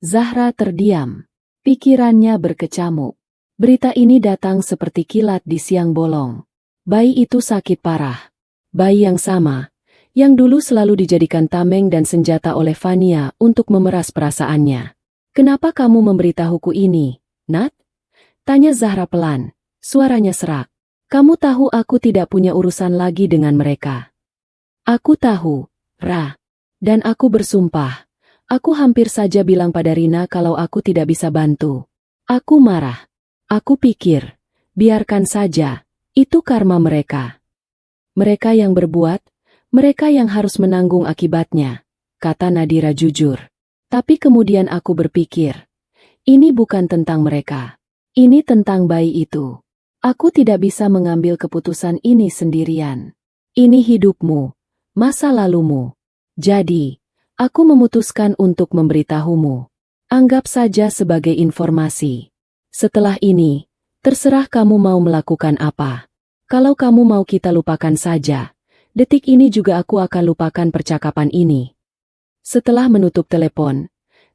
Zahra terdiam. Pikirannya berkecamuk. Berita ini datang seperti kilat di siang bolong. Bayi itu sakit parah. Bayi yang sama, yang dulu selalu dijadikan tameng dan senjata oleh Fania untuk memeras perasaannya. Kenapa kamu memberitahuku ini, Nat? Tanya Zahra pelan, suaranya serak. Kamu tahu aku tidak punya urusan lagi dengan mereka. Aku tahu, Ra. Dan aku bersumpah. Aku hampir saja bilang pada Rina kalau aku tidak bisa bantu. Aku marah. Aku pikir, biarkan saja, itu karma mereka. Mereka yang berbuat, mereka yang harus menanggung akibatnya, kata Nadira jujur. Tapi kemudian aku berpikir, ini bukan tentang mereka. Ini tentang bayi itu. Aku tidak bisa mengambil keputusan ini sendirian. Ini hidupmu, masa lalumu. Jadi, aku memutuskan untuk memberitahumu. Anggap saja sebagai informasi. Setelah ini, terserah kamu mau melakukan apa. Kalau kamu mau kita lupakan saja. Detik ini juga aku akan lupakan percakapan ini. Setelah menutup telepon,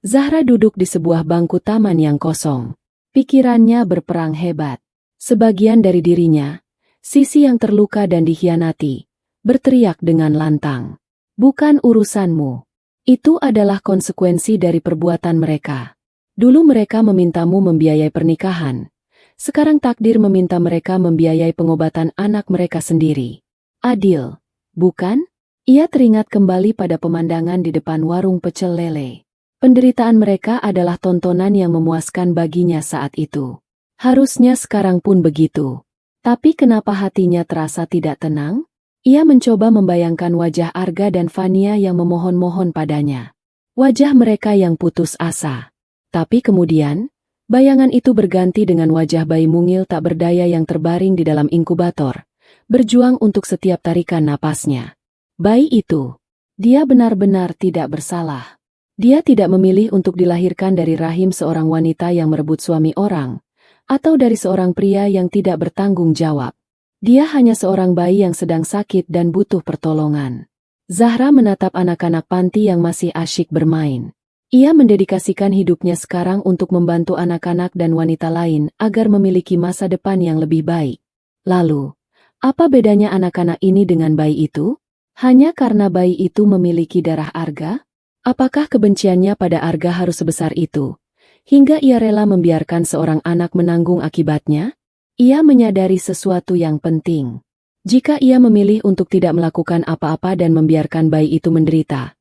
Zahra duduk di sebuah bangku taman yang kosong. Pikirannya berperang hebat. Sebagian dari dirinya, sisi yang terluka dan dikhianati, berteriak dengan lantang. Bukan urusanmu. Itu adalah konsekuensi dari perbuatan mereka. Dulu mereka memintamu membiayai pernikahan. Sekarang takdir meminta mereka membiayai pengobatan anak mereka sendiri. Adil, bukan? Ia teringat kembali pada pemandangan di depan warung pecel lele. Penderitaan mereka adalah tontonan yang memuaskan baginya saat itu. Harusnya sekarang pun begitu. Tapi kenapa hatinya terasa tidak tenang? Ia mencoba membayangkan wajah Arga dan Fania yang memohon-mohon padanya. Wajah mereka yang putus asa. Tapi kemudian, bayangan itu berganti dengan wajah bayi mungil tak berdaya yang terbaring di dalam inkubator, berjuang untuk setiap tarikan napasnya. Bayi itu, dia benar-benar tidak bersalah. Dia tidak memilih untuk dilahirkan dari rahim seorang wanita yang merebut suami orang, atau dari seorang pria yang tidak bertanggung jawab. Dia hanya seorang bayi yang sedang sakit dan butuh pertolongan. Zahra menatap anak-anak panti yang masih asyik bermain. Ia mendedikasikan hidupnya sekarang untuk membantu anak-anak dan wanita lain agar memiliki masa depan yang lebih baik. Lalu, apa bedanya anak-anak ini dengan bayi itu? Hanya karena bayi itu memiliki darah Arga? Apakah kebenciannya pada Arga harus sebesar itu, hingga ia rela membiarkan seorang anak menanggung akibatnya? Ia menyadari sesuatu yang penting. Jika ia memilih untuk tidak melakukan apa-apa dan membiarkan bayi itu menderita,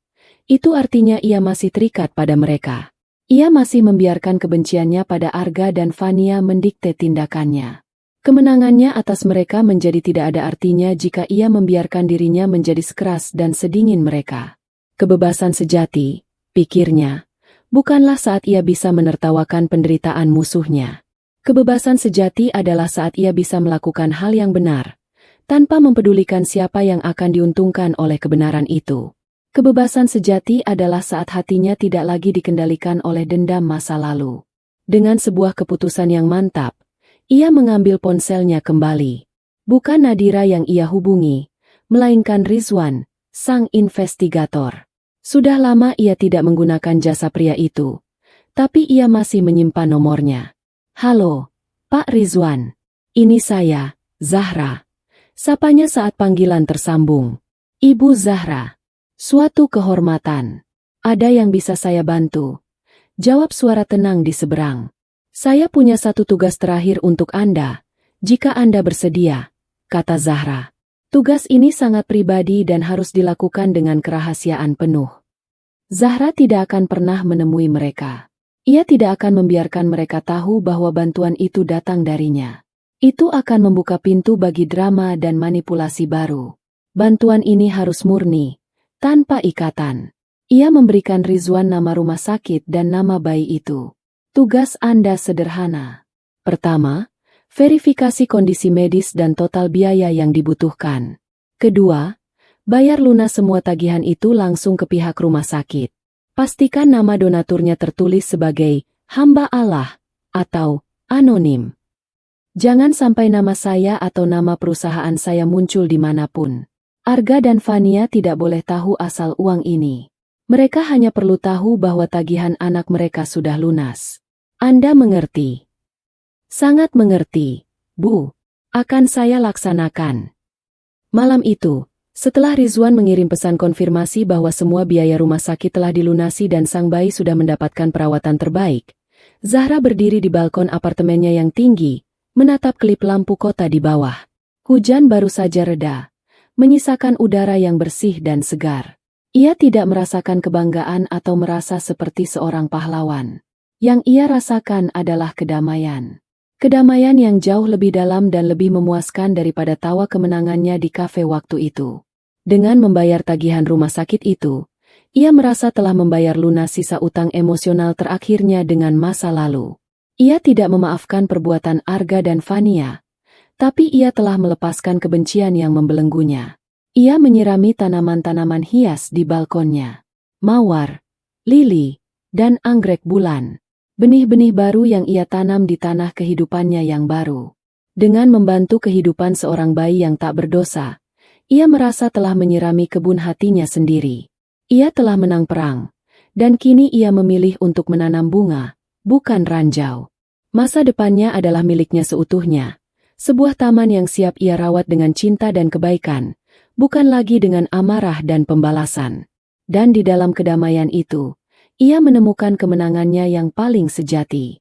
itu artinya ia masih terikat pada mereka. Ia masih membiarkan kebenciannya pada Arga dan Fania mendikte tindakannya. Kemenangannya atas mereka menjadi tidak ada artinya jika ia membiarkan dirinya menjadi sekeras dan sedingin mereka. Kebebasan sejati, pikirnya, bukanlah saat ia bisa menertawakan penderitaan musuhnya. Kebebasan sejati adalah saat ia bisa melakukan hal yang benar, tanpa mempedulikan siapa yang akan diuntungkan oleh kebenaran itu. Kebebasan sejati adalah saat hatinya tidak lagi dikendalikan oleh dendam masa lalu. Dengan sebuah keputusan yang mantap, Ia mengambil ponselnya kembali. Bukan Nadira yang ia hubungi, melainkan Rizwan, sang investigator. Sudah lama ia tidak menggunakan jasa pria itu, tapi ia masih menyimpan nomornya. Halo, Pak Rizwan. Ini saya, Zahra. Sapanya saat panggilan tersambung. Ibu Zahra. Suatu kehormatan. Ada yang bisa saya bantu? Jawab suara tenang di seberang. Saya punya satu tugas terakhir untuk Anda, jika Anda bersedia, kata Zahra. Tugas ini sangat pribadi dan harus dilakukan dengan kerahasiaan penuh. Zahra tidak akan pernah menemui mereka. Ia tidak akan membiarkan mereka tahu bahwa bantuan itu datang darinya. Itu akan membuka pintu bagi drama dan manipulasi baru. Bantuan ini harus murni, tanpa ikatan. Ia memberikan Rizwan nama rumah sakit dan nama bayi itu. Tugas Anda sederhana. Pertama, verifikasi kondisi medis dan total biaya yang dibutuhkan. Kedua, bayar lunas semua tagihan itu langsung ke pihak rumah sakit. Pastikan nama donaturnya tertulis sebagai hamba Allah atau anonim. Jangan sampai nama saya atau nama perusahaan saya muncul dimanapun. Arga dan Fania tidak boleh tahu asal uang ini. Mereka hanya perlu tahu bahwa tagihan anak mereka sudah lunas. Anda mengerti? Sangat mengerti, Bu. Akan saya laksanakan. Malam itu, setelah Rizwan mengirim pesan konfirmasi bahwa semua biaya rumah sakit telah dilunasi dan sang bayi sudah mendapatkan perawatan terbaik, Zahra berdiri di balkon apartemennya yang tinggi, menatap kelip lampu kota di bawah. Hujan baru saja reda, menyisakan udara yang bersih dan segar. Ia tidak merasakan kebanggaan atau merasa seperti seorang pahlawan. Yang ia rasakan adalah kedamaian. Kedamaian yang jauh lebih dalam dan lebih memuaskan daripada tawa kemenangannya di kafe waktu itu. Dengan membayar tagihan rumah sakit itu, ia merasa telah membayar lunas sisa utang emosional terakhirnya dengan masa lalu. Ia tidak memaafkan perbuatan Arga dan Fania, tapi ia telah melepaskan kebencian yang membelenggunya. Ia menyirami tanaman-tanaman hias di balkonnya. Mawar, lili, dan anggrek bulan. Benih-benih baru yang ia tanam di tanah kehidupannya yang baru. Dengan membantu kehidupan seorang bayi yang tak berdosa, ia merasa telah menyirami kebun hatinya sendiri. Ia telah menang perang, dan kini ia memilih untuk menanam bunga, bukan ranjau. Masa depannya adalah miliknya seutuhnya. Sebuah taman yang siap ia rawat dengan cinta dan kebaikan, bukan lagi dengan amarah dan pembalasan. Dan di dalam kedamaian itu, ia menemukan kemenangannya yang paling sejati.